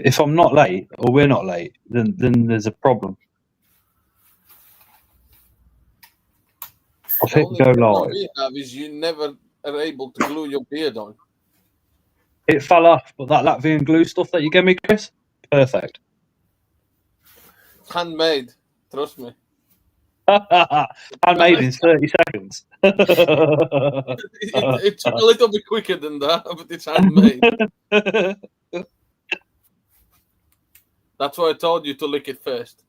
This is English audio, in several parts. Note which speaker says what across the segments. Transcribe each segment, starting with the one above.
Speaker 1: if I'm not late or we're not late, then there's a problem. I've hit go live.
Speaker 2: We have is you never are able to glue your beard on.
Speaker 1: It fell off, but that Latvian glue stuff that you gave me, Chris, perfect.
Speaker 2: Handmade, trust me.
Speaker 1: Handmade in 30 seconds.
Speaker 2: It's a little bit quicker than that, but it's handmade. That's why I told you to lick it first.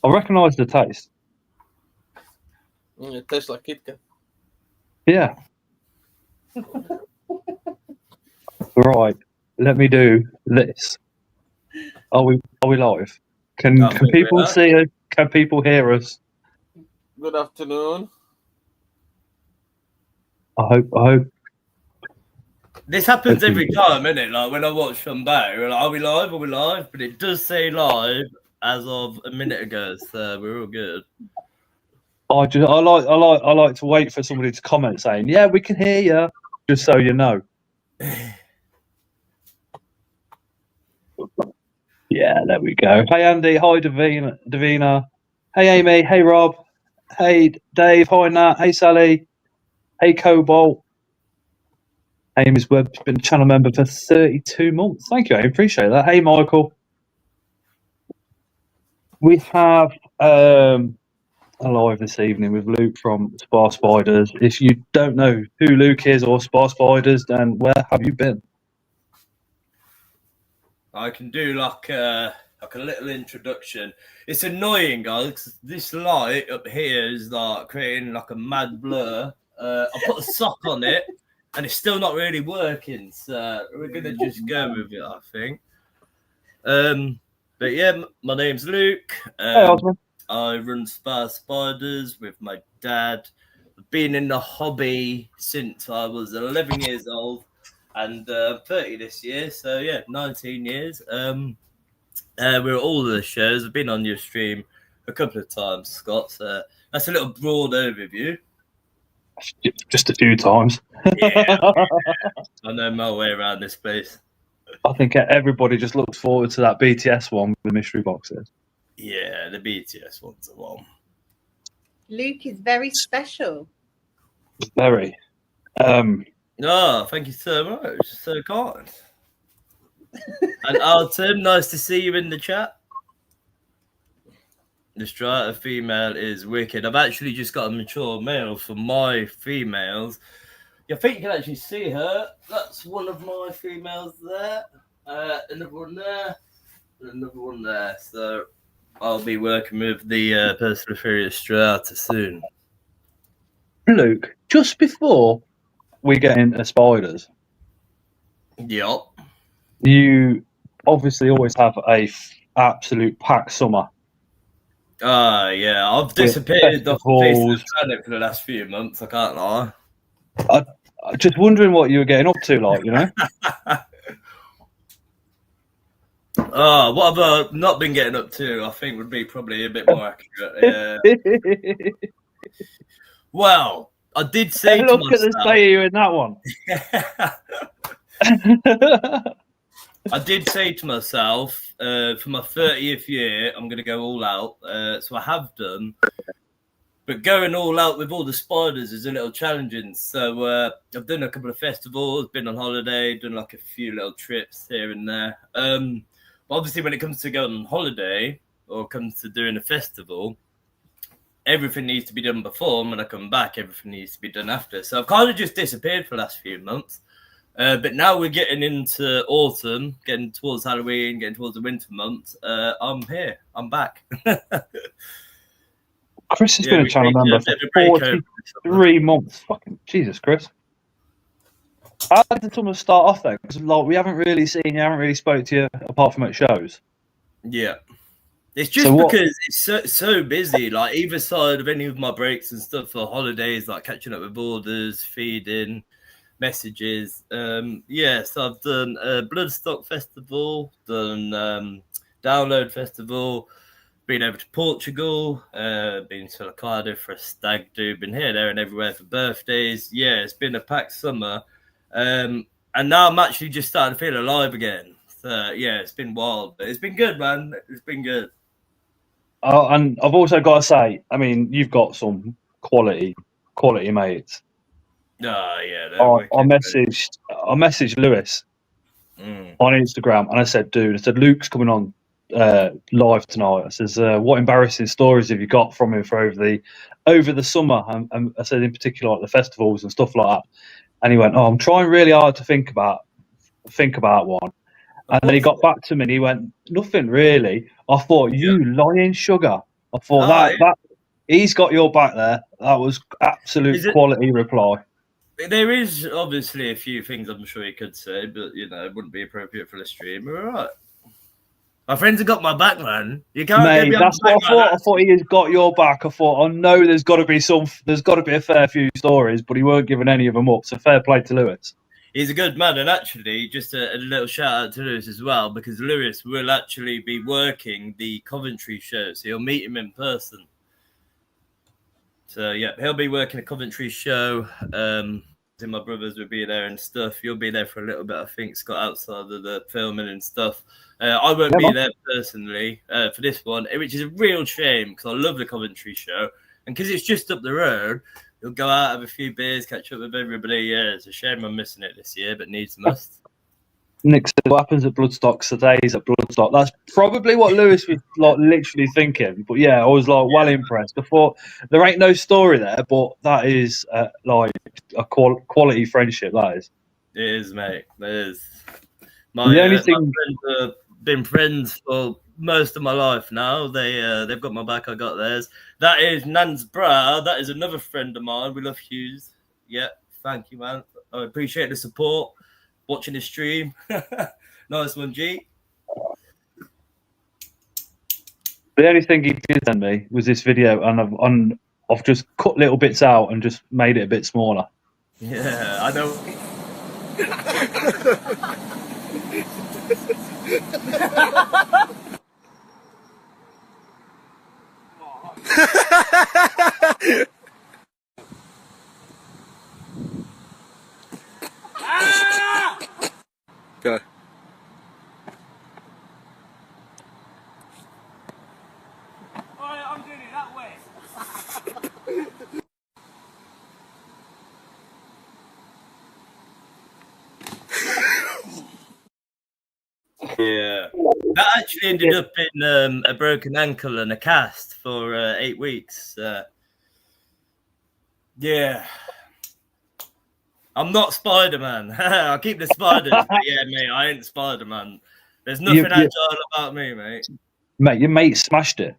Speaker 1: I recognise the taste.
Speaker 2: It tastes like Kit Kat.
Speaker 1: Yeah. Right. Let me do this. Are we live? Can people see us? Can people hear us?
Speaker 2: Good afternoon.
Speaker 1: I hope.
Speaker 3: This happens every time, isn't it? Like when I watch from back, we're like, are we live? Are we live? But it does say live as of a minute ago, so we're all good.
Speaker 1: I like to wait for somebody to comment saying, "Yeah, we can hear you," just so you know. Yeah, there we go. Hey Andy, hi Davina. Hey Amy, hey Rob, hey Dave, hi Nat, hey Sally, hey Cobalt. Amy's Webb's been a channel member for 32 months. Thank you, I appreciate that. Hey Michael. We have a live this evening with Luke from Spar Spiders. If you don't know who Luke is or Spar Spiders, then where have you been?
Speaker 3: I can do like a little introduction. It's annoying, guys, because this light up here is like creating like a mad blur. I put a sock on it, and it's still not really working. So we're gonna just go with it, I think. But yeah, my name's Luke.
Speaker 1: Hey Osman.
Speaker 3: I run Spar Spiders with my dad. I've been in the hobby since I was 11 years old. And 30 this year, so yeah, 19 years. We're at all the shows. I've been on your stream a couple of times, Scott. So that's a little broad overview.
Speaker 1: Just a few times.
Speaker 3: Yeah, I know my way around this place.
Speaker 1: I think everybody just looks forward to that BTS one with the mystery boxes.
Speaker 3: Yeah, the BTS one's the one.
Speaker 4: Luke is very special.
Speaker 1: Very.
Speaker 3: Oh, thank you so much. So kind. And Alton, nice to see you in the chat. The strata female is wicked. I've actually just got a mature male for my females. I think you can actually see her. That's one of my females there. Another one there. Another one there. So I'll be working with the Persiphoria strata soon.
Speaker 1: Luke, just before we get into spiders.
Speaker 3: Yep.
Speaker 1: You obviously always have a absolute packed summer.
Speaker 3: Yeah. I've disappeared off the face of the planet for the last few months. I can't lie.
Speaker 1: I'm just wondering what you were getting up to, like, you know?
Speaker 3: What have I not been getting up to? I think would be probably a bit more accurate. Yeah. Well, I did say to myself...
Speaker 1: Look at the state of you in that one.
Speaker 3: I did say to myself, for my 30th year, I'm going to go all out. So I have done. But going all out with all the spiders is a little challenging. So I've done a couple of festivals, been on holiday, done like a few little trips here and there. But obviously, when it comes to going on holiday or comes to doing a festival, everything needs to be done before. And when I come back, everything needs to be done after. So I've kind of just disappeared for the last few months. But now we're getting into autumn, getting towards Halloween, getting towards the winter months. I'm here. I'm back.
Speaker 1: Chris has been a channel member for 43 months. Fucking Jesus, Chris. How did the summer start off then? Because like, we haven't really seen you, haven't really spoke to you apart from at shows.
Speaker 3: Yeah. It's just because it's so busy. Like either side of any of my breaks and stuff for holidays, like catching up with orders, feeding, messages. So I've done a Bloodstock Festival, done Download Festival, been over to Portugal, been to Cardiff for a stag do, been here, there, and everywhere for birthdays. Yeah, it's been a packed summer. And now I'm actually just starting to feel alive again. So yeah, it's been wild, but it's been good, man. It's been good.
Speaker 1: And I've also got to say, I mean, you've got some quality mates.
Speaker 3: Oh yeah,
Speaker 1: I messaged Lewis on Instagram, and I said, Luke's coming on live tonight. I says, what embarrassing stories have you got from him for over the summer? And I said, in particular, like the festivals and stuff like that. And he went, I'm trying really hard to think about one. And then he got back to me and he went, nothing really. I thought, you lying sugar. I thought that he's got your back there. That was absolute quality reply.
Speaker 3: There is obviously a few things I'm sure you could say, but it wouldn't be appropriate for the stream. All right. My friends have got my back, man. You can't
Speaker 1: Mate,
Speaker 3: get
Speaker 1: that's what I thought. I thought he has got your back. I thought, I know there's got to be a fair few stories, but he weren't giving any of them up. So fair play to Lewis.
Speaker 3: He's a good man, and actually, just a little shout out to Lewis as well, because Lewis will actually be working the Coventry show, so you'll meet him in person. So yeah, he'll be working a Coventry show. And my brothers will be there and stuff. You'll be there for a little bit, I think, Scott, outside of the filming and stuff. I won't be there personally for this one, which is a real shame because I love the Coventry show. And because it's just up the road, you'll go out, have a few beers, catch up with everybody. Yeah, it's a shame I'm missing it this year, but needs must.
Speaker 1: Nick said, what happens at Bloodstock stays at Bloodstock. That's probably what Lewis was like literally thinking. But yeah, I was like well impressed. I thought there ain't no story there, but that is like a quality friendship. That is.
Speaker 3: It is, mate. It is. My friends have been friends for most of my life now. They've got my back. I got theirs. That is Nan's bra. That is another friend of mine. We love Hughes. Yeah, thank you, man. I appreciate the support. Watching the stream. Nice one, G.
Speaker 1: The only thing he did send me was this video, and I've just cut little bits out and just made it a bit smaller.
Speaker 3: Yeah, I know.
Speaker 2: Go.
Speaker 3: I'm doing it that way. Yeah, that actually ended up in a broken ankle and a cast for 8 weeks. Yeah, I'm not Spider-Man. I'll keep the spiders, but yeah, mate, I ain't Spider-Man. There's nothing agile about me, mate.
Speaker 1: Mate, your mate smashed it.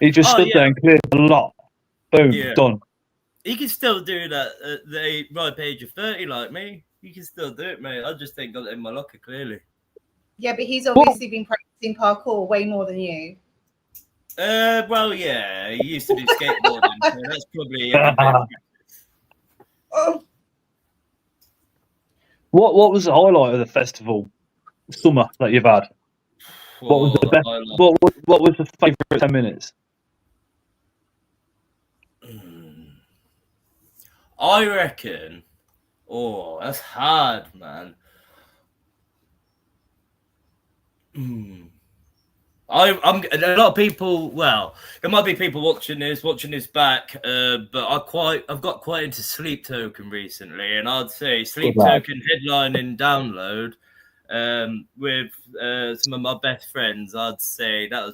Speaker 1: He just stood there and cleared the lot. Boom, done.
Speaker 3: He can still do that at the ripe age of 30, like me. He can still do it, mate. I just ain't got it in my locker, clearly.
Speaker 4: Yeah, but he's obviously been practicing parkour way more than you.
Speaker 3: Well, yeah, he used to do skateboarding, so that's probably
Speaker 1: What was the highlight of the festival summer that you've had? What was the best? What was the favourite 10 minutes?
Speaker 3: I reckon. Oh, that's hard, man. I'm a lot of people. Well, there might be people watching this back, but I've got quite into Sleep Token recently, and I'd say Sleep Token headlining Download with some of my best friends. I'd say that was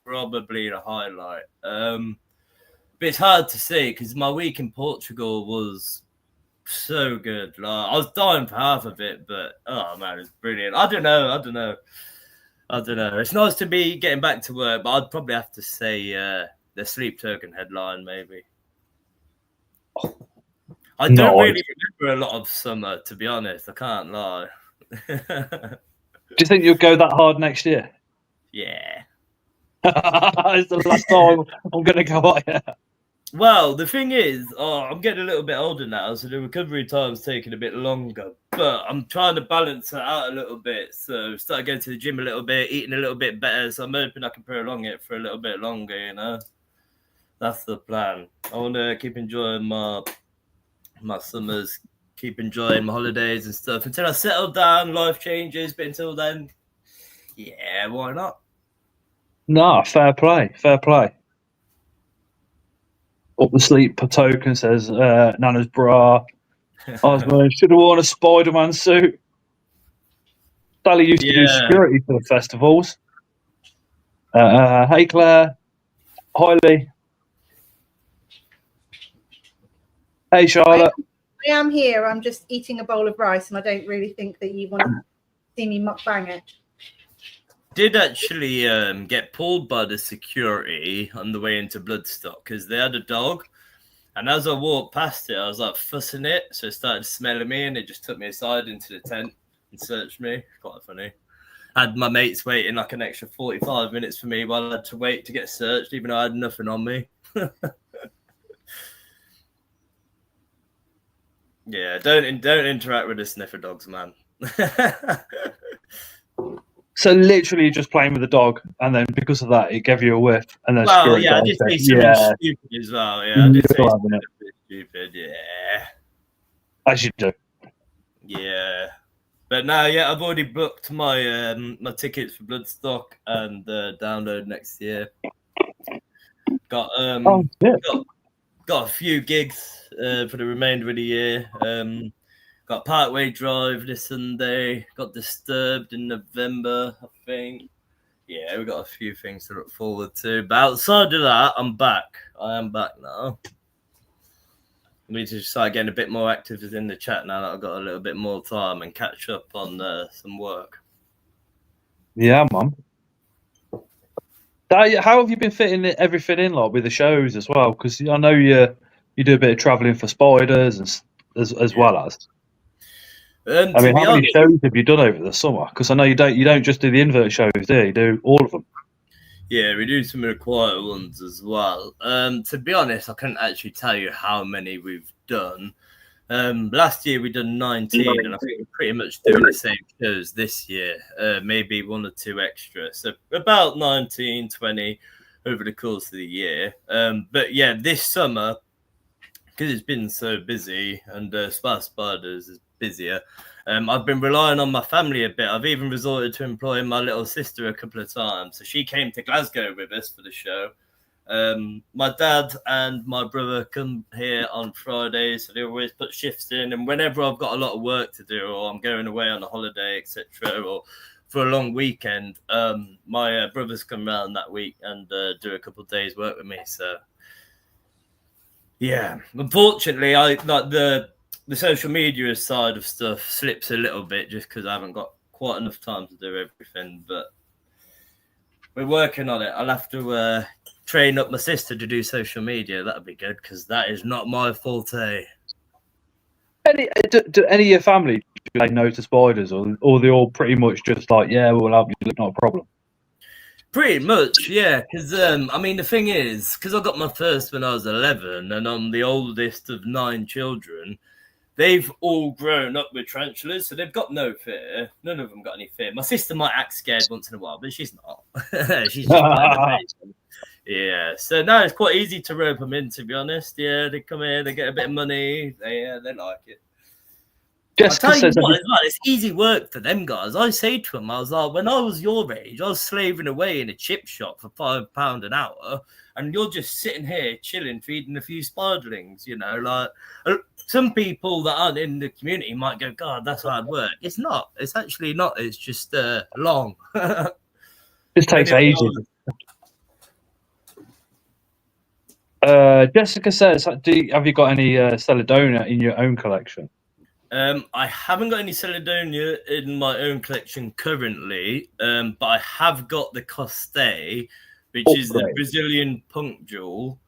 Speaker 3: probably the highlight. But it's hard to say because my week in Portugal was so good. Like, I was dying for half of it, but oh man, it's brilliant. I don't know. It's nice to be getting back to work, but I'd probably have to say the Sleep Token headline, maybe. I don't really remember a lot of summer, to be honest. I can't lie.
Speaker 1: Do you think you'll go that hard next year?
Speaker 3: Yeah.
Speaker 1: It's the last time I'm going to go out here.
Speaker 3: Well, the thing is, I'm getting a little bit older now, so the recovery time's taking a bit longer. But I'm trying to balance it out a little bit. So start going to the gym a little bit, eating a little bit better. So I'm hoping I can prolong it for a little bit longer, you know. That's the plan. I want to keep enjoying my summers, keep enjoying my holidays and stuff until I settle down, life changes. But until then, yeah, why not?
Speaker 1: No, fair play, fair play. Up the sleep token says Nana's bra. Osmo should have worn a Spider-Man suit. Sally used to do security for the festivals. Hey Claire. Hi Lee. Hey Charlotte.
Speaker 4: I am here. I'm just eating a bowl of rice, and I don't really think that you want to see me mukbang it.
Speaker 3: Did actually get pulled by the security on the way into Bloodstock because they had a dog. And as I walked past it, I was like fussing it. So it started smelling me and it just took me aside into the tent and searched me. Quite funny. I had my mates waiting like an extra 45 minutes for me while I had to wait to get searched, even though I had nothing on me. Yeah, don't interact with the sniffer dogs, man.
Speaker 1: So literally just playing with the dog, and then because of that, it gave you a whiff, and then
Speaker 3: Well,
Speaker 1: security
Speaker 3: yeah, I
Speaker 1: guard
Speaker 3: did
Speaker 1: said,
Speaker 3: say something stupid as well. Yeah, I did say something stupid. Yeah,
Speaker 1: as you do.
Speaker 3: Yeah, but no, yeah, I've already booked my my tickets for Bloodstock and download next year. Got got a few gigs for the remainder of the year. Got Parkway Drive this Sunday. Got Disturbed in November, I think. Yeah, we got a few things to look forward to. But outside of that, I'm back. I am back now. We need to start getting a bit more active in the chat now that I've got a little bit more time and catch up on some work.
Speaker 1: Yeah, man. How have you been fitting everything in, like with the shows as well? Because I know you do a bit of travelling for Spiders and as well as. I mean, how many shows have you done over the summer? Because I know you don't just do the invert shows, do you? You do all of them.
Speaker 3: Yeah, we do some of the quieter ones as well. To be honest, I couldn't actually tell you how many we've done. Last year we done 19, and I think we're pretty much doing the same shows this year. Maybe one or two extra. So about 19, 20 over the course of the year. But yeah, this summer, because it's been so busy and Spark Spiders is busier, I've been relying on my family a bit. I've even resorted to employing my little sister a couple of times. So she came to Glasgow with us for the show. My dad and my brother come here on Fridays, so they always put shifts in. And whenever I've got a lot of work to do, or I'm going away on a holiday, etc., or for a long weekend, my brothers come round that week and do a couple of days' work with me. So yeah, unfortunately, I like the social media side of stuff slips a little bit just because I haven't got quite enough time to do everything. But we're working on it. I'll have to train up my sister to do social media. That'd be good because that is not my forte.
Speaker 1: Do any of your family say no to spiders, or they all pretty much just like, yeah, we'll help you, not a problem?
Speaker 3: Pretty much, yeah. Because I mean, the thing is, because I got my first when I was 11, and I'm the oldest of 9 children. They've all grown up with tarantulas, so they've got no fear. None of them got any fear. My sister might act scared once in a while, but she's not. She's just amazing. Yeah, so now it's quite easy to rope them in, to be honest. Yeah, they come here, they get a bit of money, they like it.
Speaker 1: Jessica
Speaker 3: I'll tell
Speaker 1: says
Speaker 3: you what, as well, it's easy work for them guys. I say to them, I was like, when I was your age, I was slaving away in a chip shop for £5 an hour, and you're just sitting here chilling, feeding a few spiderlings, you know, like some people that aren't in the community might go, God, that's hard work. It's not. It's actually not. It's just long.
Speaker 1: This takes ages. Jessica says, have you got any Celadona in your own collection?
Speaker 3: I haven't got any Celedonia in my own collection currently, but I have got the Coste, which is the Brazilian punk jewel.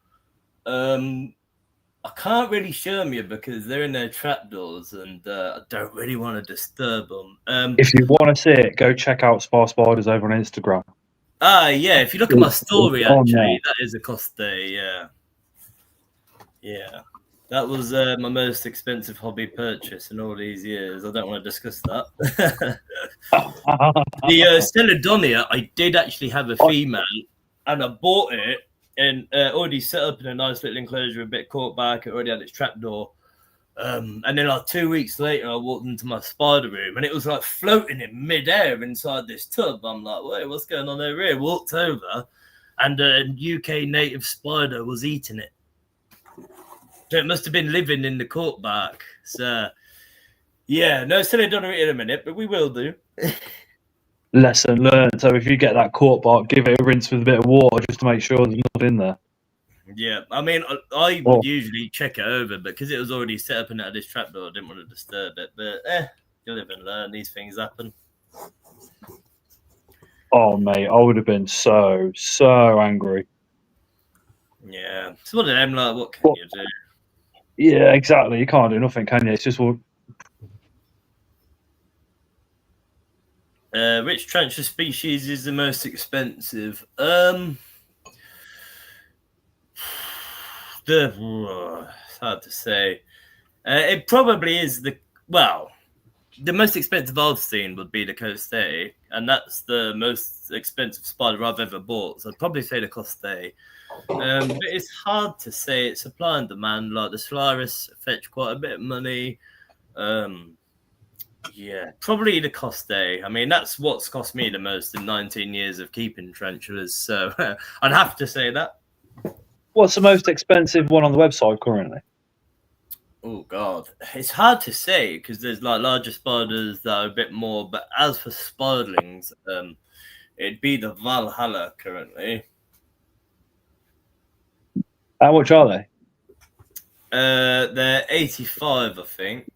Speaker 3: I can't really show them you because they're in their trapdoors, and I don't really want to disturb them.
Speaker 1: If you want to see it, go check out Spar Spiders over on Instagram.
Speaker 3: Yeah. If you look at my story, actually, that is a Coste. Yeah. That was my most expensive hobby purchase in all these years. I don't want to discuss that. The Celedonia, I did actually have a female, and I bought it and already set up in a nice little enclosure, a bit caught back. It already had its trapdoor. And then like 2 weeks later, I walked into my spider room and it was like floating in midair inside this tub. I'm like, wait, what's going on over here? Walked over and a UK native spider was eating it. So it must have been living in the cork bark. So, yeah, no, still ain't done it in a minute, but we will do.
Speaker 1: Lesson learned. So if you get that cork bark, give it a rinse with a bit of water just to make sure there's nothing in there.
Speaker 3: Yeah, I mean, I would usually check it over, but because it was already set up and it had this trapdoor, I didn't want to disturb it. But you live and learn. These things happen.
Speaker 1: Oh, mate, I would have been so angry.
Speaker 3: Yeah, it's one of them. Like, what can you do?
Speaker 1: Yeah, exactly. You can't do nothing, can you? It's just
Speaker 3: which tarantula species is the most expensive? It's hard to say. It probably is the most expensive I've seen would be the Coste, and that's the most expensive spider I've ever bought. So I'd probably say the Coste. But it's hard to say. It's supply and demand. Like the Solaris fetch quite a bit of money. Yeah, probably the Coste. I mean, that's what's cost me the most in 19 years of keeping tarantulas. So I'd have to say that.
Speaker 1: What's the most expensive one on the website currently?
Speaker 3: Oh God, it's hard to say because there's like larger spiders that are a bit more. But as for spiderlings, it'd be the Valhalla currently.
Speaker 1: How much are they?
Speaker 3: They're 85, I think.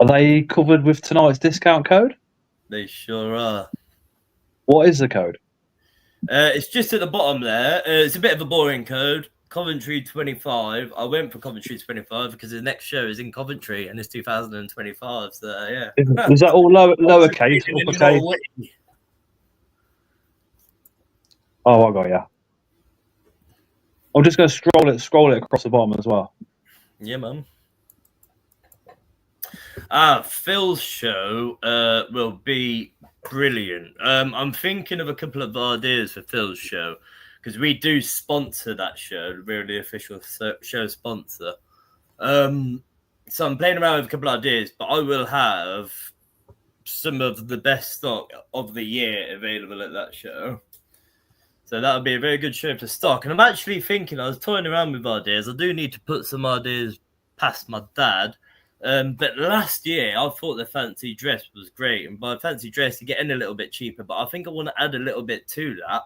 Speaker 1: Are they covered with tonight's discount code?
Speaker 3: They sure are.
Speaker 1: What is the code?
Speaker 3: It's just at the bottom there. It's a bit of a boring code. Coventry 25. I went for Coventry 25 because the next show is in Coventry and it's 2025. So yeah.
Speaker 1: Is that all lowercase, uppercase? Oh, I got you. I'm just going to scroll it across the bottom as well.
Speaker 3: Yeah, man. Phil's show will be brilliant. I'm thinking of a couple of ideas for Phil's show because we do sponsor that show. We're the official show sponsor. So I'm playing around with a couple of ideas, but I will have some of the best stock of the year available at that show. So that would be a very good show to stock. And I'm actually thinking, I was toying around with ideas. I do need to put some ideas past my dad. But last year, I thought the fancy dress was great. And by fancy dress, you get in a little bit cheaper. But I think I want to add a little bit to that.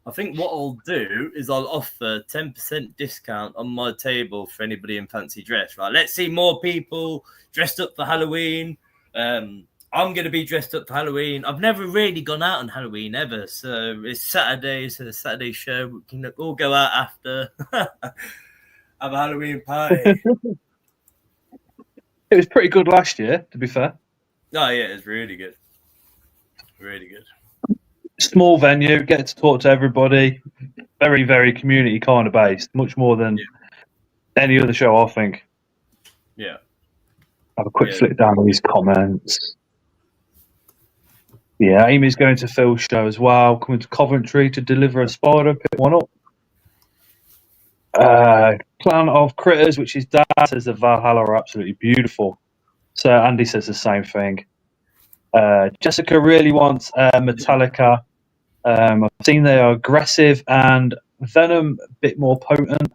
Speaker 3: I think what I'll do is I'll offer 10% discount on my table for anybody in fancy dress. Right? Let's see more people dressed up for Halloween. I'm going to be dressed up for Halloween. I've never really gone out on Halloween ever. So it's Saturday. So the Saturday show. We can all go out after. Have a Halloween party.
Speaker 1: It was pretty good last year, to be fair.
Speaker 3: Oh, yeah, it's really good. Really good.
Speaker 1: Small venue, get to talk to everybody. Very, very community kind of based. Much more than any other show, I think.
Speaker 3: Yeah.
Speaker 1: Have a quick flick down these comments. Yeah, Amy's going to Phil's show as well. Coming to Coventry to deliver a spider, pick one up. Clan of Critters, which is Dad, says the Valhalla are absolutely beautiful. So Andy says the same thing. Jessica really wants Metallica. I've seen they are aggressive and Venom a bit more potent.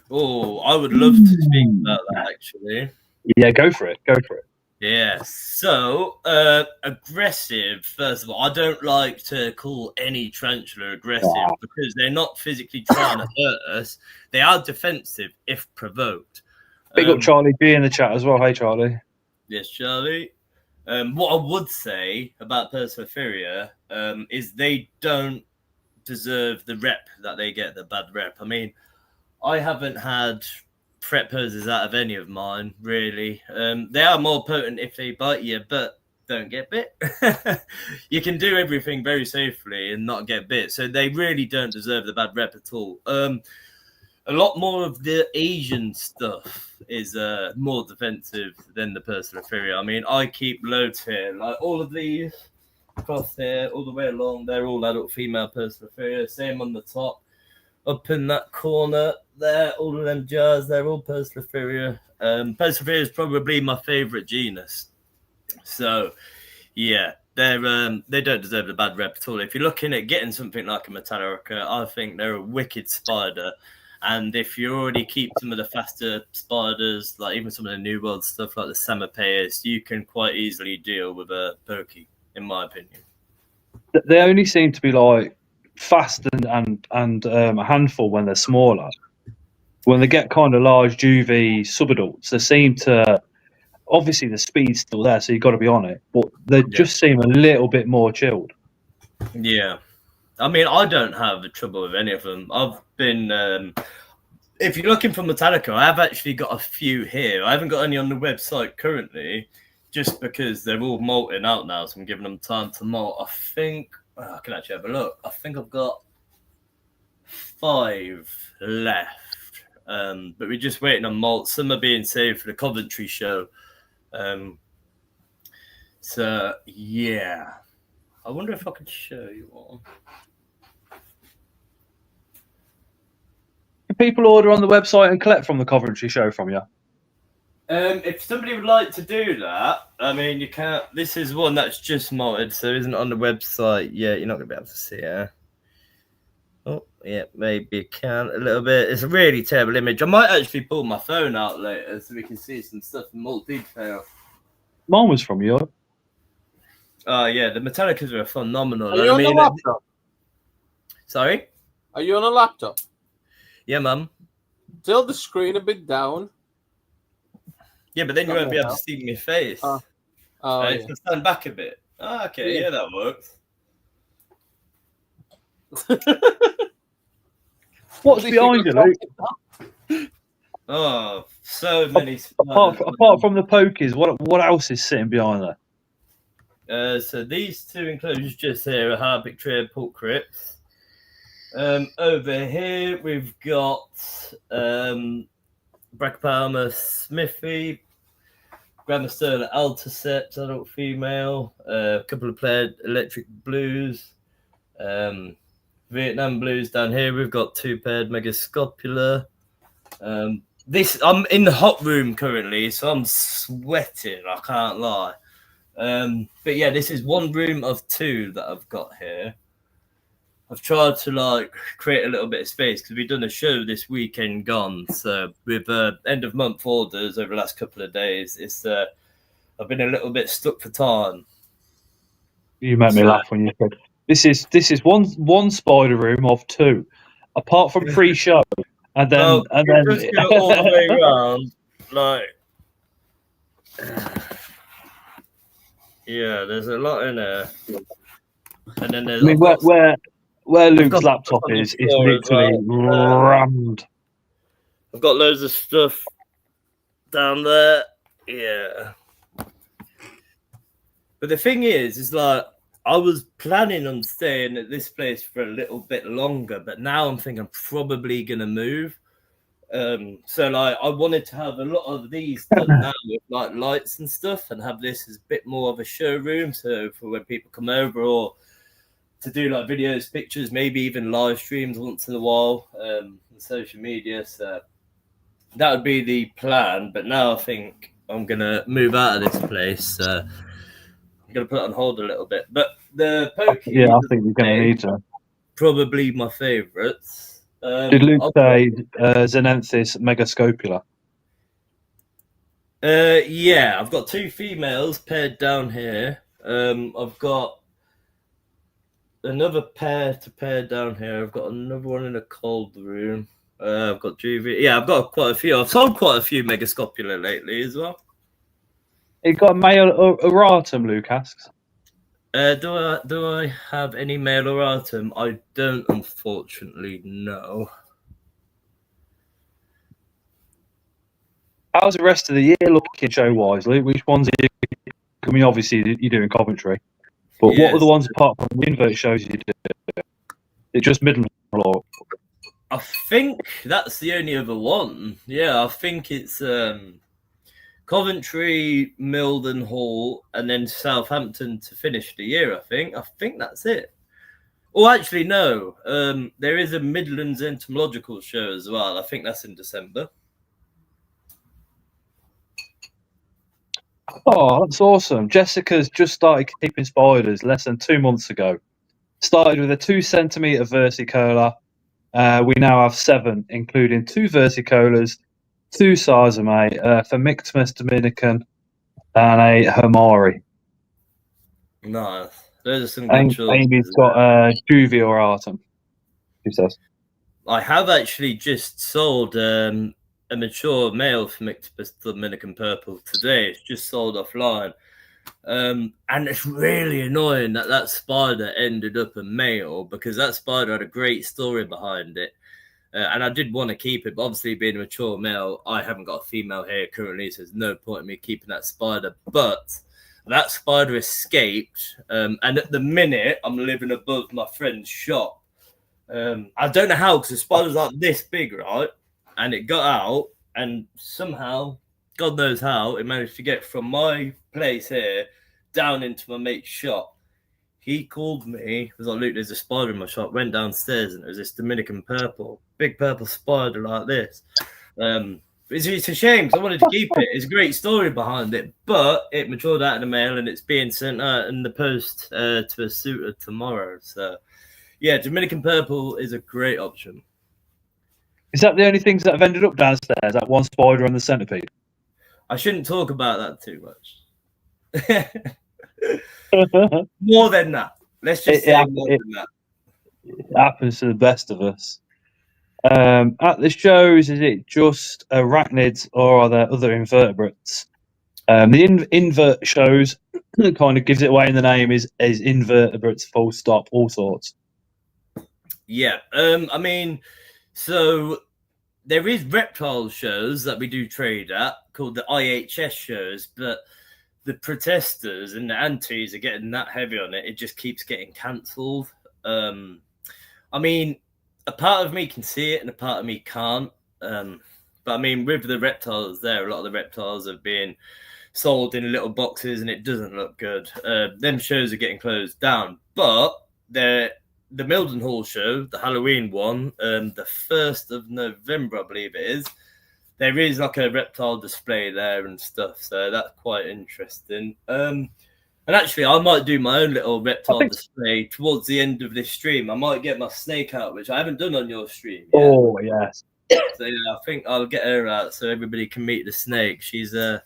Speaker 3: Oh, I would love to speak about that actually.
Speaker 1: Yeah, go for it. Go for it.
Speaker 3: Yeah, so aggressive, first of all. I don't like to call any tarantula aggressive because they're not physically trying to hurt us. They are defensive if provoked.
Speaker 1: Big up Charlie B in the chat as well. Hey, Charlie.
Speaker 3: Yes, Charlie. What I would say about Persophilia is they don't deserve the rep that they get, the bad rep. I mean, I haven't had threat poses out of any of mine, really. They are more potent if they bite you, but don't get bit. You can do everything very safely and not get bit, so they really don't deserve the bad rep at all. A lot more of the Asian stuff is more defensive than the Persophilia. I mean, I keep loads here, like all of these across here, all the way along. They're all adult female Persophilia. Same on the top. up in that corner there. All of them jars, they're all Perslephoria. Perslephoria is probably my favourite genus. So, yeah, they don't deserve a bad rep at all. If you're looking at getting something like a Metallica, I think they're a wicked spider. And if you already keep some of the faster spiders, like even some of the New World stuff like the Semapeus, you can quite easily deal with a Pokey, in my opinion.
Speaker 1: They only seem to be like fast and a handful when they're smaller. When they get kind of large juvie subadults, they seem to, obviously the speed's still there, so you've got to be on it, but they just seem a little bit more chilled.
Speaker 3: Yeah. I mean, I don't have the trouble with any of them. I've been, if you're looking for Metallica, I have actually got a few here. I haven't got any on the website currently, just because they're all molting out now, so I'm giving them time to molt. I think, I can actually have a look. I think I've got 5 left, but we're just waiting on molt. Some are being saved for the Coventry show. So, yeah. I wonder if I could show you one.
Speaker 1: Can people order on the website and collect from the Coventry show from you?
Speaker 3: If somebody would like to do that, I mean, you can't. This is one that's just modded, so isn't on the website yet. You're not going to be able to see it. Oh, yeah, maybe you can a little bit. It's a really terrible image. I might actually pull my phone out later so we can see some stuff in more detail.
Speaker 1: Mine was from you.
Speaker 3: Oh, yeah, the Metallicas are phenomenal.
Speaker 2: Are you on a laptop?
Speaker 3: Sorry?
Speaker 2: Are you on a laptop?
Speaker 3: Yeah, Mum.
Speaker 2: Tilt the screen a bit down.
Speaker 3: Yeah, but then you won't be able to see my face.
Speaker 2: Yeah.
Speaker 3: Stand back a bit. Oh, okay, yeah, that works.
Speaker 1: What's behind you, Luke?
Speaker 3: Oh, so many
Speaker 1: Apart from the pokies, what else is sitting behind there?
Speaker 3: So these two enclosures just here are Harpic Trade Port Crypts. Over here we've got Brachipalma Smithy, Grammostola Altaceps, adult female, a couple of paired electric blues, Vietnam blues down here. We've got 2 paired Megascopula. I'm in the hot room currently, so I'm sweating, I can't lie. But yeah, this is one room of 2 that I've got here. I've tried to create a little bit of space because we've done a show this weekend gone. So with end of month orders over the last couple of days, it's I've been a little bit stuck for time.
Speaker 1: You made me laugh when you said this is one spider room of 2, apart from pre-show, and then
Speaker 3: just go all the way around, yeah, there's a lot in there, and then there's.
Speaker 1: I mean, where Luke's laptop is literally rammed.
Speaker 3: I've got loads of stuff down there, yeah. But the thing is I was planning on staying at this place for a little bit longer, but now I'm thinking I'm probably gonna move. So I wanted to have a lot of these done now with lights and stuff, and have this as a bit more of a showroom. So for when people come over, or to do videos, pictures, maybe even live streams once in a while on social media. So that would be the plan. But now I think I'm gonna move out of this place. I'm gonna put it on hold a little bit. But the Pokey,
Speaker 1: yeah, I think you're gonna need to.
Speaker 3: Probably my favourites.
Speaker 1: Did Luke say Zenenthis Megascopula?
Speaker 3: Yeah, I've got 2 females paired down here. I've got another pair to pair down here. I've got another one in a cold room. I've got Juvie. Yeah, I've got quite a few. I've sold quite a few Megascopula lately as well.
Speaker 1: You got a male erratum, Luke asks.
Speaker 3: Do I have any male erratum? I don't, unfortunately, no.
Speaker 1: How's the rest of the year looking show-wise, Luke? Which ones are you? I mean, obviously you're doing Coventry, but what are the ones apart from the invert shows you do? It's just Midland, or?
Speaker 3: I think that's the only other one. Yeah, I think it's Coventry, Milden Hall, and then Southampton to finish the year. I think that's it. Oh, actually, no. There is a Midlands entomological show as well. I think that's in December.
Speaker 1: Oh, that's awesome. Jessica's just started keeping spiders less than 2 months ago. Started with a 2 centimetre versicolor. We now have 7, including 2 versicolors, 2 sarzume, Phemictmus dominican, and a Hermari.
Speaker 3: Nice. Those are some
Speaker 1: And
Speaker 3: good choices.
Speaker 1: Amy's got Juvia or Artem, she says.
Speaker 3: I have actually just sold a mature male Phemictmus dominican purple today. It's just sold offline. And it's really annoying that spider ended up a male, because that spider had a great story behind it. And I did want to keep it, but obviously being a mature male, I haven't got a female here currently, so there's no point in me keeping that spider. But that spider escaped, and at the minute, I'm living above my friend's shop. I don't know how, because the spider's like this big, right? And it got out, and somehow, God knows how, it managed to get from my place here down into my mate's shop. He called me, was like, Luke, there's a spider in my shop. Went downstairs, and it was this Dominican purple, big purple spider like this. It's a shame, because I wanted to keep it. It's a great story behind it, but it matured out in the mail, and it's being sent out in the post to a suitor tomorrow. So, yeah, Dominican purple is a great option.
Speaker 1: Is that the only things that have ended up downstairs? That one spider and the centipede?
Speaker 3: I shouldn't talk about that too much. More than that. Let's just say more than that.
Speaker 1: It happens to the best of us. At the shows, is it just arachnids or are there other invertebrates? The invert shows kind of gives it away in the name is invertebrates, full stop, all sorts.
Speaker 3: Yeah. I mean, so there is reptile shows that we do trade at called the IHS shows, but the protesters and the antis are getting that heavy on it. It just keeps getting cancelled. I mean, a part of me can see it and a part of me can't. But I mean, with the reptiles there, a lot of the reptiles are being sold in little boxes and it doesn't look good. Them shows are getting closed down. But the Mildenhall show, the Halloween one, the 1st of November, I believe it is, there is like a reptile display there and stuff. So that's quite interesting. And actually, I might do my own little reptile display towards the end of this stream. I might get my snake out, which I haven't done on your stream yet.
Speaker 1: Oh, yes.
Speaker 3: So yeah, I think I'll get her out so everybody can meet the snake. She's
Speaker 1: I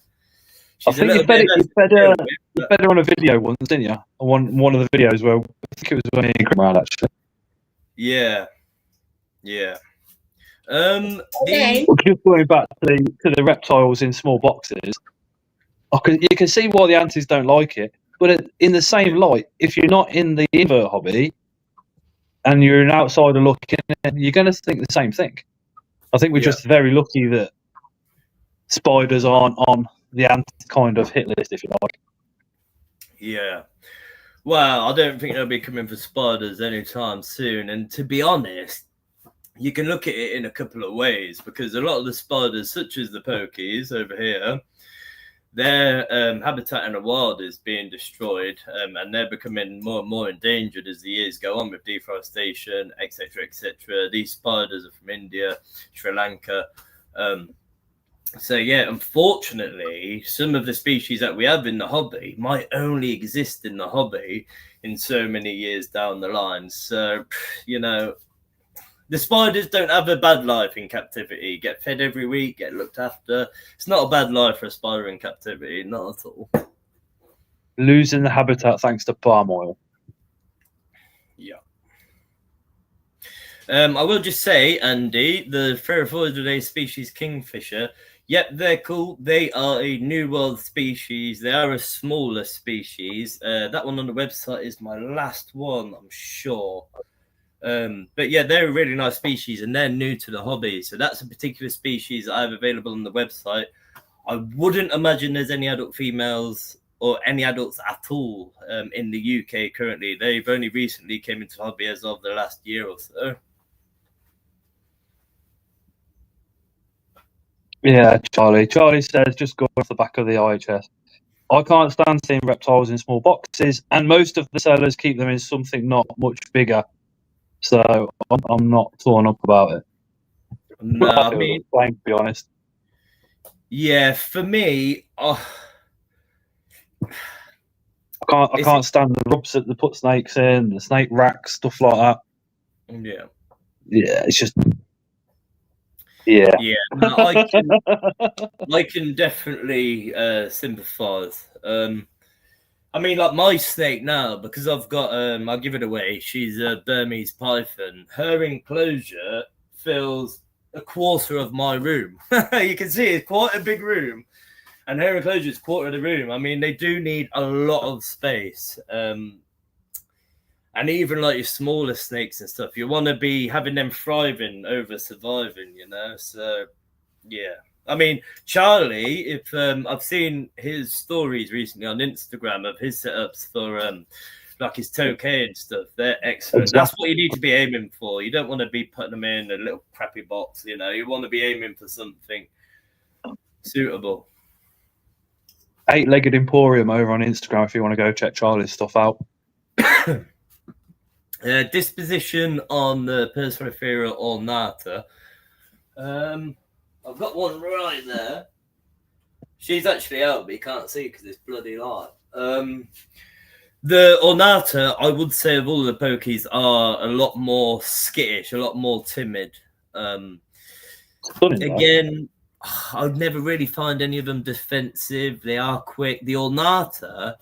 Speaker 1: think you fed her on a video once, didn't you? On one of the videos where I think it was when you came around, actually.
Speaker 3: Yeah. Yeah.
Speaker 1: Just going back to the reptiles in small boxes, you can see why the antis don't like it. But in the same light, if you're not in the invert hobby and you're an outsider looking, you're going to think the same thing. I think we're just very lucky that spiders aren't on the anti kind of hit list, if you like.
Speaker 3: Yeah. Well, I don't think they'll be coming for spiders anytime soon. And to be honest, you can look at it in a couple of ways, because a lot of the spiders, such as the pokies over here, their habitat in the wild is being destroyed, and they're becoming more and more endangered as the years go on with deforestation, etc., etc. These spiders are from India, Sri Lanka. So yeah, unfortunately, some of the species that we have in the hobby might only exist in the hobby in so many years down the line. So, you know, the spiders don't have a bad life in captivity. Get fed every week, get looked after. It's not a bad life for a spider in captivity, not at all.
Speaker 1: Losing the habitat thanks to palm oil.
Speaker 3: Yeah. I will just say, Andy, the Ferrophoridae species kingfisher, yep, they're cool. They are a New World species. They are a smaller species. That one on the website is my last one, I'm sure. But yeah, they're a really nice species and they're new to the hobby. So that's a particular species that I have available on the website. I wouldn't imagine there's any adult females or any adults at all in the UK currently. They've only recently came into the hobby as of the last year or so.
Speaker 1: Yeah, Charlie. Charlie says, just go off the back of the IHS. I can't stand seeing reptiles in small boxes, and most of the sellers keep them in something not much bigger So I'm not torn up about it.
Speaker 3: No, I mean,
Speaker 1: to be honest.
Speaker 3: yeah, for me,
Speaker 1: I can't stand the rubs that they put snakes in, the snake racks, stuff like that.
Speaker 3: yeah.
Speaker 1: Yeah, it's just yeah.
Speaker 3: No, I can definitely sympathise. I mean, like my snake now, because I've got I'll give it away. She's a Burmese python. Her enclosure fills a quarter of my room. You can see it's quite a big room, and her enclosure is quarter of the room. I mean, they do need a lot of space. And even like your smaller snakes and stuff, you want to be having them thriving over surviving, you know? So, yeah. I mean, Charlie, if I've seen his stories recently on Instagram of his setups for like his tokay and stuff, they're excellent.
Speaker 1: Exactly.
Speaker 3: That's what you need to be aiming for. You don't want to be putting them in a little crappy box, you know? You want to be aiming for something suitable.
Speaker 1: 8-Legged Emporium over on Instagram if you want to go check Charlie's stuff out.
Speaker 3: Disposition on the Persifera ornata. I've got one right there. She's actually out, but you can't see because it's bloody light. The ornata, I would say, of all the pokies, are a lot more skittish, a lot more timid. Again, I'd never really find any of them defensive. They are quick. The ornata,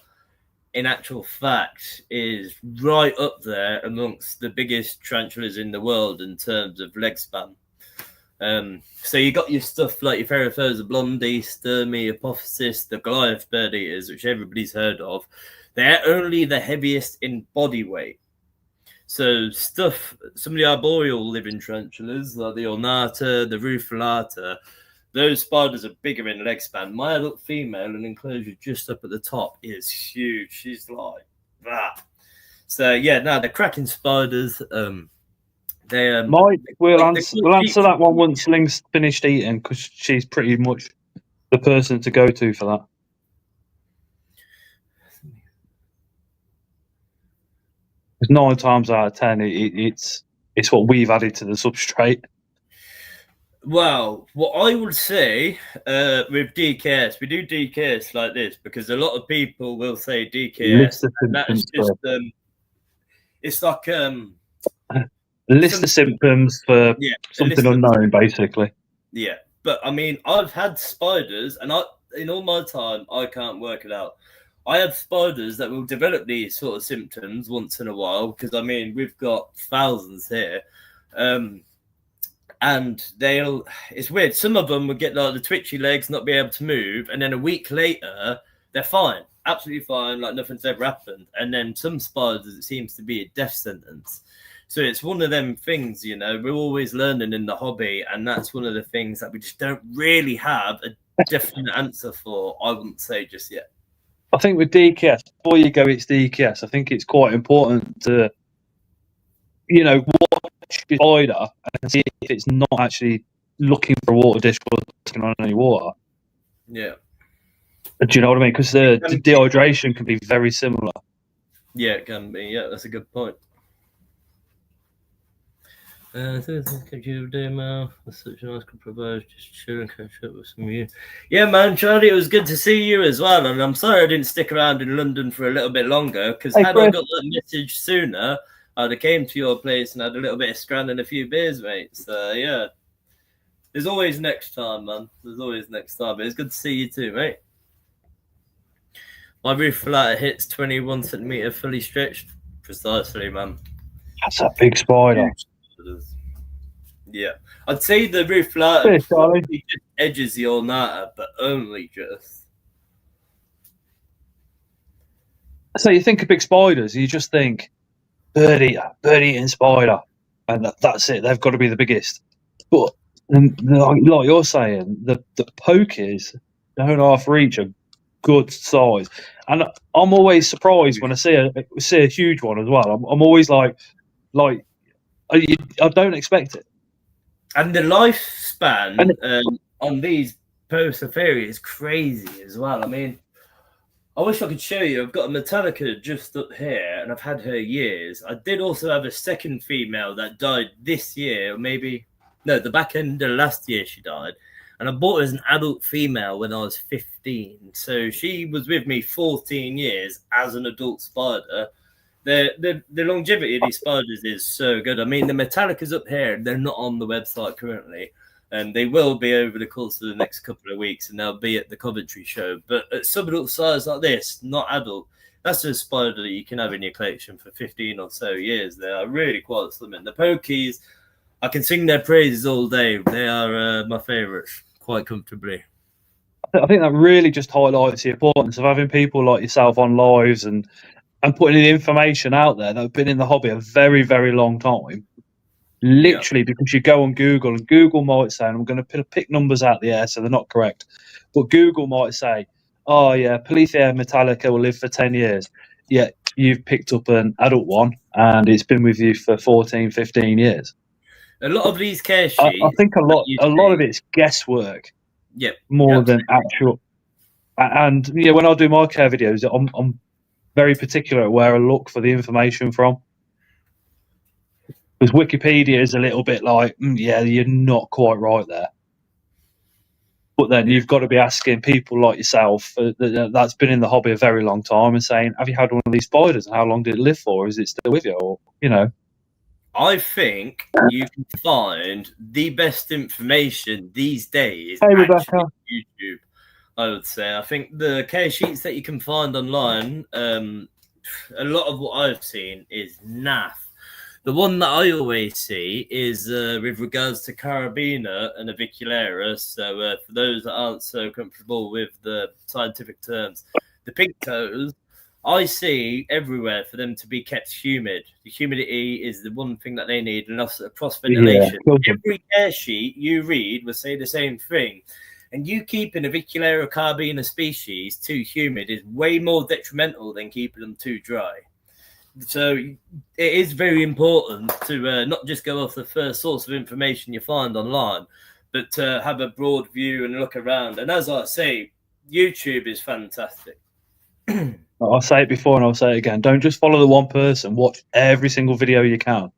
Speaker 3: in actual fact, is right up there amongst the biggest tarantulas in the world in terms of leg span. So you got your stuff like your Ferrophosa blondie, Sturmy, Apophysis, the Goliath bird eaters, which everybody's heard of. They're only the heaviest in body weight. So stuff, some of the arboreal living tarantulas, like the ornata, the rufilata, those spiders are bigger in leg span. My adult female, an enclosure just up at the top, is huge. She's like that. So yeah, no, they're cracking spiders.
Speaker 1: We'll answer that one once Ling's finished eating because she's pretty much the person to go to for that. Because 9 times out of 10, it's what we've added to the substrate.
Speaker 3: Well, what I would say with DKS, we do DKS like this because a lot of people will say DKS, and that is just it's like
Speaker 1: list the symptoms for something unknown, basically.
Speaker 3: Yeah, but I mean, I've had spiders, and in all my time, I can't work it out. I have spiders that will develop these sort of symptoms once in a while because I mean, we've got thousands here. And it's weird. Some of them would get like the twitchy legs, not be able to move. And then a week later, they're fine, absolutely fine, like nothing's ever happened. And then some spiders, it seems to be a death sentence. So it's one of them things, you know, we're always learning in the hobby. And that's one of the things that we just don't really have a definite answer for, I wouldn't say just yet.
Speaker 1: I think with DKS, before you go, it's DKS. I think it's quite important to, you know, watch your spider and see if it's not actually looking for a water dish or taking on any water.
Speaker 3: Yeah.
Speaker 1: Do you know what I mean? Because the dehydration can be very similar.
Speaker 3: Yeah, it can be. Yeah, that's a good point. Could you do, Mal? That's such a nice proposal. Just chill and catch up with some of you. Yeah, man, Charlie, it was good to see you as well. And I'm sorry I didn't stick around in London for a little bit longer because had I got that message sooner, I'd have came to your place and had a little bit of scran and a few beers, mate. So, yeah. There's always next time, man. There's always next time. But it's good to see you too, mate. My roof flat hits 21 centimetre fully stretched. Precisely, man.
Speaker 1: That's a big spider.
Speaker 3: Yeah. I'd say the roof flat just edges the ornata, but only just.
Speaker 1: So you think of big spiders, you just think bird eating spider, and that's it. They've got to be the biggest. But like you're saying, the pokies don't half reach a good size, and I'm always surprised when I see a huge one as well. I'm always like I don't expect it.
Speaker 3: And the lifespan on these Persifera is crazy as well. I mean, I wish I could show you. I've got a Metallica just up here, and I've had her years. I did also have a second female that died this year, or maybe no, the back end of last year she died. And I bought her as an adult female when I was 15. So she was with me 14 years as an adult spider. The longevity of these spiders is so good. I mean, the Metallicas up here, they're not on the website currently. And they will be over the course of the next couple of weeks, and they'll be at the Coventry show. But at subadult size like this, not adult, that's a spider that you can have in your collection for 15 or so years. They are really quite slimming. The pokies, I can sing their praises all day. They are my favourites, quite comfortably.
Speaker 1: I think that really just highlights the importance of having people like yourself on lives and putting the information out there that have been in the hobby a very, very long time. Literally, because you go on Google, and Google might say, and I'm going to pick numbers out the air so they're not correct, but Google might say, oh, yeah, Polithia Metallica will live for 10 years. Yet you've picked up an adult one, and it's been with you for 14, 15 years.
Speaker 3: A lot of these care sheets...
Speaker 1: I think a lot of it's guesswork.
Speaker 3: Yep.
Speaker 1: More than actual... And, yeah, when I do my care videos, I'm very particular at where I look for the information from. Because Wikipedia is a little bit like, yeah, you're not quite right there. But then you've got to be asking people like yourself that's been in the hobby a very long time and saying, have you had one of these spiders and how long did it live for? Is it still with you? Or, you know.
Speaker 3: I think you can find the best information these days
Speaker 1: hey, Rebecca.
Speaker 3: on YouTube, I would say. I think the care sheets that you can find online, a lot of what I've seen is naff. The one that I always see is with regards to Carabiner and Avicularis. So for those that aren't so comfortable with the scientific terms, the pink toes, I see everywhere for them to be kept humid. The humidity is the one thing that they need, and also cross ventilation.
Speaker 1: Yeah.
Speaker 3: Every care sheet you read will say the same thing. And you keeping Avicularia Carabiner species too humid is way more detrimental than keeping them too dry. So it is very important to not just go off the first source of information you find online, but to have a broad view and look around. And as I say, YouTube is fantastic.
Speaker 1: I'll say it before and I'll say it again. Don't just follow the one person. Watch every single video you can.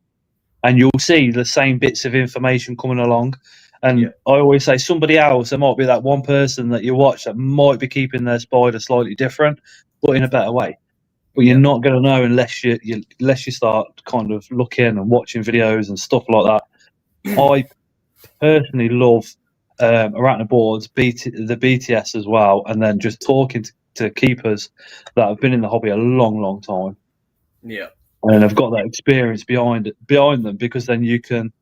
Speaker 1: And you'll see the same bits of information coming along. And I always say somebody else, there might be that one person that you watch that might be keeping their spider slightly different, but in a better way. But you're not going to know unless you start kind of looking and watching videos and stuff like that. I personally love arachnoboards, the BTS as well, and then just talking to keepers that have been in the hobby a long, long time.
Speaker 3: Yeah,
Speaker 1: and have got that experience behind them, because then you can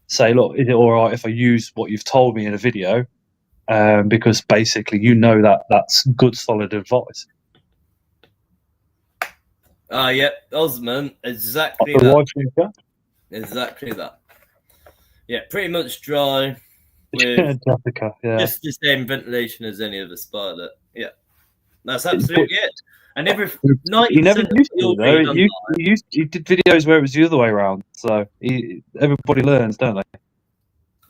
Speaker 1: say, look, is it all right if I use what you've told me in a video? Because basically, you know that's good, solid advice.
Speaker 3: Yeah, Osman, exactly that. Exactly that. Yeah, pretty much dry with
Speaker 1: Jessica,
Speaker 3: just the same ventilation as any other spider. Yeah, that's absolutely it. And every 90%
Speaker 1: you never used to, though. You did videos where it was the other way around. So everybody learns, don't they?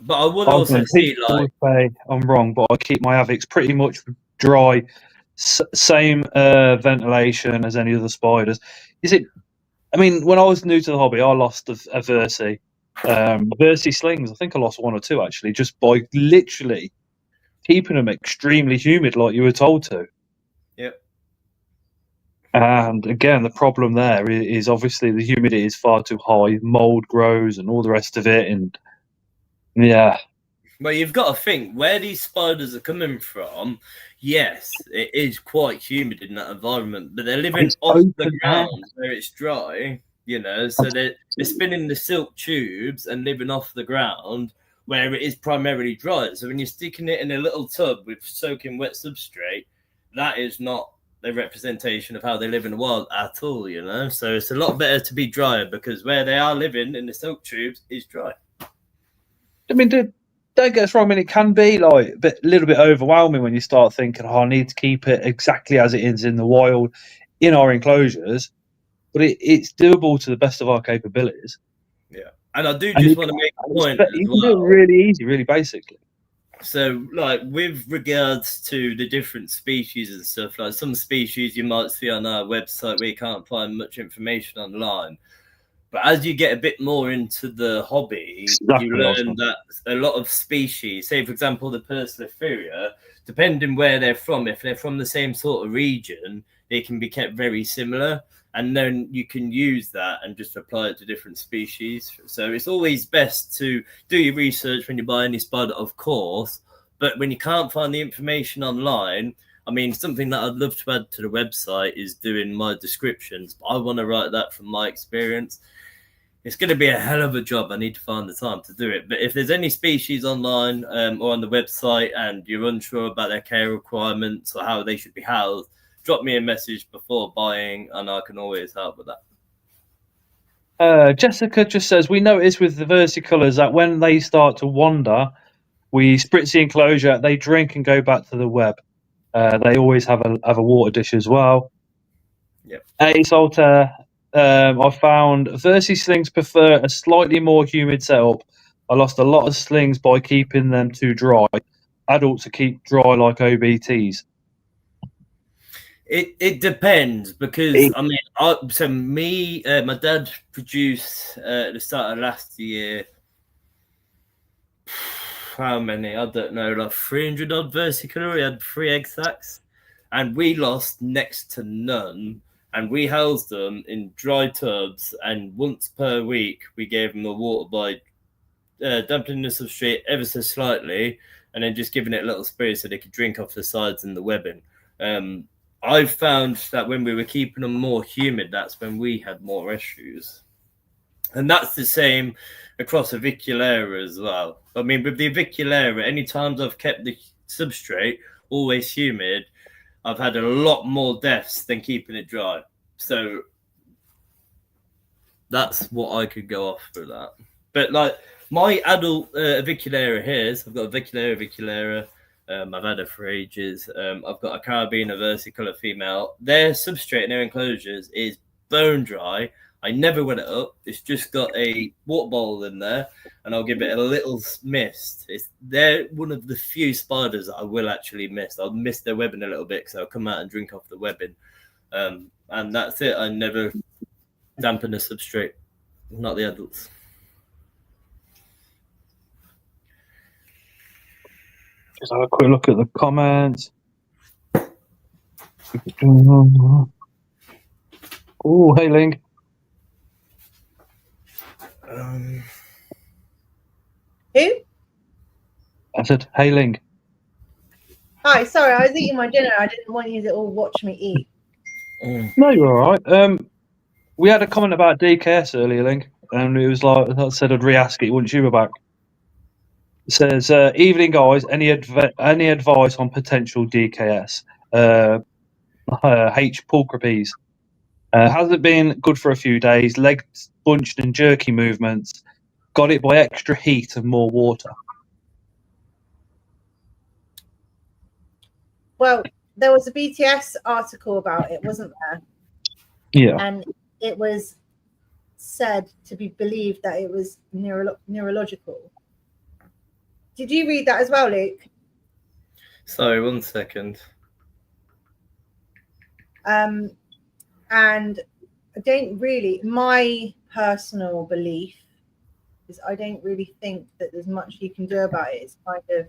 Speaker 3: But I would also see, like,
Speaker 1: say I'm wrong, but I keep my Avics pretty much dry. Same ventilation as any other spiders. I mean, when I was new to the hobby, I lost a Versi. Versi slings, I think I lost one or two, actually, just by literally keeping them extremely humid like you were told to.
Speaker 3: Yep.
Speaker 1: And again, the problem there is obviously the humidity is far too high, mold grows and all the rest of it. And yeah.
Speaker 3: Well, you've got to think where these spiders are coming from. Yes, it is quite humid in that environment, but they're living off the ground where it's dry, you know, so they're spinning the silk tubes and living off the ground where it is primarily dry. So when you're sticking it in a little tub with soaking wet substrate, that is not a representation of how they live in the wild at all, you know. So it's a lot better to be drier, because where they are living in the silk tubes is dry.
Speaker 1: I mean, don't get us wrong. I mean, it can be like a little bit overwhelming when you start thinking, I need to keep it exactly as it is in the wild, in our enclosures. But it's doable to the best of our capabilities.
Speaker 3: Yeah, and I do just want to make a point.
Speaker 1: You can do it really easy, really basically.
Speaker 3: So, like, with regards to the different species and stuff, like some species you might see on our website where you can't find much information online. But as you get a bit more into the hobby,
Speaker 1: Exactly
Speaker 3: you learn that a lot of species, say, for example, the Perslephoria, depending where they're from, if they're from the same sort of region, they can be kept very similar. And then you can use that and just apply it to different species. So it's always best to do your research when you buy any spider, of course. But when you can't find the information online, I mean, something that I'd love to add to the website is doing my descriptions. But I want to write that from my experience. It's going to be a hell of a job. I need to find the time to do it. But if there's any species online or on the website and you're unsure about their care requirements or how they should be housed, drop me a message before buying and I can always help with that.
Speaker 1: Jessica just says, we notice with the versicolors that when they start to wander, we spritz the enclosure, they drink and go back to the web. They always have a water dish as well.
Speaker 3: Yep.
Speaker 1: Ace Alter, I found Versi slings prefer a slightly more humid setup. I lost a lot of slings by keeping them too dry. Adults are keep dry like OBTs.
Speaker 3: It depends because I mean, my dad produced at the start of last year. How many? I don't know, like 300 odd versicolor. He had 3 egg sacs, and we lost next to none. And we housed them in dry tubs, and once per week we gave them the water by dumping the substrate ever so slightly, and then just giving it a little spray so they could drink off the sides and the webbing. I've found that when we were keeping them more humid, that's when we had more issues. And that's the same across Aviculera as well. I mean, with the Aviculera, any times I've kept the substrate always humid, I've had a lot more deaths than keeping it dry. So that's what I could go off for that. But like my adult Aviculera here, so I've got Aviculera. I've had her for ages. I've got a Carabiner versicolor female. Their substrate and their enclosures is bone dry. I never wet it up. It's just got a water bowl in there, and I'll give it a little mist. They're one of the few spiders that I will actually mist. I'll mist their webbing a little bit because I'll come out and drink off the webbing. And that's it. I never dampen the substrate, not the adults.
Speaker 1: Just have a quick look at the comments. Oh, hey, Ling.
Speaker 4: Who?
Speaker 1: I said, hey, Ling.
Speaker 4: Hi, sorry, I was eating my dinner. I didn't want you to all watch me eat.
Speaker 1: No, you're all right. We had a comment about DKS earlier, Ling, and it was like I said I'd re-ask it once you were back. It says, evening, guys. Any advice on potential DKS? H. pulchripes. Hasn't been good for a few days. Legs bunched and jerky movements. Got it by extra heat and more water.
Speaker 4: Well, there was a BTS article about it, wasn't there?
Speaker 1: Yeah.
Speaker 4: And it was said to be believed that it was neurological. Did you read that as well, Luke?
Speaker 3: Sorry, 1 second.
Speaker 4: And I don't really, my personal belief is I don't really think that there's much you can do about it. It's kind of,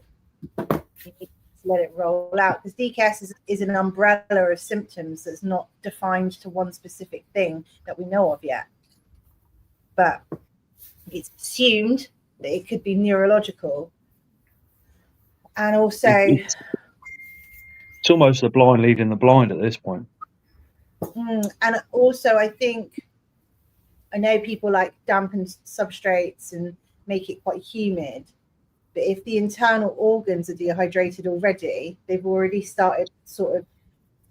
Speaker 4: you need to let it roll out, because DKS is an umbrella of symptoms that's not defined to one specific thing that we know of yet. But it's assumed that it could be neurological. And also,
Speaker 1: it's almost the blind leading the blind at this point.
Speaker 4: And also, I know people like dampen substrates and make it quite humid, but if the internal organs are dehydrated already, they've already started sort of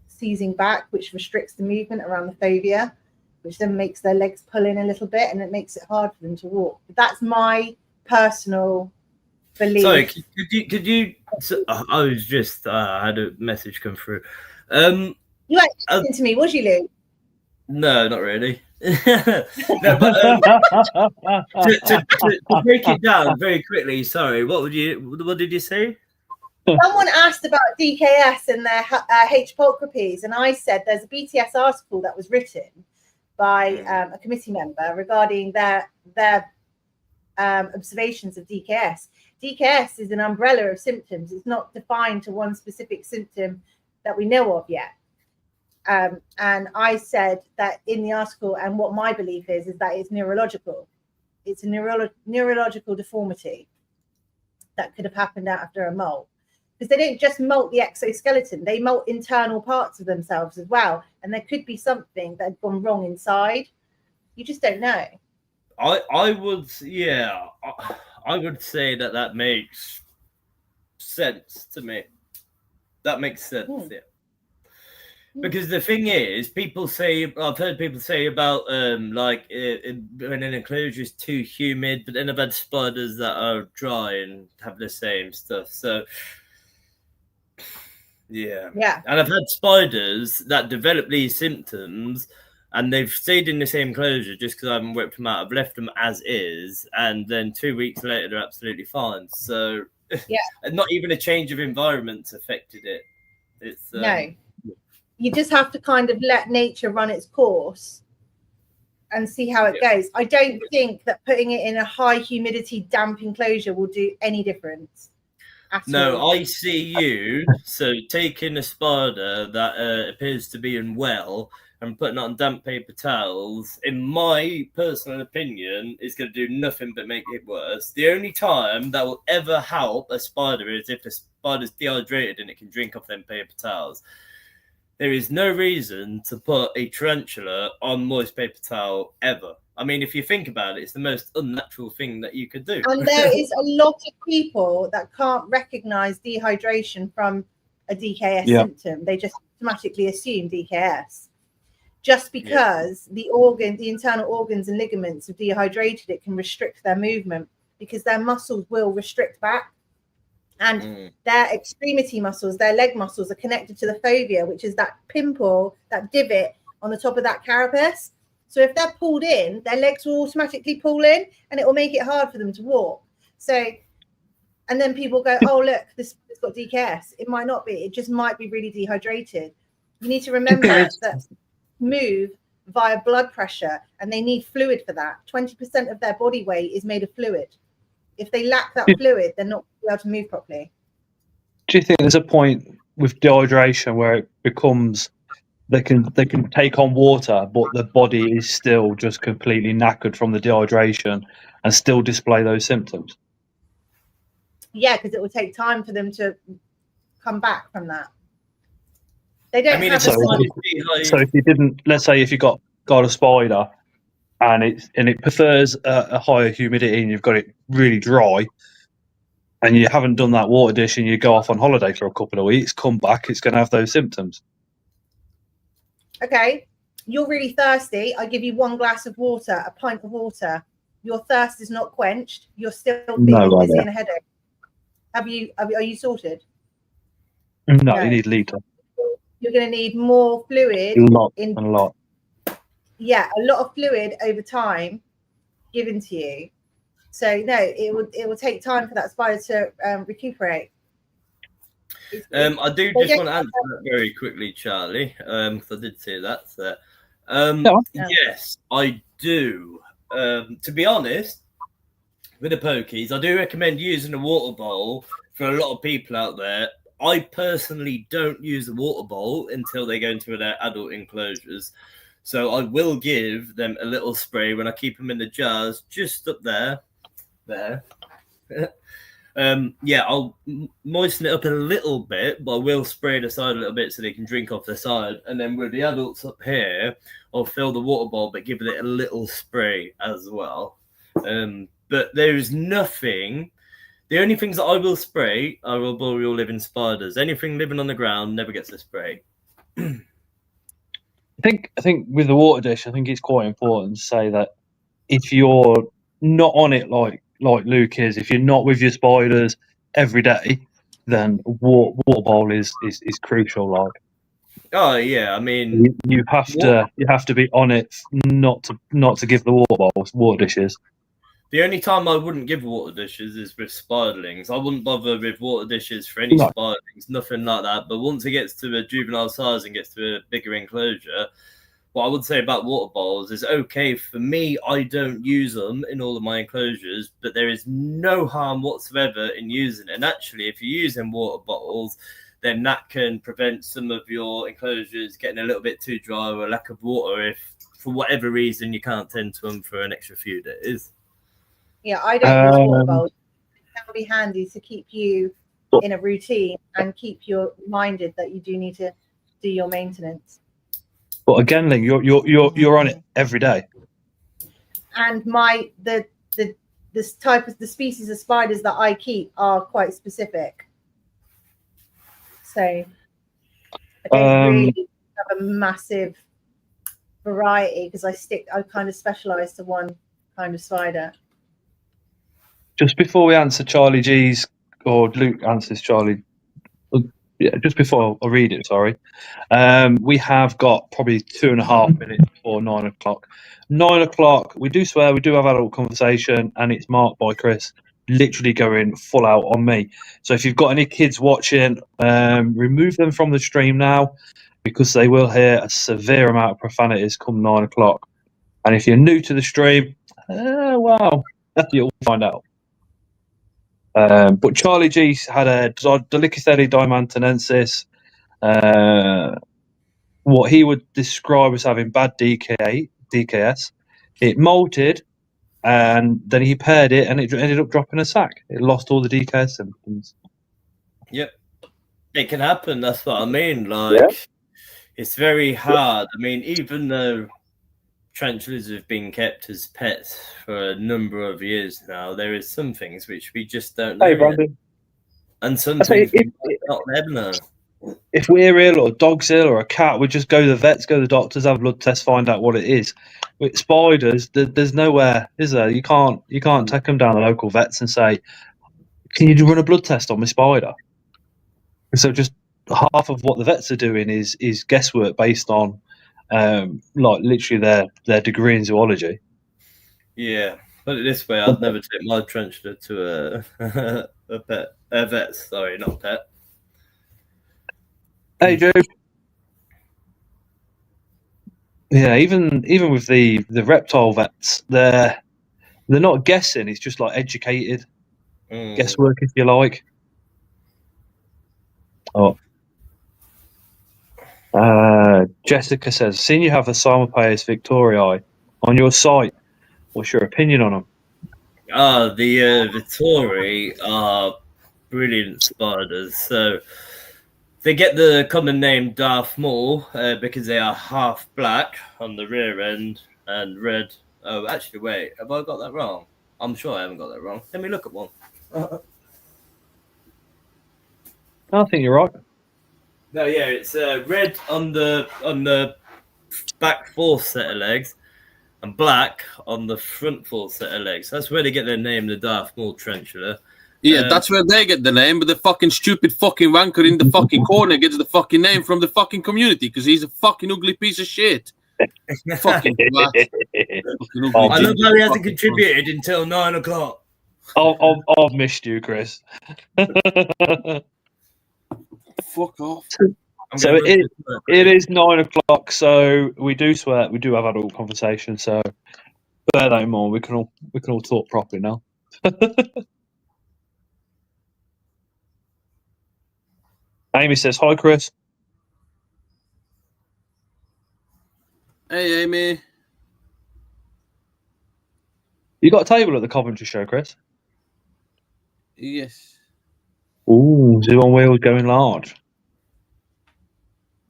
Speaker 4: seizing back, which restricts the movement around the fovea, which then makes their legs pull in a little bit, and it makes it hard for them to walk. But that's my personal belief.
Speaker 3: Sorry, could you? I was just I had a message come through.
Speaker 4: You weren't listening to me, was you, Lou?
Speaker 3: No, not really. No, but, to break it down very quickly. Sorry, what did you say?
Speaker 4: Someone asked about DKS and their H. pulchripes, and I said there's a BTS article that was written by a committee member regarding their observations of DKS. DKS is an umbrella of symptoms. It's not defined to one specific symptom that we know of yet. And I said that in the article, and what my belief is that it's neurological. It's a neurological deformity that could have happened after a molt. Because they don't just molt the exoskeleton, they molt internal parts of themselves as well. And there could be something that had gone wrong inside. You just don't know.
Speaker 3: I would say that makes sense to me. That makes sense, yeah. Because the thing is, I've heard people say about when an enclosure is too humid, but then I've had spiders that are dry and have the same stuff. So yeah. And I've had spiders that develop these symptoms, and they've stayed in the same enclosure just because I haven't whipped them out. I've left them as is, and then 2 weeks later they're absolutely fine. So not even a change of environment's affected it. It's
Speaker 4: no. You just have to kind of let nature run its course and see how it goes. I don't think that putting it in a high humidity, damp enclosure will do any difference.
Speaker 3: No, I see you. So taking a spider that appears to be unwell and putting it on damp paper towels, in my personal opinion, is going to do nothing but make it worse. The only time that will ever help a spider is if the spider's dehydrated and it can drink off them paper towels. There is no reason to put a tarantula on moist paper towel ever. I mean, if you think about it, it's the most unnatural thing that you could do.
Speaker 4: And there is a lot of people that can't recognize dehydration from a DKS symptom. They just automatically assume DKS. Just because the internal organs and ligaments are dehydrated, it can restrict their movement because their muscles will restrict back. And their extremity muscles, their leg muscles are connected to the fovea, which is that pimple, that divot on the top of that carapace. So if they're pulled in, their legs will automatically pull in and it will make it hard for them to walk. So, and then people go, oh, look, this has got DKS. It might not be. It just might be really dehydrated. You need to remember that move via blood pressure and they need fluid for that. 20% of their body weight is made of fluid. If they lack that fluid, they're not able to move properly.
Speaker 1: Do you think there's a point with dehydration where it becomes they can take on water, but the body is still just completely knackered from the dehydration and still display those symptoms?
Speaker 4: Yeah, because it will take time for them to come back from that. They don't.
Speaker 1: So if you didn't, let's say if you got a spider and it prefers a higher humidity and you've got it really dry, and you haven't done that water dish and you go off on holiday for a couple of weeks, come back, it's going to have those symptoms.
Speaker 4: Okay, you're really thirsty. I give you 1 glass of water, a pint of water. Your thirst is not quenched. You're still feeling dizzy and a headache. Are you sorted?
Speaker 1: No, you need litre.
Speaker 4: You're going to need more fluid.
Speaker 1: A lot.
Speaker 4: Yeah, a lot of fluid over time given to you. So no, it will take time for that spider to recuperate.
Speaker 3: I do just want to answer that very quickly, Charlie, because I did say that. So, yes, I do. To be honest, with the pokies, I do recommend using a water bowl for a lot of people out there. I personally don't use a water bowl until they go into their adult enclosures. So I will give them a little spray when I keep them in the jars, just up there. I'll moisten it up a little bit, but I will spray the side a little bit so they can drink off the side. And then with the adults up here, I'll fill the water bowl, but give it a little spray as well. But there is nothing. The only things that I will spray are arboreal living spiders. Anything living on the ground never gets a spray.
Speaker 1: I think with the water dish, I think it's quite important to say that if you're not on it like Luke is, if you're not with your spiders every day, then water bowl is crucial. Like,
Speaker 3: oh yeah, I mean,
Speaker 1: you have to be on it not to give the water dishes.
Speaker 3: The only time I wouldn't give water dishes is with spiderlings. I wouldn't bother with water dishes for any
Speaker 1: No.
Speaker 3: spiderlings, nothing like that. But once it gets to a juvenile size and gets to a bigger enclosure, what I would say about water bowls is okay for me. I don't use them in all of my enclosures, but there is no harm whatsoever in using it. And actually, if you're using water bottles, then that can prevent some of your enclosures getting a little bit too dry or a lack of water if, for whatever reason, you can't tend to them for an extra few days.
Speaker 4: Yeah, I don't use water bowls. That would be handy to keep you in a routine and keep you reminded that you do need to do your maintenance.
Speaker 1: But again, Ling, you're on it every day.
Speaker 4: And the species of spiders that I keep are quite specific. So I don't really have a massive variety because I kind of specialize to one kind of spider.
Speaker 1: Just before we answer Charlie G's, or Luke answers Charlie, yeah, just before I read it, sorry. We have got probably 2.5 minutes before 9 o'clock. 9 o'clock, we do swear, we do have adult conversation, and it's marked by Chris, literally going full out on me. So if you've got any kids watching, remove them from the stream now, because they will hear a severe amount of profanities come 9 o'clock. And if you're new to the stream, well, you'll find out. But Charlie G had a Dolichosteli diamantinensis, what he would describe as having bad DKS. It molted, and then he paired it, and it ended up dropping a sack. It lost all the DKS symptoms.
Speaker 3: Yep, it can happen. That's what I mean. Like, it's very hard. I mean, even though tarantulas have been kept as pets for a number of years now, there is some things which we just don't know.
Speaker 1: Hey, Brandon.
Speaker 3: And some things we might not ever know.
Speaker 1: If we're ill or a dog's ill or a cat, we just go to the vets, go to the doctors, have a blood test, find out what it is. With spiders, there's nowhere, is there? You can't take them down to local vets and say, can you run a blood test on my spider? So just half of what the vets are doing is guesswork based on like literally their degree in zoology.
Speaker 3: Yeah, put it this way, I'd never take my tarantula to a vet. Sorry, not a pet.
Speaker 1: Hey, Joe. Yeah, even with the reptile vets, they're not guessing. It's just like educated guesswork, if you like. Oh. Jessica says, "Seen you have the Psalmopoeus victoriae on your site. What's your opinion on them?"
Speaker 3: The Vittori are brilliant spiders. So they get the common name Darth Maul because they are half black on the rear end and red. Oh, actually, wait, have I got that wrong? I'm sure I haven't got that wrong. Let me look at one.
Speaker 1: I think you're right.
Speaker 3: No, yeah, it's red on the back fourth set of legs and black on the front fourth set of legs. That's where they get their name, the Darth Maul tarantula.
Speaker 2: Yeah, that's where they get the name, but the fucking stupid fucking wanker in the fucking corner gets the fucking name from the fucking community because he's a fucking ugly piece of shit. Fucking twat. Fucking ugly
Speaker 3: I love how he hasn't contributed until 9 o'clock.
Speaker 1: I've missed you, Chris.
Speaker 2: Fuck off.
Speaker 1: So it is 9 o'clock. So we do swear we do have adult conversation. So bear that in mind. We can all talk properly now. Amy says, "Hi, Chris."
Speaker 2: Hey, Amy.
Speaker 1: You got a table at the Coventry show, Chris?
Speaker 2: Yes.
Speaker 1: Ooh, Zoo on Wheels going large.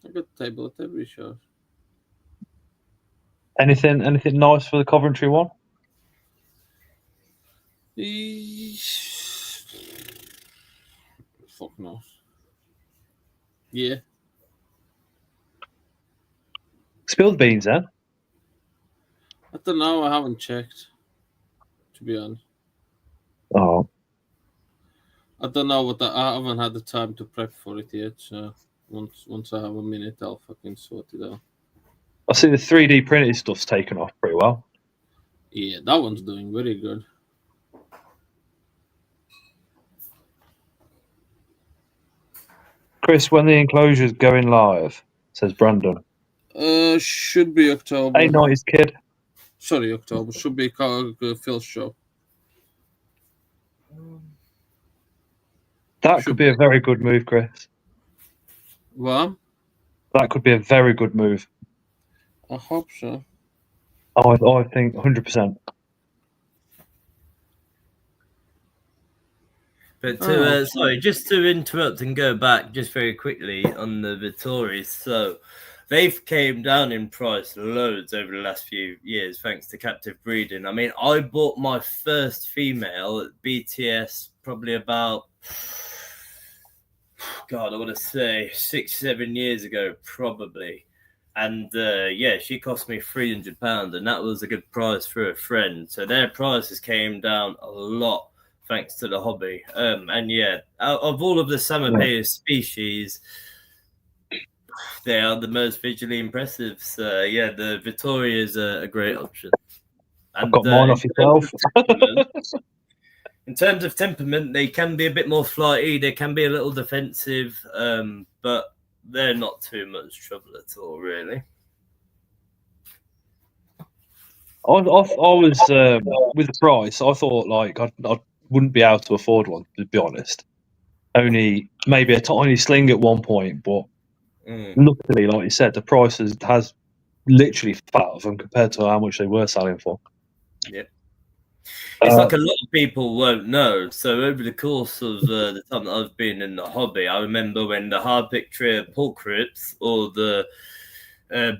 Speaker 2: I got a table at every show.
Speaker 1: Anything nice for the Coventry one?
Speaker 2: Fuck knows. Yeah.
Speaker 1: Spill the beans, then.
Speaker 2: I don't know. I haven't checked, to be honest.
Speaker 1: Oh.
Speaker 2: I don't know I haven't had the time to prep for it yet. So once I have a minute, I'll fucking sort it out.
Speaker 1: I see the 3D printed stuff's taken off pretty well.
Speaker 2: Yeah, that one's doing very good.
Speaker 1: Chris, when the enclosure's going live, says Brandon.
Speaker 2: Should be October.
Speaker 1: Hey, nice kid.
Speaker 2: Sorry, October. Should be Phil's show.
Speaker 1: That could be a very good move, Chris.
Speaker 2: What?
Speaker 1: That could be a very good move.
Speaker 2: I hope so.
Speaker 1: I think 100%.
Speaker 3: But to sorry, just to interrupt and go back just very quickly on the Vittoris. So they've came down in price loads over the last few years thanks to captive breeding. I mean, I bought my first female at BTS probably about, God, I want to say 6-7 years ago, probably. And yeah, she cost me £300, and that was a good price for a friend. So their prices came down a lot thanks to the hobby. And yeah, out of all of the Samapeus species, they are the most visually impressive. So yeah, the Vittoria is a great option.
Speaker 1: I've got mine off yourself.
Speaker 3: In terms of temperament, they can be a bit more flighty. They can be a little defensive, but they're not too much trouble at all, really.
Speaker 1: I was with the price. I thought like I wouldn't be able to afford one, to be honest. Only maybe a tiny sling at one point, but luckily, like you said, the price has literally fat of them compared to how much they were selling for.
Speaker 3: Yeah. It's like a lot of people won't know. So over the course of the time that I've been in the hobby, I remember when the hard picture porcrips or the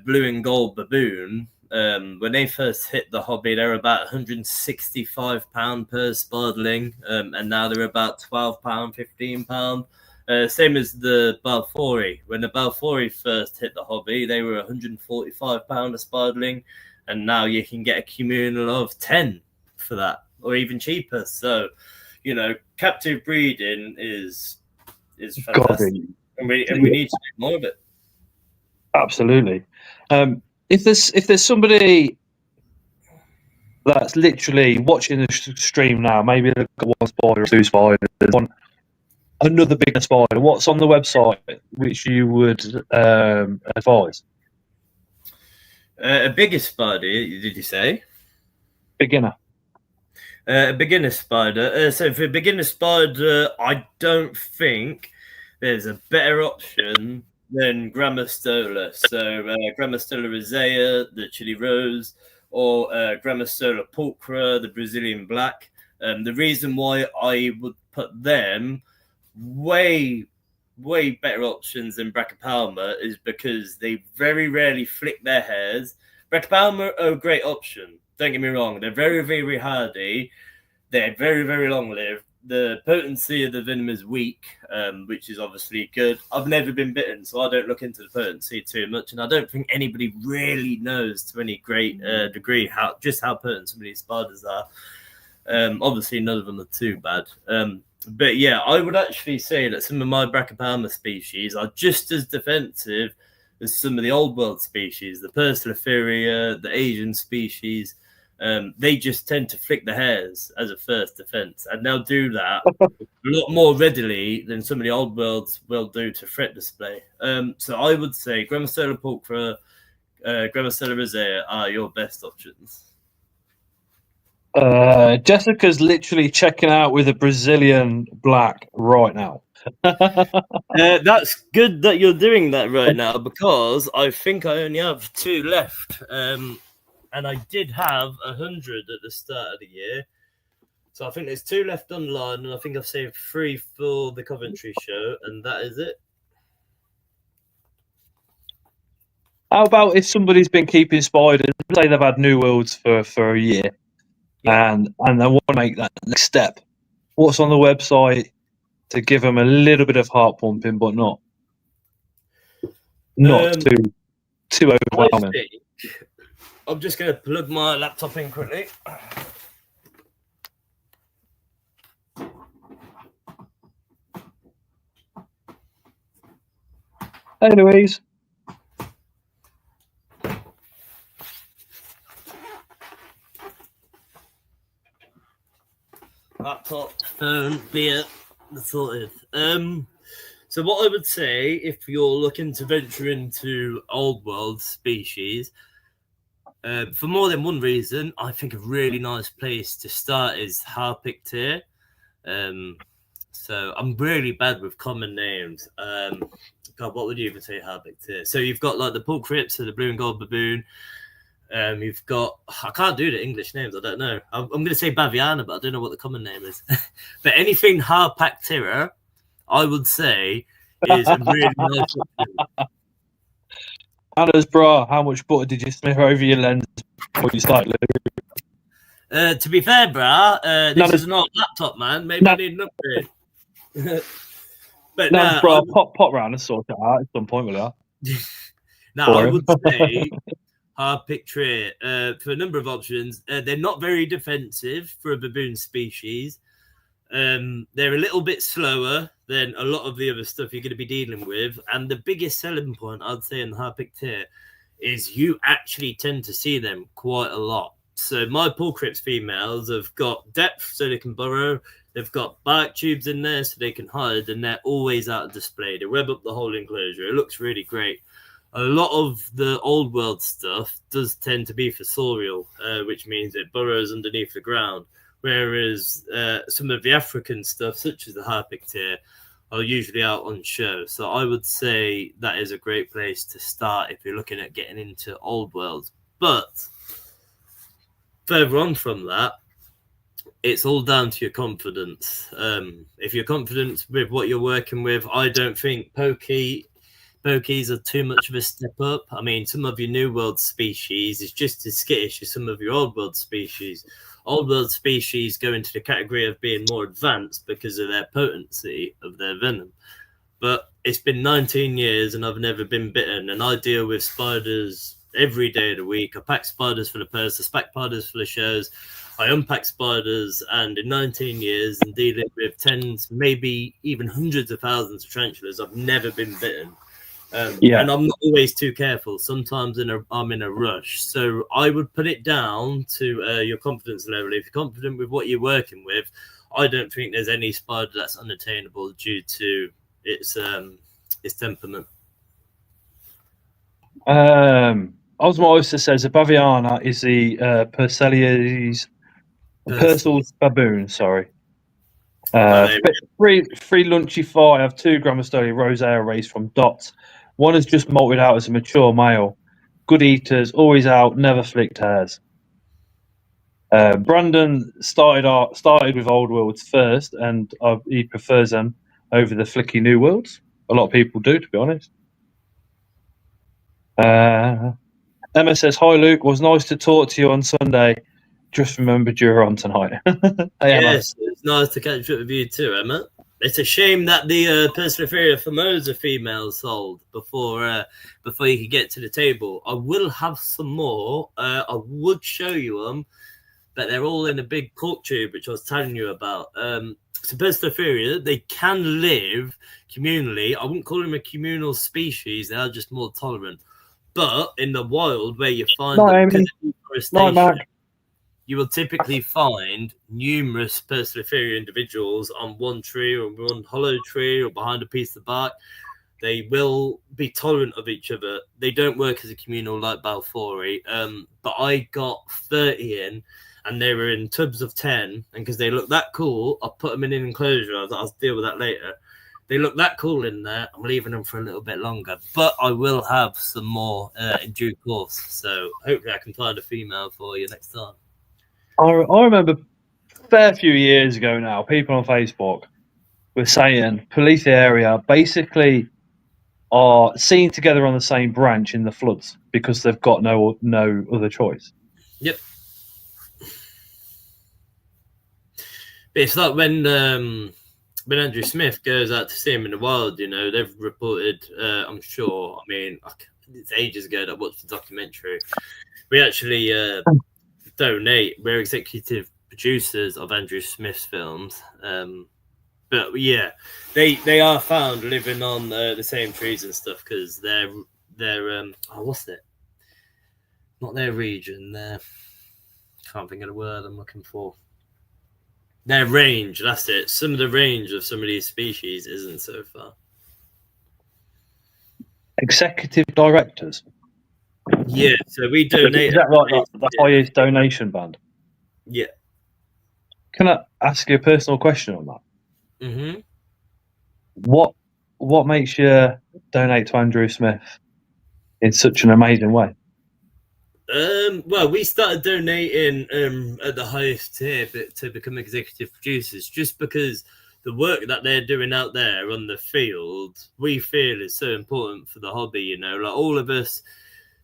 Speaker 3: blue and gold baboon, when they first hit the hobby, they were about £165 per spardling, and now they're about £12, £15. Same as the Balfouri. When the Balfouri first hit the hobby, they were £145 a spardling, and now you can get a communal of 10 for that, or even cheaper. So, you know, captive breeding is fantastic, and we need to do more of it.
Speaker 1: Absolutely. If there's somebody that's literally watching the stream now, maybe they've got one spider or two spiders, another bigger spider, what's on the website which you would advise?
Speaker 3: A bigger spider, did you say?
Speaker 1: Beginner.
Speaker 3: A beginner spider. So for a beginner spider, I don't think there's a better option than Grammostola. So Grammostola rosea, the chili rose, or Grammostola pulchra, the Brazilian black. The reason why I would put them way better options than Brachypalma is because they very rarely flick their hairs. Brachypalma are a great option. Don't get me wrong. They're very, very hardy. They're very, very long-lived. The potency of the venom is weak, which is obviously good. I've never been bitten, so I don't look into the potency too much, and I don't think anybody really knows to any great degree how potent some of these spiders are. Obviously, none of them are too bad. But yeah, I would actually say that some of my Brachypalma species are just as defensive as some of the old world species, the Perslepharia, the Asian species. They just tend to flick the hairs as a first defense, and they'll do that a lot more readily than some of the old worlds will do to threat display. So I would say Grammostola pulchra, Grammostola rosea are your best options.
Speaker 1: Jessica's literally checking out with a Brazilian black right now.
Speaker 3: That's good that you're doing that right now, because I think I only have 2 left. And I did have 100 at the start of the year. So I think there's 2 left online, and I think I've saved 3 for the Coventry show, and that is it.
Speaker 1: How about if somebody's been keeping spiders, say they've had New Worlds for a year, and they want to make that next step? What's on the website to give them a little bit of heart pumping, but not too overwhelming?
Speaker 3: I'm just going to plug my laptop in quickly.
Speaker 1: Hey, Louise.
Speaker 3: Laptop, phone, beer, sorted. So what I would say, if you're looking to venture into old world species, for more than one reason, I think a really nice place to start is Harpictier. So I'm really bad with common names. God, what would you even say Harpictier? So you've got like the Pork Crips, so the blue and gold baboon. You've got, I can't do the English names, I don't know. I'm going to say Baviana, but I don't know what the common name is. But anything Harpactira, I would say, is a really nice option.
Speaker 1: Anna's bra, how much butter did you smear over your lens before you started losing?
Speaker 3: To be fair, brah, this
Speaker 1: Nana's-
Speaker 3: is an old laptop, man. Maybe I need an upgrade. But
Speaker 1: Nana's bra, pop round and sort it out at some point, will you?
Speaker 3: Now, I would say Harpictier for a number of options. They're not very defensive for a baboon species. They're a little bit slower than a lot of the other stuff you're going to be dealing with. And the biggest selling point, I'd say, in Harpictier is you actually tend to see them quite a lot. So my Pork Crips females have got depth so they can burrow. They've got bark tubes in there so they can hide, and they're always out of display. They web up the whole enclosure. It looks really great. A lot of the old world stuff does tend to be fossorial, which means it burrows underneath the ground. Whereas some of the African stuff, such as the Harpictier, are usually out on show. So I would say that is a great place to start if you're looking at getting into old world. But further on from that, it's all down to your confidence. If you're confident with what you're working with, I don't think pokies are too much of a step up. I mean, some of your new world species is just as skittish as some of your old world species. Old world species go into the category of being more advanced because of their potency of their venom. But it's been 19 years and I've never been bitten, and I deal with spiders every day of the week. I pack spiders for the purse, I pack spiders for the shows, I unpack spiders, and in 19 years and dealing with tens, maybe even hundreds of thousands of tarantulas, I've never been bitten. And I'm not always too careful. Sometimes I'm in a rush. So I would put it down to your confidence level. If you're confident with what you're working with, I don't think there's any spider that's unattainable due to its temperament.
Speaker 1: Osmo Oyster says a Baviana is the Purcell's baboon. Sorry. Free lunchy 4. I have 2 Grammastolia rosea raised from Dots. One has just molted out as a mature male. Good eaters, always out, never flicked hairs. Brandon started with old worlds first, and he prefers them over the flicky new worlds. A lot of people do, to be honest. Emma says, "Hi Luke, was nice to talk to you on Sunday. Just remembered you're on tonight." Hey,
Speaker 3: yes, it's nice to catch up with you too, Emma. It's a shame that the Persipheria famosa female sold before you could get to the table. I will have some more. I would show you them, but they're all in a big cork tube, which I was telling you about. So Persipheria, they can live communally. I wouldn't call them a communal species. They are just more tolerant. But in the wild, where you find them, because of deforestation, you will typically find numerous Persipheria individuals on one tree or one hollow tree or behind a piece of bark. They will be tolerant of each other. They don't work as a communal like Balfouri. But I got 30 in, and they were in tubs of 10. And because they look that cool, I put them in an enclosure. I'll deal with that later. They look that cool in there. I'm leaving them for a little bit longer. But I will have some more in due course. So hopefully I can find a female for you next time.
Speaker 1: I remember a fair few years ago now, people on Facebook were saying police the area basically are seen together on the same branch in the floods because they've got no other choice.
Speaker 3: Yep. It's like when Andrew Smith goes out to see him in the wild, you know, they've reported, I'm sure, I mean, it's ages ago that I watched the documentary. We actually donate. We're executive producers of Andrew Smith's films. But yeah, they are found living on the same trees and stuff because they're what's it? Not their region. Can't think of the word I'm looking for. Their range. That's it. Some of the range of some of these species isn't so far.
Speaker 1: executive directors.
Speaker 3: Yeah, so we donate.
Speaker 1: Is that like the highest donation band?
Speaker 3: Yeah.
Speaker 1: Can I ask you a personal question on that?
Speaker 3: Mm-hmm.
Speaker 1: What makes you donate to Andrew Smith in such an amazing way?
Speaker 3: Well, we started donating at the highest tier to become executive producers, just because the work that they're doing out there on the field, we feel is so important for the hobby. You know, like all of us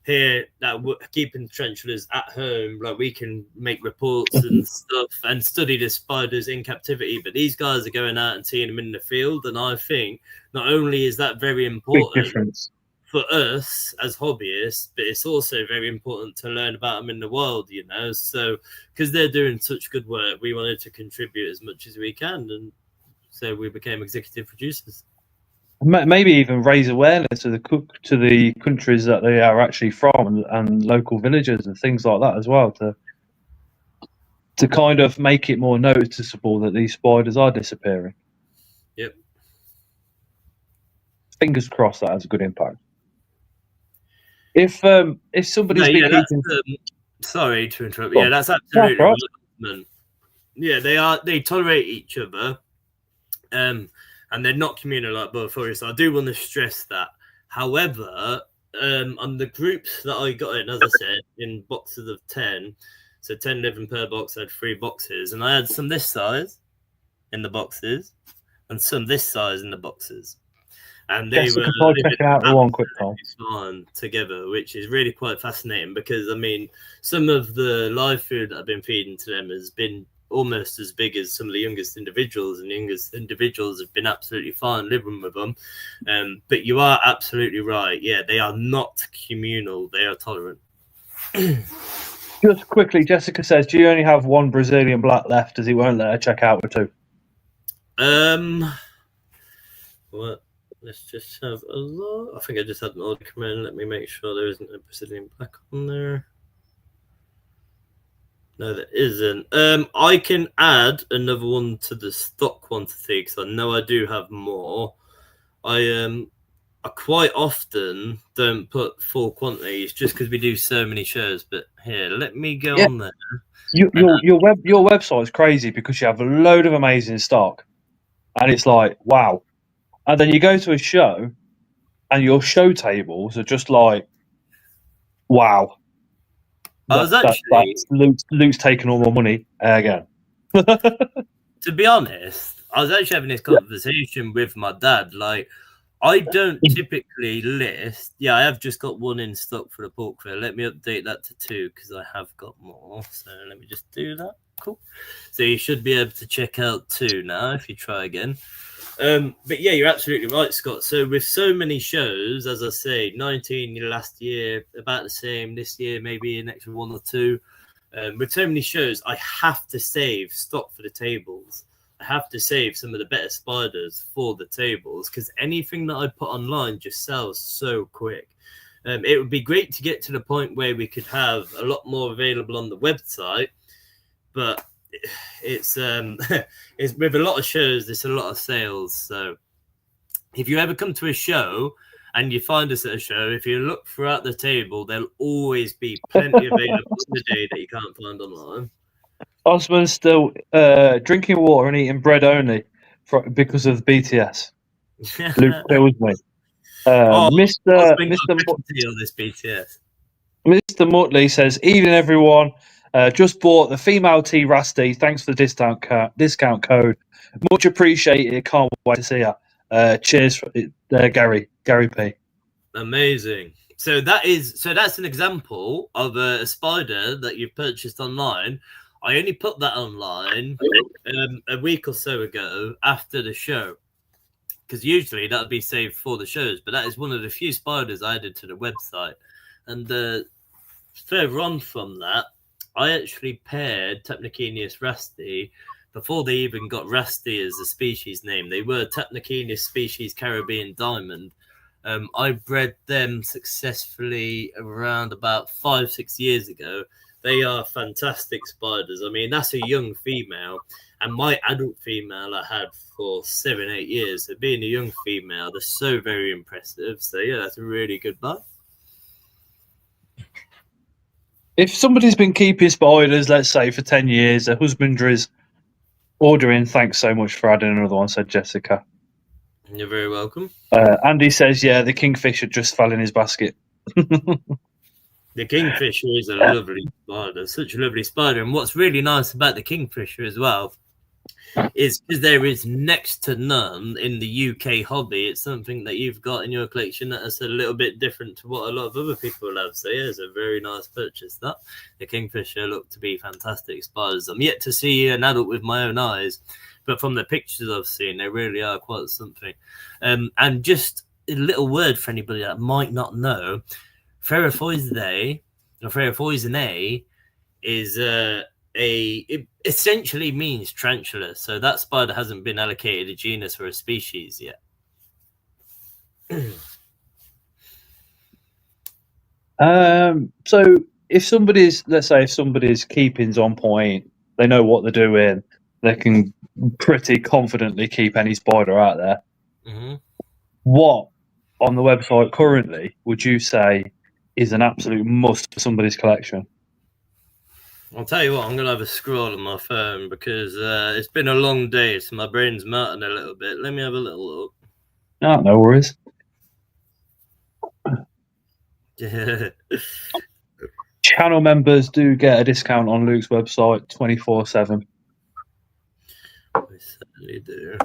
Speaker 3: here that keeping tarantulas at home, like we can make reports and stuff and study the spiders in captivity, but these guys are going out and seeing them in the field, and I think not only is that very important,
Speaker 1: Big difference
Speaker 3: for us as hobbyists, but it's also very important to learn about them in the world, you know. So because they're doing such good work, we wanted to contribute as much as we can, and so we became executive producers.
Speaker 1: Maybe even raise awareness to the countries that they are actually from and local villages and things like that as well, to kind of make it more noticeable that these spiders are disappearing.
Speaker 3: Yep.
Speaker 1: Fingers crossed that has a good impact. If somebody's been keeping...
Speaker 3: sorry to interrupt. Yeah, that's absolutely right. Yeah, they tolerate each other, and they're not communal like butterflies. So I do want to stress that. However, on the groups that I got in, as I said, in boxes of 10, so 10 living per box, I had 3 boxes, and I had some this size in the boxes and some this size in the boxes. And they were
Speaker 1: checking out the one quick time
Speaker 3: together, which is really quite fascinating because, I mean, some of the live food that I've been feeding to them has been almost as big as some of the youngest individuals, and the youngest individuals have been absolutely fine living with them. But you are absolutely right. Yeah, they are not communal. They are tolerant.
Speaker 1: Just quickly, Jessica says, do you only have one Brazilian black left as he won't let her check out with 2?
Speaker 3: What? Let's just have a look. I think I just had an order come in. Let me make sure there isn't a Brazilian black on there. No, there isn't. I can add another one to the stock quantity because I know I do have more. I quite often don't put full quantities just because we do so many shows. But here, let me go on there.
Speaker 1: Your website is crazy because you have a load of amazing stock, and it's like, wow. And then you go to a show, and your show tables are just like, wow. Luke's taking all my money again.
Speaker 3: To be honest, I was actually having this conversation with my dad. Like, I don't typically list. Yeah, I have just got one in stock for the pork fair. Let me update that to 2 because I have got more. So let me just do that. Cool. So you should be able to check out 2 now if you try again. But yeah, you're absolutely right, Scott. So with so many shows, as I say, 19 last year, about the same this year, maybe an extra 1 or 2. With so many shows, I have to save stock for the tables. I have to save some of the better spiders for the tables because anything that I put online just sells so quick. It would be great to get to the point where we could have a lot more available on the website, but it's with a lot of shows, there's a lot of sales. So if you ever come to a show and you find us at a show, if you look throughout the table, there'll always be plenty available on the day that you can't find online.
Speaker 1: Osman's still drinking water and eating bread only because of BTS. Luke kills me. Mr. Mutley says, evening everyone. Just bought the female T Rasty. Thanks for the discount code. Much appreciated. Can't wait to see her. Cheers, for Gary P.
Speaker 3: Amazing. So that's an example of a spider that you've purchased online. I only put that online a week or so ago after the show, because usually that would be saved for the shows. But that is one of the few spiders I added to the website. And further on from that, I actually paired Tapnachenius rasti before they even got rasti as a species name. They were Tapnachenius species Caribbean diamond. I bred them successfully around about 5-6 years ago. They are fantastic spiders. I mean, that's a young female, and my adult female I had for 7-8 years. So being a young female, they're so very impressive. So yeah, that's a really good buy.
Speaker 1: If somebody's been keeping spiders, let's say for 10 years, their husbandry's ordering. Thanks so much for adding another one, said Jessica.
Speaker 3: You're very welcome.
Speaker 1: Andy says, yeah, the kingfisher just fell in his basket.
Speaker 3: The kingfisher is a lovely spider, such a lovely spider. And what's really nice about the kingfisher as well is because there is next to none in the UK hobby. It's something that you've got in your collection that is a little bit different to what a lot of other people have. So yeah, it's a very nice purchase. That the kingfisher look to be fantastic spiders. I'm yet to see an adult with my own eyes, but from the pictures I've seen, they really are quite something. And just a little word for anybody that might not know, Ferrofoisinae is it essentially means tarantula. So that spider hasn't been allocated a genus or a species yet.
Speaker 1: So if somebody's keeping's on point, they know what they're doing, they can pretty confidently keep any spider out there.
Speaker 3: Mm-hmm.
Speaker 1: What on the website currently would you say is an absolute must for somebody's collection?
Speaker 3: I'll tell you what, I'm going to have a scroll on my phone because it's been a long day, so my brain's melting a little bit. Let me have a little look.
Speaker 1: No worries. Channel members do get a discount on Luke's website 24/7.
Speaker 3: We certainly do.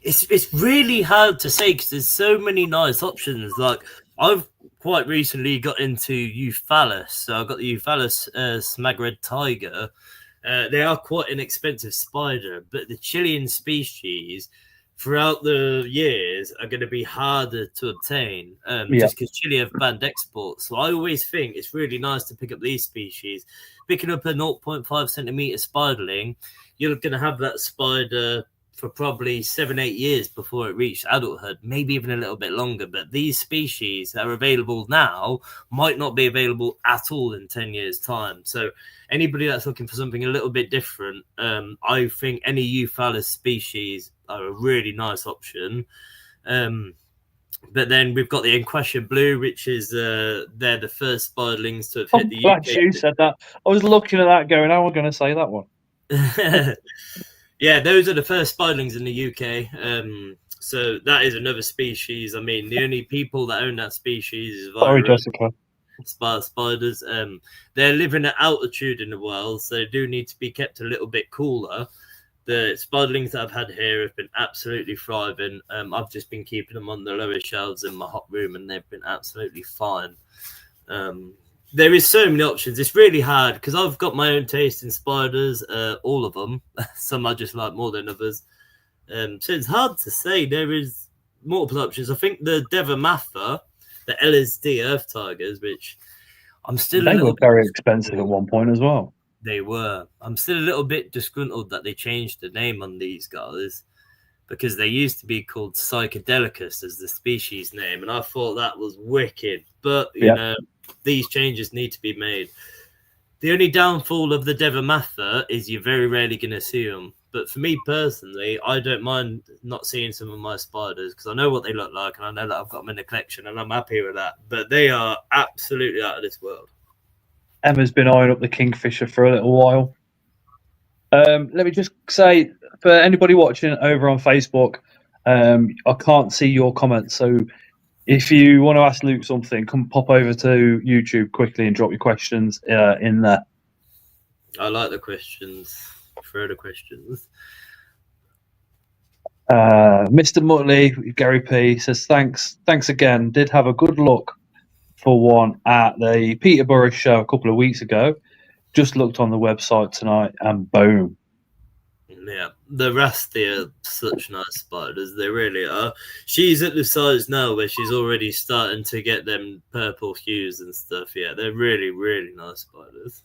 Speaker 3: It's really hard to say because there's so many nice options. Like I've quite recently got into Euphalus, so I've got the Euphalus smagred tiger. They are quite an expensive spider, but the Chilean species throughout the years are going to be harder to obtain just because Chile have banned exports. So I always think it's really nice to pick up these species. Picking up a 0.5 centimeter spiderling, you're going to have that spider for probably 7-8 years before it reached adulthood, maybe even a little bit longer. But these species that are available now might not be available at all in 10 years' time. So anybody that's looking for something a little bit different, I think any Euphalus species are a really nice option. But then we've got the Enquesha Blue, which is they're the first spiderlings to have hit the
Speaker 1: glad
Speaker 3: UK.
Speaker 1: you said that. I was looking at that going, how am I going to say that one?
Speaker 3: Yeah, those are the first spiderlings in the UK. So that is another species. I mean, the only people that own that species is
Speaker 1: Jessica.
Speaker 3: Spiders. They're living at altitude in the world, so they do need to be kept a little bit cooler. The spiderlings that I've had here have been absolutely thriving. I've just been keeping them on the lower shelves in my hot room, and they've been absolutely fine. There is so many options. It's really hard because I've got my own taste in spiders, all of them. Some I just like more than others. So it's hard to say. There is multiple options. I think the Devamatha, the LSD Earth Tigers, which I'm still
Speaker 1: they were very expensive at one point as well.
Speaker 3: They were. I'm still a little bit disgruntled that they changed the name on these guys because they used to be called Psychedelicus as the species name, and I thought that was wicked. But, you know, these changes need to be made. The only downfall of the Devamatha is you're very rarely going to see them. But for me personally, I don't mind not seeing some of my spiders because I know what they look like and I know that I've got them in the collection and I'm happy with that. But they are absolutely out of this world.
Speaker 1: Emma's been eyeing up the kingfisher for a little while. Let me just say, for anybody watching over on Facebook, I can't see your comments. So if you want to ask Luke something, come pop over to YouTube quickly and drop your questions in there.
Speaker 3: I like the questions. Further questions.
Speaker 1: Mr. Mutley, Gary P says, thanks again. Did have a good look for one at the Peterborough show a couple of weeks ago. Just looked on the website tonight and boom.
Speaker 3: Yeah, the Rusty are such nice spiders. They really are. She's at the size now where she's already starting to get them purple hues and stuff. Yeah, they're really, really nice spiders.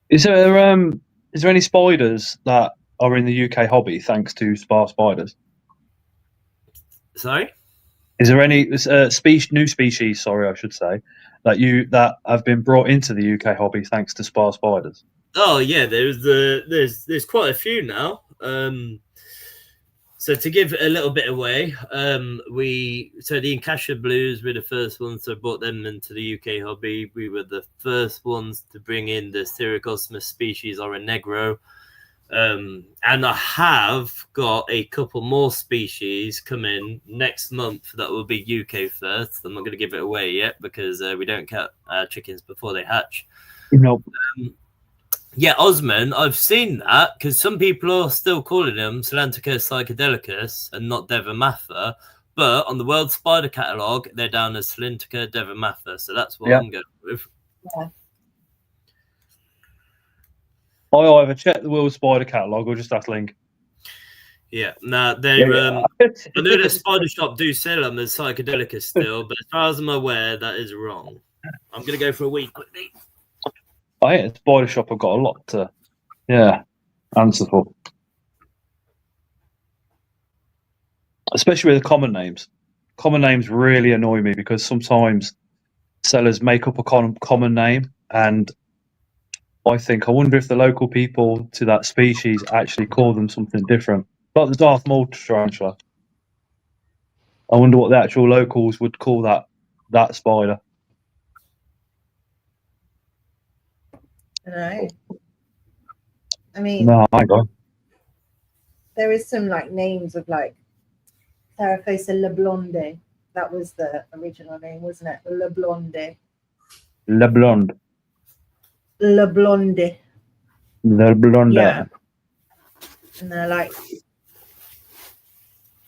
Speaker 1: Is there any spiders that are in the UK hobby thanks to Spar Spiders?
Speaker 3: Sorry?
Speaker 1: Is there any new species? Sorry, I should say that have been brought into the UK hobby thanks to spar spiders.
Speaker 5: Oh yeah, there's quite a few now. So to give a little bit away, the Inkasha Blues were the first ones to brought them into the UK hobby. We were the first ones to bring in the Sericosmus species Ora Negro. And I have got a couple more species coming next month that will be UK first. I'm not going to give it away yet because we don't cut chickens before they hatch.
Speaker 1: Nope.
Speaker 5: Yeah, Osman, I've seen that because some people are still calling them Salanticus psychedelicus and not Devamatha, but on the World Spider Catalogue, they're down as Salantica Devamatha, so that's what I'm going with.
Speaker 4: Yeah.
Speaker 1: I either check the World Spider Catalogue or just ask Link.
Speaker 5: Yeah, now they I know the Spider Shop do sell them as psychedelicus still, but as far as I'm aware, that is wrong. I'm going to go for a week quickly.
Speaker 1: I hate the Spider Shop. I've got a lot to, answer for. Especially with the common names. Common names really annoy me because sometimes sellers make up a common name, and I wonder if the local people to that species actually call them something different. Like the Darth Maul tarantula. I wonder what the actual locals would call that spider.
Speaker 4: I know. I mean,
Speaker 1: No, I got.
Speaker 4: there is some like names of like Theraphosa LeBlonde. That was the original name, wasn't it? LeBlonde.
Speaker 1: LeBlonde.
Speaker 4: LeBlonde.
Speaker 1: LeBlonde.
Speaker 4: Yeah. And they're like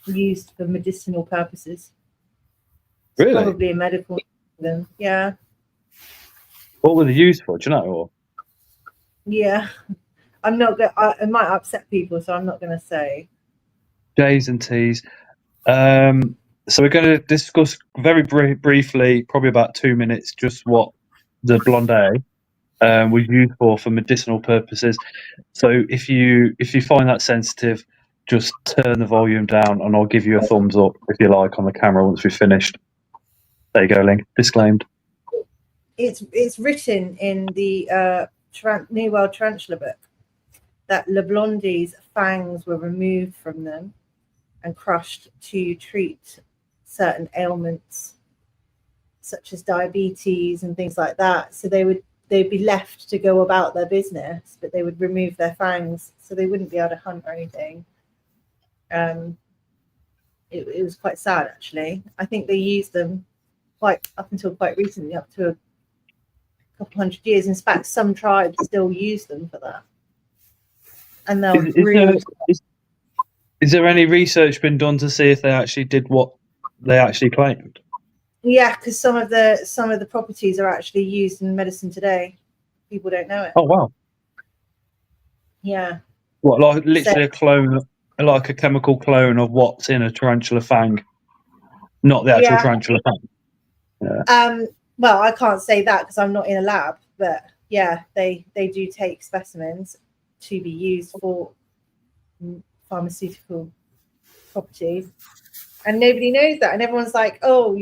Speaker 4: used for medicinal purposes. It's
Speaker 1: Really?
Speaker 4: probably a medical them. Yeah.
Speaker 1: What were they used for? Do you know? Or?
Speaker 4: Yeah. I'm not going it might upset people, so I'm not gonna say.
Speaker 1: J's and T's. So we're going to discuss very briefly, probably about 2 minutes, just what the blonde was used for medicinal purposes. So if you find that sensitive, just turn the volume down, and I'll give you a thumbs up if you like on the camera once we've finished. There you go, Link. Disclaimed.
Speaker 4: It's written in the New World Tarantula book that LeBlonde's fangs were removed from them and crushed to treat certain ailments such as diabetes and things like that. So they'd be left to go about their business, but they would remove their fangs so they wouldn't be able to hunt or anything. It was quite sad, actually. I think they used them up until quite recently, up to a couple hundred years. In fact, some tribes still use them for that. And they'll
Speaker 1: Is there any research been done to see if they actually did what they actually claimed?
Speaker 4: Yeah, because some of the properties are actually used in medicine today. People don't know it.
Speaker 1: Oh wow!
Speaker 4: Yeah.
Speaker 1: What, like literally a clone, like a chemical clone of what's in a tarantula fang, not the actual tarantula fang. Yeah.
Speaker 4: Well, I can't say that because I'm not in a lab, but yeah, they do take specimens to be used for pharmaceutical properties, and nobody knows that, and everyone's like, oh,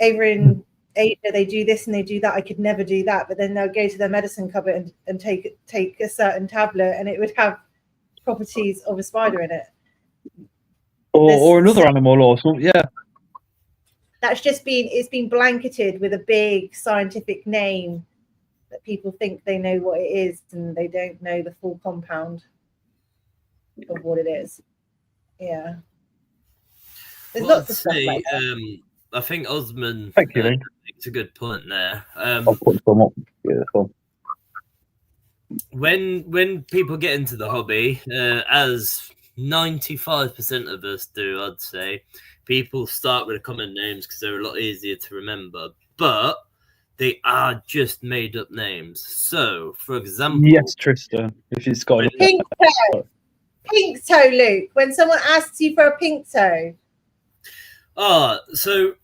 Speaker 4: over in Asia they do this and they do that, I could never do that, but then they'll go to their medicine cupboard and take a certain tablet and it would have properties of a spider in it,
Speaker 1: or another animal or something. Yeah,
Speaker 4: that's just been blanketed with a big scientific name that people think they know what it is and they don't know the full compound of what it is. Yeah. There's lots of stuff like that.
Speaker 5: I think Osman makes a good point there.
Speaker 1: I'll put some up. Beautiful.
Speaker 5: When people get into the hobby, as 95% of us do, I'd say, people start with the common names because they're a lot easier to remember. But they are just made up names. So, for example,
Speaker 1: yes, Tristan, if he's got a
Speaker 4: pink toe, Luke. When someone asks you for a pink toe.
Speaker 5: So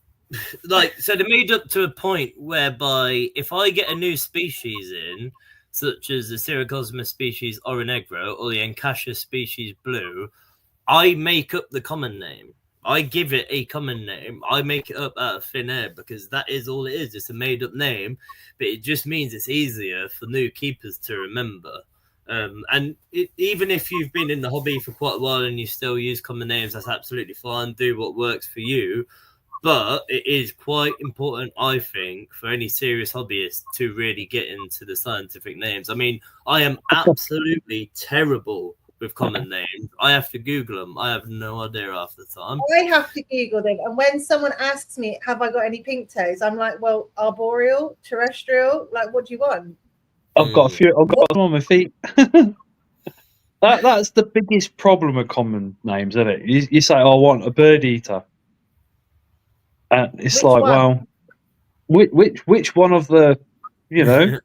Speaker 5: they're made up to a point whereby if I get a new species in, such as the Sericosmus species Ora Negro or the Inkasha species Blue, I make up the common name. I give it a common name. I make it up out of thin air because that is all it is. It's a made-up name, but it just means it's easier for new keepers to remember. Even if you've been in the hobby for quite a while and you still use common names, that's absolutely fine. Do what works for you. But it is quite important, I think, for any serious hobbyist to really get into the scientific names. I mean, I am absolutely terrible with common names. I have to Google them. I have no idea half the time.
Speaker 4: I have to Google them. And when someone asks me, have I got any pink toes? I'm like, well, arboreal, terrestrial, like, what do you want?
Speaker 1: I've got a few. I've got some on my feet. That's the biggest problem with common names, isn't it? You say, oh, I want a bird eater. And it's
Speaker 4: Which
Speaker 1: like,
Speaker 4: one?
Speaker 1: well, which one of the, you know,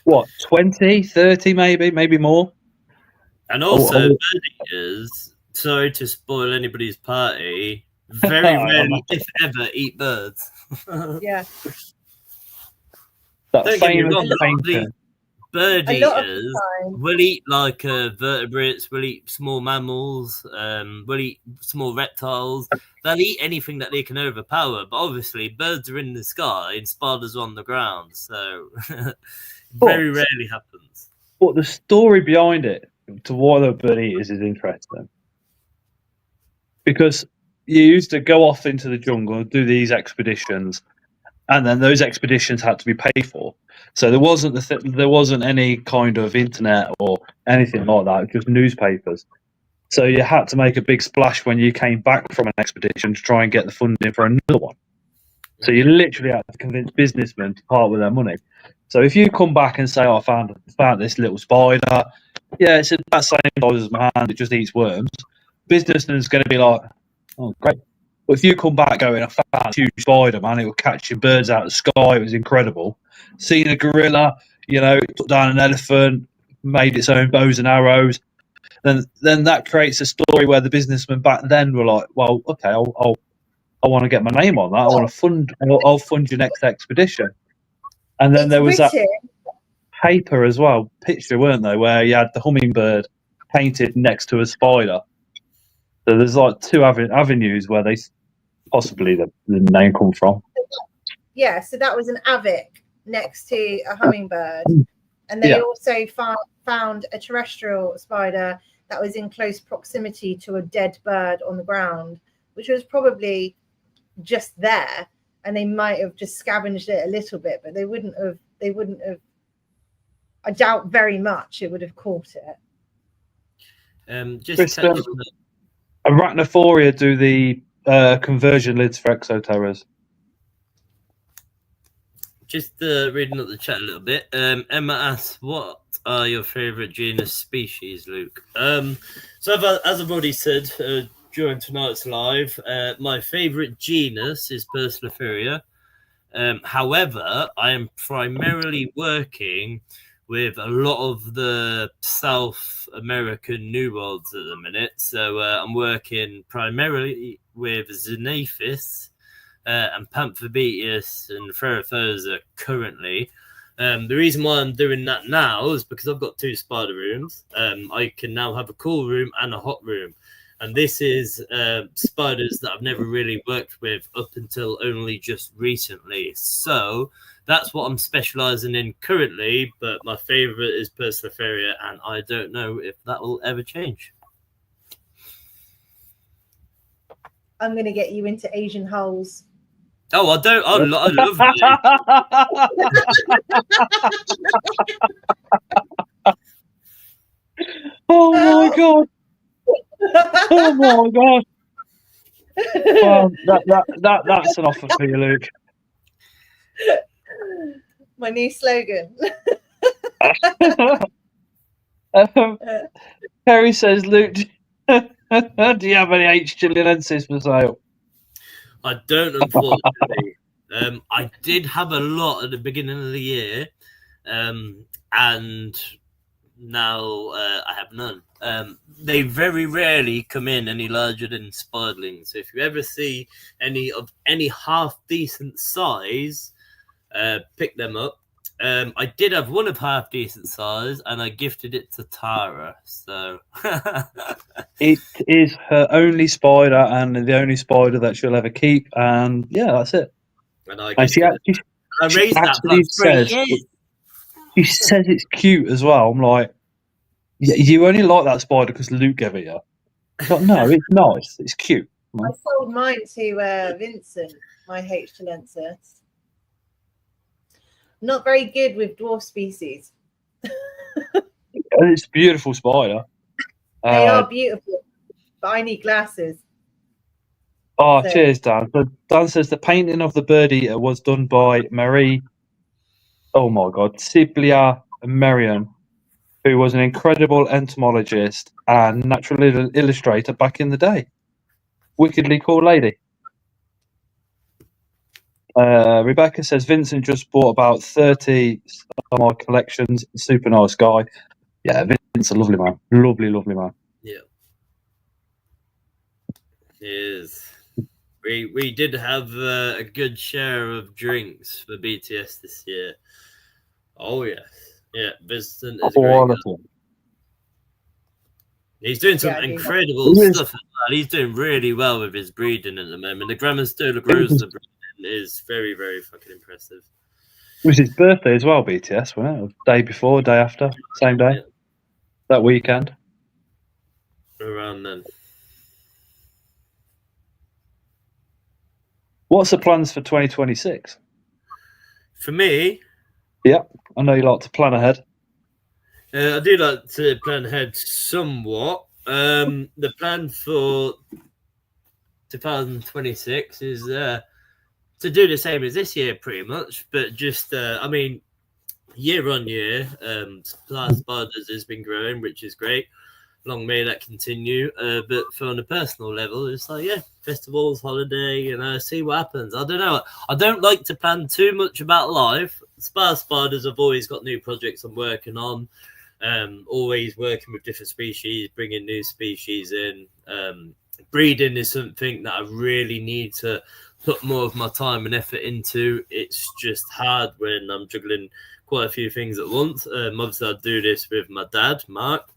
Speaker 1: what, 20, 30 maybe more?
Speaker 5: And also, bird eaters, sorry to spoil anybody's party, very rarely, if ever, eat birds.
Speaker 4: Yeah.
Speaker 1: That
Speaker 5: Don't get me
Speaker 1: famous
Speaker 5: wrong,
Speaker 1: painter.
Speaker 5: bird
Speaker 4: A lot of the
Speaker 5: eaters
Speaker 4: time.
Speaker 5: will eat like vertebrates, will eat small mammals, will eat small reptiles. They'll eat anything that they can overpower. But obviously, birds are in the sky and spiders are on the ground. So very rarely happens.
Speaker 1: But the story behind it, to why the bird eaters, is interesting. Because you used to go off into the jungle and do these expeditions, and then those expeditions had to be paid for. So there wasn't any kind of internet or anything like that, just newspapers. So you had to make a big splash when you came back from an expedition to try and get the funding for another one. So you literally had to convince businessmen to part with their money. So if you come back and say, oh, I found this little spider, yeah, it's about the same size as my hand, it just eats worms, businessman's going to be like, oh, great. But if you come back going, I found a huge spider, man, it was catching birds out of the sky, it was incredible. Seeing a gorilla, you know, it took down an elephant, made its own bows and arrows, then that creates a story where the businessmen back then were like, well, okay, I want to get my name on that. I want to fund. I'll fund your next expedition. And then there was that paper as well, picture, weren't they, where you had the hummingbird painted next to a spider. So there's like two avenues where they possibly the name come from.
Speaker 4: Yeah, so that was an avic next to a hummingbird, and they also found a terrestrial spider that was in close proximity to a dead bird on the ground, which was probably just there, and they might have just scavenged it a little bit, but they wouldn't have. I doubt very much it would have caught it.
Speaker 1: Arachnophoria do the conversion lids for exoterras.
Speaker 5: Just reading up the chat a little bit. Emma asks, what are your favourite genus species, Luke? So as I've already said during tonight's live, my favourite genus is Perslephoria. However, I am primarily working with a lot of the South American New Worlds at the minute. So I'm working primarily with Xenaphis and Pamphobeteus and Ferrophosa currently. The reason why I'm doing that now is because I've got 2 spider rooms. I can now have a cool room and a hot room. And this is spiders that I've never really worked with up until only just recently. So that's what I'm specializing in currently. But my favorite is Perslephoria, and I don't know if that will ever change.
Speaker 4: I'm going to get you into Asian holes.
Speaker 5: Oh, I don't. I love it.
Speaker 1: Oh my god! Oh my god! Well, that's an offer for you, Luke.
Speaker 4: My new slogan.
Speaker 1: Perry says, Luke, do you have any H. chilensis for sale?
Speaker 5: I don't, unfortunately. I did have a lot at the beginning of the year, and now I have none. They very rarely come in any larger than spiderlings. So if you ever see any of any half decent size, pick them up. I did have one of half decent size, and I gifted it to Tara. So
Speaker 1: It is her only spider and the only spider that she'll ever keep. And yeah, that's it.
Speaker 5: and I
Speaker 1: And
Speaker 5: gifted it. I
Speaker 1: she
Speaker 5: raised that
Speaker 1: actually
Speaker 5: for 3
Speaker 1: says,
Speaker 5: years.
Speaker 1: she says it's cute as well. I'm like, yeah, you only like that spider because Luke gave it you. She's like, no, it's nice. It's cute.
Speaker 4: I sold mine to Vincent, my H. chilensis. Not very good with dwarf species.
Speaker 1: It's a beautiful spider.
Speaker 4: They are beautiful, but I need glasses.
Speaker 1: Oh,
Speaker 4: So-
Speaker 1: cheers, Dan. But Dan says the painting of the bird eater was done by Marie. Oh my God, Siblia Merian, who was an incredible entomologist and natural illustrator back in the day. Wickedly cool lady. Rebecca says Vincent just bought about 30 of my collections. Super nice guy. Yeah, Vincent's a lovely man. Lovely, lovely man.
Speaker 5: Yeah, it is. We did have a good share of drinks for BTS this year. Oh yes, yeah. Vincent is a great guy.
Speaker 1: Quality.
Speaker 5: He's doing some
Speaker 4: Yeah, I do.
Speaker 5: incredible
Speaker 1: He is.
Speaker 5: stuff as well. He's doing really well with his breeding at the moment. The Grammostola Grosler breeding is very, very fucking impressive.
Speaker 1: It was his birthday as well, BTS, wasn't it? Or day before, day after, same day,
Speaker 5: Yeah.
Speaker 1: that weekend.
Speaker 5: Around then.
Speaker 1: What's the plans for 2026?
Speaker 5: For me,
Speaker 1: Yeah, I know you like to plan ahead.
Speaker 5: I do like to plan ahead somewhat. The plan for 2026 is to do the same as this year, pretty much. But just, I mean, year on year, Supply Spiders has been growing, which is great. Long may that continue. But for on a personal level, it's like, yeah, festivals, holiday, see what happens. I don't know. I don't like to plan too much about life. Spiders have always got new projects I'm working on. Always working with different species, bringing new species in. Breeding is something that I really need to put more of my time and effort into. It's just hard when I'm juggling quite a few things at once. Obviously, I do this with my dad, Mark.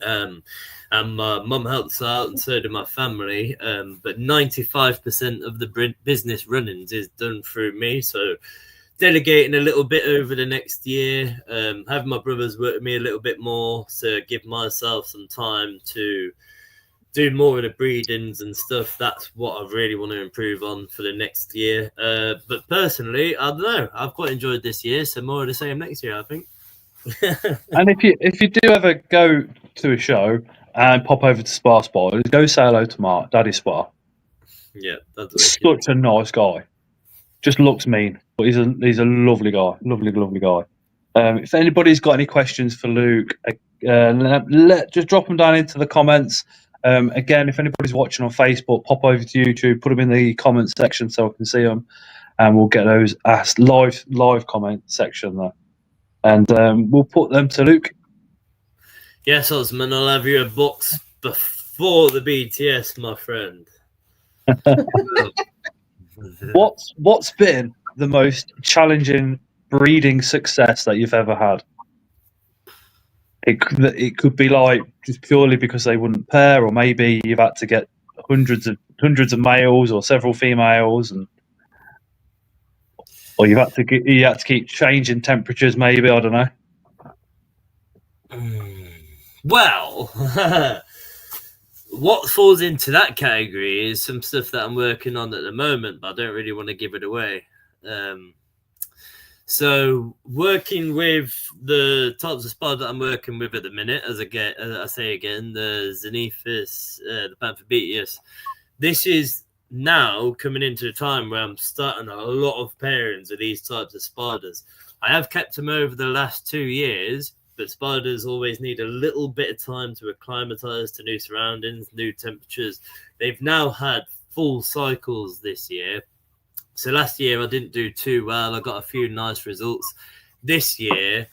Speaker 5: And my mum helps out, and so do my family. But 95% of the business runnings is done through me. So delegating a little bit over the next year, having my brothers work with me a little bit more to give myself some time to do more of the breedings and stuff. That's what I really want to improve on for the next year. But personally, I don't know. I've quite enjoyed this year, so more of the same next year, I think.
Speaker 1: And if you do ever go to a show and pop over to Spa Spiders, go say hello to Mark, Daddy Spa.
Speaker 5: Yeah, that's wicked.
Speaker 1: Such a nice guy. Just looks mean, but he's a lovely guy. Lovely guy. If anybody's got any questions for Luke, just drop them down into the comments. Again, if anybody's watching on Facebook, pop over to YouTube, put them in the comment section so I can see them, and we'll get those asked live comment section there, and we'll put them to Luke.
Speaker 5: Yes, Osman, I'll have you a box before the BTS, my friend.
Speaker 1: What's been the most challenging breeding success that you've ever had? It could be like just purely because they wouldn't pair, or maybe you've had to get hundreds of males or several females, or you had to keep changing temperatures. Maybe, I don't know.
Speaker 5: Well, what falls into that category is some stuff that I'm working on at the moment, but I don't really want to give it away. So working with the types of spider that I'm working with at the minute, as I say again, the Xenophis, the Panthobeteus, this is now coming into a time where I'm starting a lot of pairings of these types of spiders. I have kept them over the last 2 years, but spiders always need a little bit of time to acclimatize to new surroundings, new temperatures. They've now had full cycles this year. So last year I didn't do too well. I got a few nice results. This year,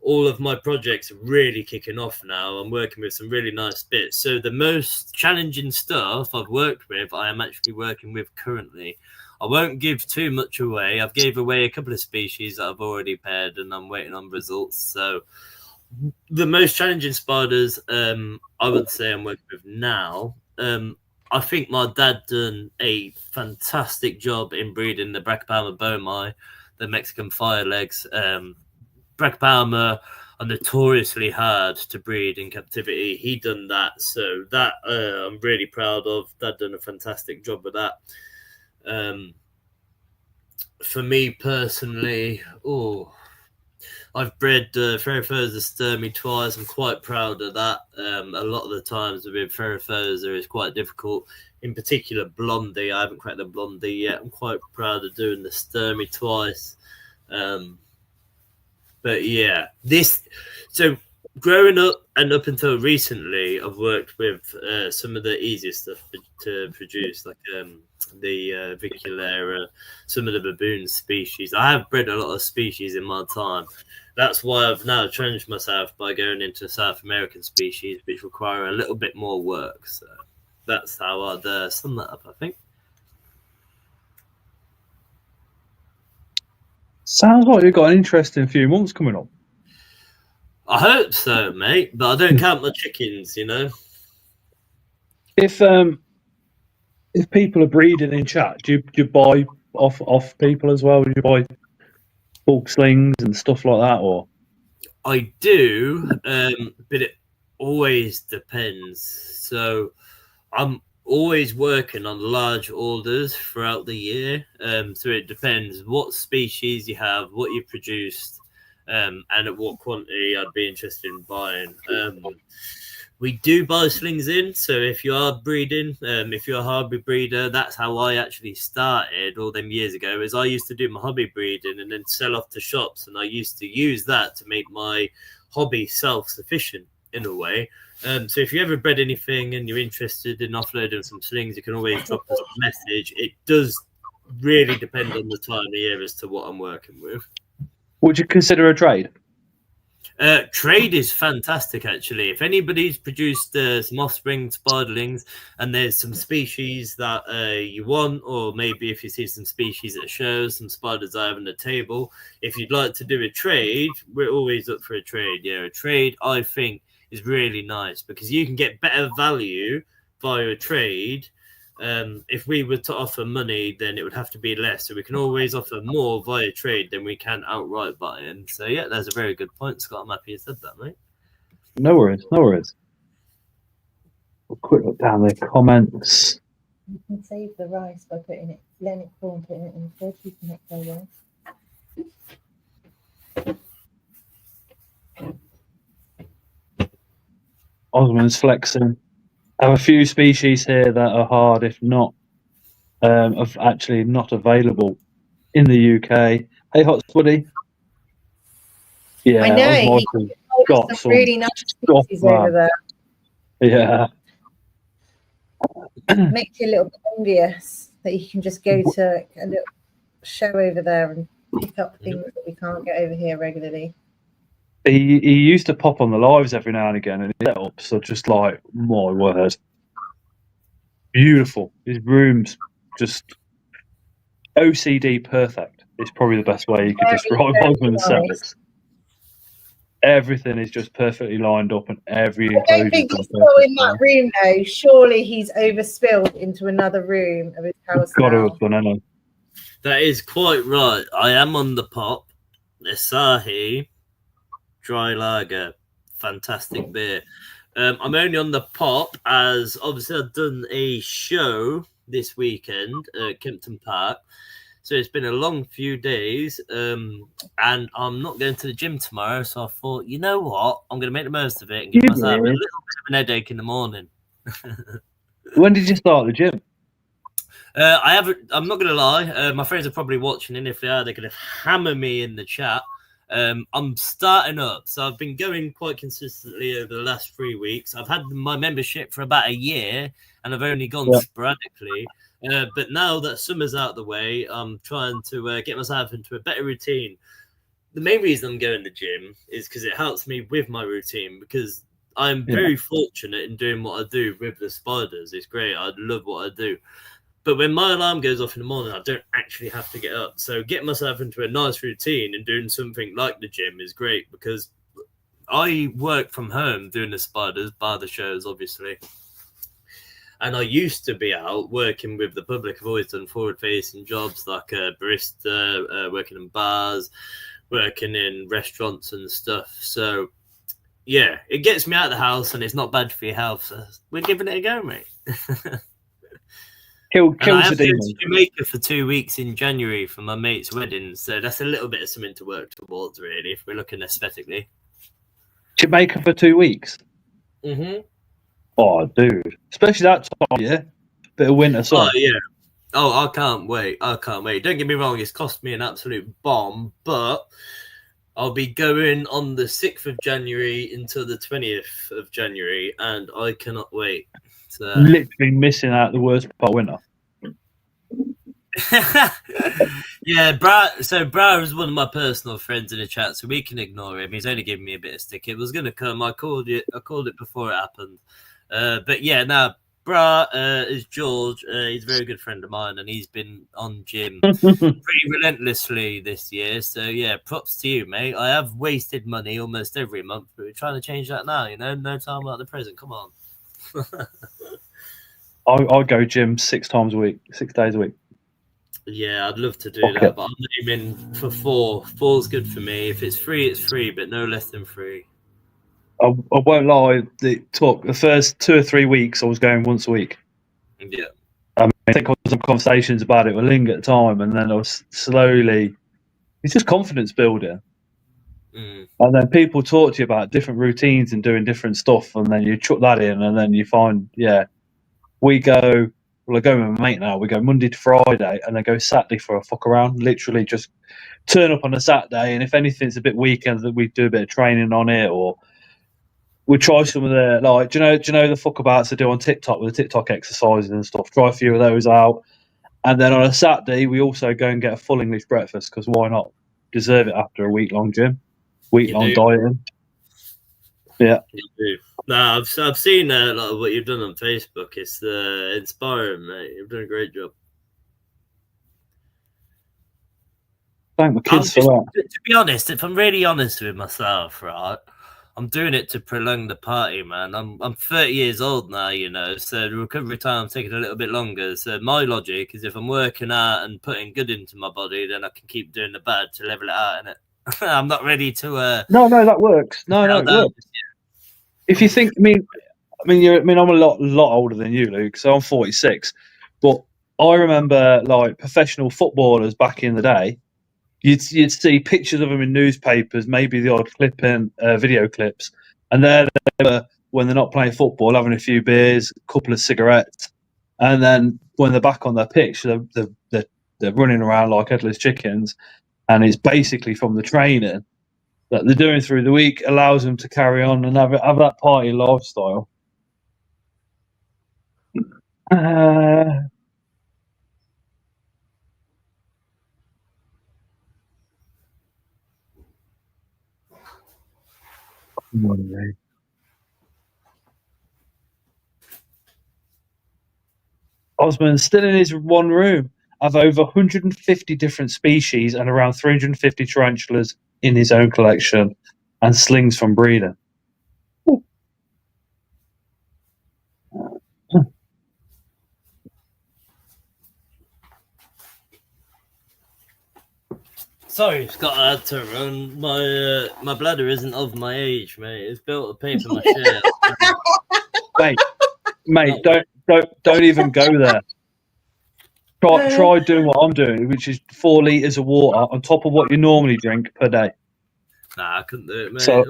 Speaker 5: all of my projects are really kicking off now. I'm working with some really nice bits. So the most challenging stuff I've worked with, I am actually working with currently. I won't give too much away. I've gave away a couple of species that I've already paired, and I'm waiting on results. So the most challenging spiders, I would say I'm working with now. I think my dad done a fantastic job in breeding the Brachypelma bomi, the Mexican firelegs. Brachypelma are notoriously hard to breed in captivity. He done that, so that I'm really proud of. Dad done a fantastic job with that. For me personally, I've bred Ferrophosa sturmi twice. I'm quite proud of that. A lot of the times with Ferrophosa is quite difficult. In particular, Blondie. I haven't cracked the Blondie yet. I'm quite proud of doing the sturmi twice. But yeah, so growing up and up until recently, I've worked with some of the easiest stuff to produce, like the Viculera, some of the baboon species. I have bred a lot of species in my time. That's why I've now challenged myself by going into South American species, which require a little bit more work. So that's how I'd sum that up, I think.
Speaker 1: Sounds like you've got an interesting few months coming up.
Speaker 5: I hope so, mate, but I don't count my chickens, you know.
Speaker 1: If people are breeding in chat, do you buy off people as well? Do you buy bulk slings and stuff like that, or?
Speaker 5: I do, but it always depends. So I'm always working on large orders throughout the year. So it depends what species you have, what you produced, and at what quantity I'd be interested in buying. We do buy slings in, so if you are breeding, if you're a hobby breeder, that's how I actually started all them years ago. Is I used to do my hobby breeding and then sell off to shops, and I used to use that to make my hobby self-sufficient in a way. So if you ever bred anything and you're interested in offloading some slings, you can always drop us a message. It does really depend on the time of year as to what I'm working with.
Speaker 1: Would you consider a trade?
Speaker 5: Trade is fantastic, actually. If anybody's produced some offspring spiderlings and there's some species that you want, or maybe if you see some species at shows, some spiders I have on the table, if you'd like to do a trade, we're always up for a trade. Yeah, a trade, I think, is really nice because you can get better value via a trade. If we were to offer money, then it would have to be less. So we can always offer more via trade than we can outright buying. So yeah, that's a very good point, Scott. I'm happy you said that, mate.
Speaker 1: No worries, no worries. A quick look down the comments.
Speaker 4: You can save the rice by letting it cool and putting it in the fridge. You can make go well.
Speaker 1: Osman's flexing. I have a few species here that are hard, if not, of actually not available in the UK. Hey, Hot Spuddy. Yeah,
Speaker 4: I know. He got some really nice species over there.
Speaker 1: Yeah.
Speaker 4: Makes you a little bit envious that you can just go to a little show over there and pick up things that we can't get over here regularly.
Speaker 1: He used to pop on the lives every now and again, and his setups are just like, my word, beautiful. His room's just OCD perfect. It's probably the best way you could describe Osman's setups. Everything is just perfectly lined up, and every enclosure. I don't think he's still in that room though. Surely he's overspilled into another room of his house. Got to have done, anyway.
Speaker 5: That is quite right. I am on the pop. Asahi Dry Lager, fantastic beer. I'm only on the pop as obviously I've done a show this weekend at Kempton Park. So it's been a long few days, and I'm not going to the gym tomorrow. So I thought, you know what? I'm going to make the most of it and give myself a little bit of an headache in the morning.
Speaker 1: When did you start the gym?
Speaker 5: I'm not going to lie. My friends are probably watching, and if they are, they're going to hammer me in the chat. I'm starting up, so I've been going quite consistently over the last 3 weeks. I've had my membership for about a year, and I've only gone sporadically. But now that summer's out of the way, I'm trying to get myself into a better routine. the main reason I'm going to the gym is because it helps me with my routine, because I'm very fortunate in doing what I do with the spiders. It's great. I love what I do. But when my alarm goes off in the morning, I don't actually have to get up. So getting myself into a nice routine and doing something like the gym is great, because I work from home doing the spiders, bar the shows, obviously. And I used to be out working with the public. I've always done forward-facing jobs like a barista, working in bars, working in restaurants and stuff. So, yeah, it gets me out of the house and it's not bad for your health. So we're giving it a go, mate.
Speaker 1: Kills
Speaker 5: I am
Speaker 1: the
Speaker 5: going
Speaker 1: demon.
Speaker 5: to Jamaica for 2 weeks in January for my mate's wedding. So that's a little bit of something to work towards, really, if we're looking aesthetically.
Speaker 1: Jamaica for 2 weeks.
Speaker 5: Mm-hmm.
Speaker 1: Oh, dude. Especially that time, yeah. Bit of winter sun.
Speaker 5: Oh, yeah. Oh, I can't wait. I can't wait. Don't get me wrong, it's cost me an absolute bomb, but I'll be going on the 6th of January until the 20th of January, and I cannot wait. So...
Speaker 1: Literally missing out the worst part of winter.
Speaker 5: Yeah, Bra is one of my personal friends in the chat, so we can ignore him. He's only giving me a bit of stick. It was going to come. I called it before it happened. But yeah, now Bra is George. He's a very good friend of mine, and he's been on gym pretty relentlessly this year. So yeah, props to you, mate. I have wasted money almost every month, but we're trying to change that now. You know, no time like the present. Come on.
Speaker 1: I go gym 6 times a week, 6 days a week.
Speaker 5: Yeah, I'd love to do that, but I'm aiming for 4. 4's good for me. If it's free, it's free, but no less than 3.
Speaker 1: I won't lie. It took the first 2 or 3 weeks. I was going once a week.
Speaker 5: Yeah.
Speaker 1: I think I had some conversations about it with Ling at the time, and then I was slowly. It's just confidence building.
Speaker 5: Mm.
Speaker 1: And then people talk to you about different routines and doing different stuff, and then you chuck that in, and then you find, we go. Well, I go with my mate now. We go Monday to Friday, and then go Saturday for a fuck around. Literally, just turn up on a Saturday, and if anything's a bit weekend, that we do a bit of training on it, or we try some of the do you know the fuckabouts they do on TikTok with the TikTok exercises and stuff. Try a few of those out, and then on a Saturday we also go and get a full English breakfast, because why not? Deserve it after a week-long gym, week-long dieting. Yeah.
Speaker 5: You do. No, I've seen a lot of what you've done on Facebook. It's inspiring, mate. You've done a great job.
Speaker 1: Thank the kids for that.
Speaker 5: To be honest, if I'm really honest with myself, right, I'm doing it to prolong the party, man. I'm 30 years old now, you know, so the recovery time's taking a little bit longer. So my logic is if I'm working out and putting good into my body, then I can keep doing the bad to level it out, innit? I'm not ready to.
Speaker 1: No, that works. No, it works. If you think, I'm a lot older than you, Luke. So I'm 46, but I remember like professional footballers back in the day. You'd see pictures of them in newspapers, maybe the odd clip in video clips, and they're when they're not playing football, having a few beers, a couple of cigarettes, and then when they're back on their pitch, they're running around like headless chickens, and it's basically from the training that they're doing through the week allows them to carry on and have that party lifestyle. Osmond's still in his one room. Have over 150 different species and around 350 tarantulas in his own collection, and slings from breeding.
Speaker 5: Sorry, Scott, I had to run. My bladder isn't of my age, mate. It's built of paper mache.
Speaker 1: mate, don't even go there. Try doing what I'm doing, which is 4 litres of water on top of what you normally drink per day.
Speaker 5: Nah, I couldn't do it, mate.
Speaker 1: So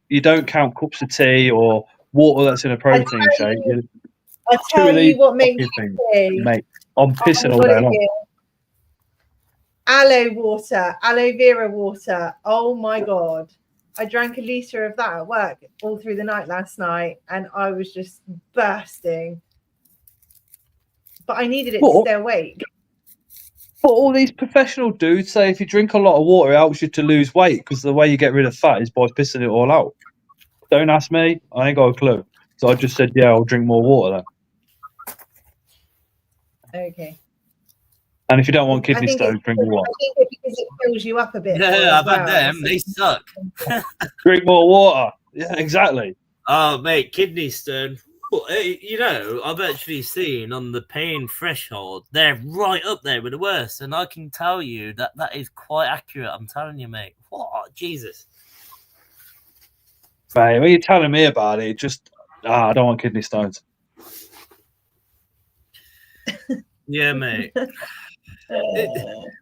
Speaker 1: you don't count cups of tea or water that's in a protein shake.
Speaker 4: I tell you what makes me,
Speaker 1: mate. I'm pissing all day long.
Speaker 4: Aloe water, aloe vera water. Oh my god. I drank a litre of that at work all through the night last night, and I was just bursting. But I needed it to stay awake.
Speaker 1: But all these professional dudes say if you drink a lot of water, it helps you to lose weight because the way you get rid of fat is by pissing it all out. Don't ask me. I ain't got a clue. So I just said, yeah, I'll drink more water then.
Speaker 4: Okay.
Speaker 1: And if you don't want
Speaker 4: I
Speaker 1: kidney
Speaker 4: think
Speaker 1: stones, drink water.
Speaker 4: I think it's because it fills you up a bit. more
Speaker 5: Yeah,
Speaker 4: as
Speaker 5: I've had
Speaker 4: well.
Speaker 5: them.
Speaker 4: So-
Speaker 5: They suck.
Speaker 1: Drink more water. Yeah, exactly.
Speaker 5: Oh, mate, kidney stone. Well, you know, I've actually seen on the pain threshold, they're right up there with the worst. And I can tell you that that is quite accurate. I'm telling you, mate. What? Jesus.
Speaker 1: Mate, when you're telling me about it, just, I don't want kidney stones.
Speaker 5: Yeah, mate.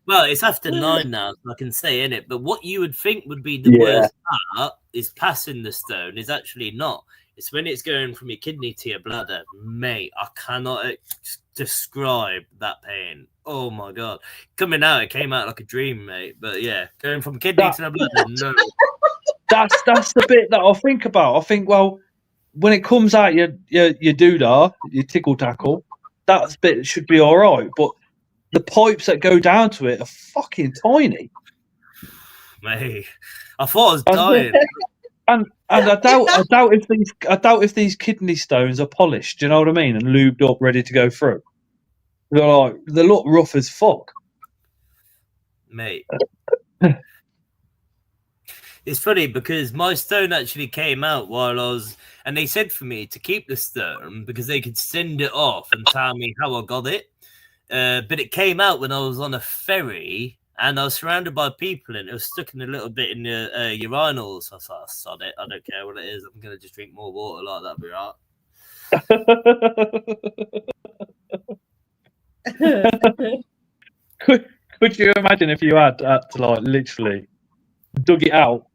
Speaker 5: Well, it's after 9 now, so I can say in it. But what you would think would be the
Speaker 1: Yeah.
Speaker 5: worst part is passing the stone is actually not. It's when it's going from your kidney to your bladder, mate. I cannot describe that pain. Oh my god, coming out, it came out like a dream, mate. But yeah, going from kidney to the bladder, no.
Speaker 1: That's the bit that I think about. I think, well, when it comes out your doodah, your tickle tackle, that bit should be all right. But the pipes that go down to it are fucking tiny.
Speaker 5: Mate, I thought I was dying.
Speaker 1: And I doubt if these kidney stones are polished. Do you know what I mean? And lubed up, ready to go through. They look rough as fuck.
Speaker 5: Mate. It's funny because my stone actually came out while I was, and they said for me to keep the stone because they could send it off and tell me how I got it. But it came out when I was on a ferry and I was surrounded by people and it was stuck in a little bit in the urinals. So I thought, sod it, I don't care what it is. I'm going to just drink more water like that'll be right.
Speaker 1: Could you imagine if you had to like literally dug it out?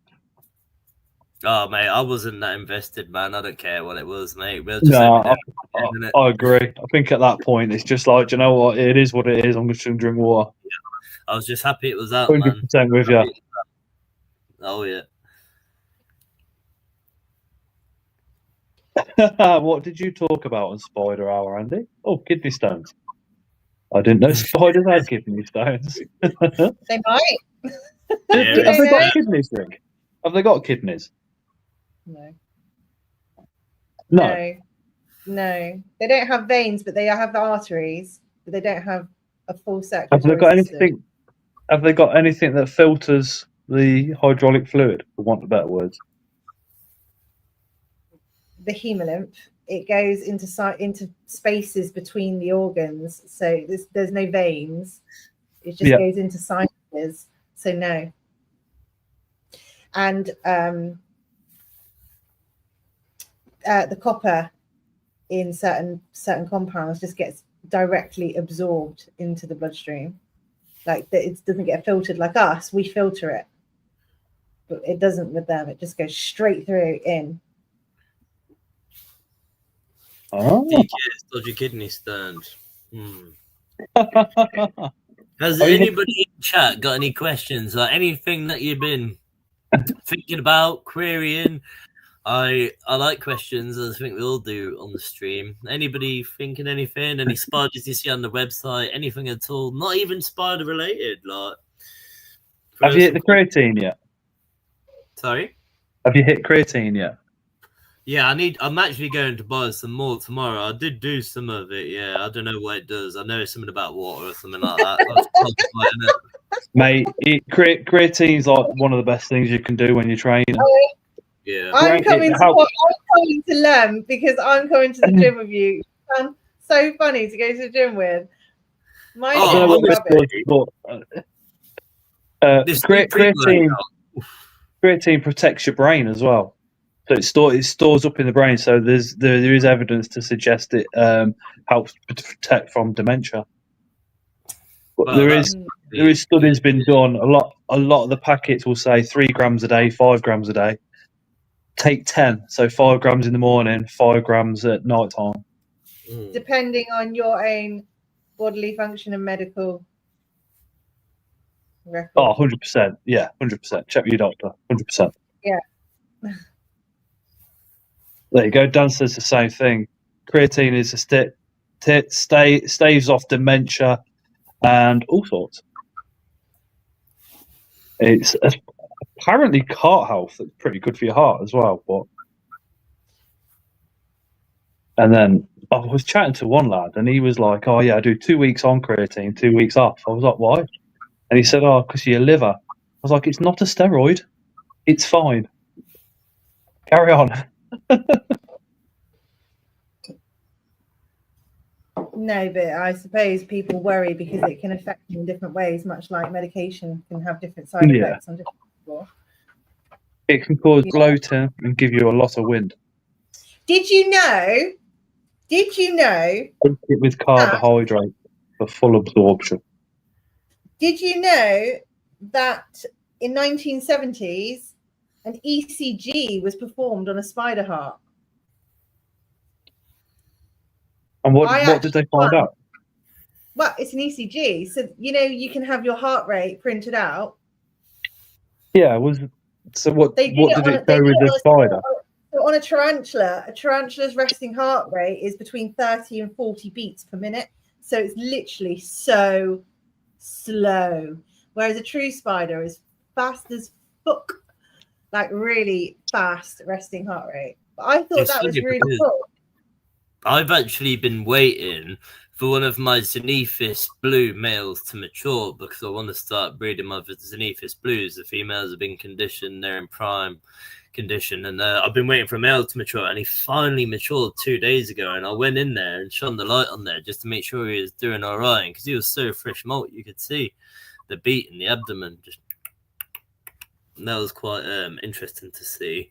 Speaker 5: Oh, mate, I wasn't that invested, man. I don't care what it was, mate. We'll just I
Speaker 1: agree. I think at that point, it's just like, do you know what? It is what it is. I'm just going to drink water.
Speaker 5: I was just happy it was out,
Speaker 1: 100%
Speaker 5: man.
Speaker 1: with you.
Speaker 5: Oh, yeah.
Speaker 1: What did you talk about on Spider Hour, Andy? Oh, kidney stones. I didn't know spiders had kidney stones.
Speaker 4: They might.
Speaker 5: Yeah,
Speaker 1: Have they got kidneys, Rick? Have they got kidneys?
Speaker 4: No.
Speaker 1: No.
Speaker 4: No. They don't have veins, but they have the arteries, but they don't have a full circulatory
Speaker 1: Have they got
Speaker 4: system.
Speaker 1: anything? Have they got anything that filters the hydraulic fluid, for want of better words?
Speaker 4: The hemolymph. It goes into spaces between the organs, so there's no veins. It just goes into sinuses. So no. And the copper in certain compounds just gets directly absorbed into the bloodstream. Like it doesn't get filtered like us. We filter it, but it doesn't with them. It just goes straight through in.
Speaker 1: Oh.
Speaker 5: dodgy kidney stones. Has anybody in chat got any questions or anything that you've been thinking about, querying? I like questions, as I think we all do on the stream. Anybody thinking anything? Any spiders you see on the website? Anything at all? Not even spider related. Like,
Speaker 1: have you hit the creatine yet?
Speaker 5: Sorry?
Speaker 1: Have you hit creatine yet?
Speaker 5: Yeah, I'm actually going to buy some more tomorrow. I did do some of it. Yeah, I don't know what it does. I know it's something about water or something like that.
Speaker 1: Mate, creatine is like one of the best things you can do when you're training.
Speaker 5: Yeah,
Speaker 4: I'm coming to Lem because I'm coming to the gym with you. It's so funny to go to the gym with.
Speaker 1: Creatine protects your brain as well. So it stores up in the brain. So there is evidence to suggest it helps protect from dementia. But
Speaker 5: well,
Speaker 1: there is studies been done. A lot of the packets will say 3 grams a day, 5 grams a day. Take 10, so 5 grams in the morning, 5 grams at night time.
Speaker 4: Depending on your own bodily function and medical record.
Speaker 1: Oh, 100%. Yeah, 100%. Check with your doctor. 100%.
Speaker 4: Yeah.
Speaker 1: There you go. Dan says the same thing. Creatine is staves off dementia and all sorts. It's apparently heart health. It's pretty good for your heart as well. And then I was chatting to one lad, and he was like, "Oh yeah, I do 2 weeks on creatine, 2 weeks off." I was like, "Why?" And he said, "Oh, because your liver." I was like, "It's not a steroid. It's fine. Carry on."
Speaker 4: No, but I suppose people worry because it can affect them in different ways, much like medication can have different side
Speaker 1: Yeah.
Speaker 4: effects on different people.
Speaker 1: It can cause
Speaker 4: Yeah.
Speaker 1: bloating and give you a lot of wind.
Speaker 4: Did you know?
Speaker 1: Eat it with carbohydrate for full absorption.
Speaker 4: Did you know that in 1970s an ECG was performed on a spider heart?
Speaker 1: And what did they find out?
Speaker 4: Well, it's an ECG, so you can have your heart rate printed out.
Speaker 1: Yeah, what did it show with the spider?
Speaker 4: So on a tarantula's resting heart rate is between 30 and 40 beats per minute. So it's literally so slow. Whereas a true spider is fast as fuck, like really fast resting heart rate. But I thought that was really cool.
Speaker 5: I've actually been waiting for one of my Xenophis blue males to mature because I want to start breeding my Xenophis blues. The females have been conditioned, they're in prime condition, and I've been waiting for a male to mature, and he finally matured 2 days ago, and I went in there and shone the light on there just to make sure he was doing all right, because he was so fresh molt, you could see the beat in the abdomen. And that was quite interesting to see.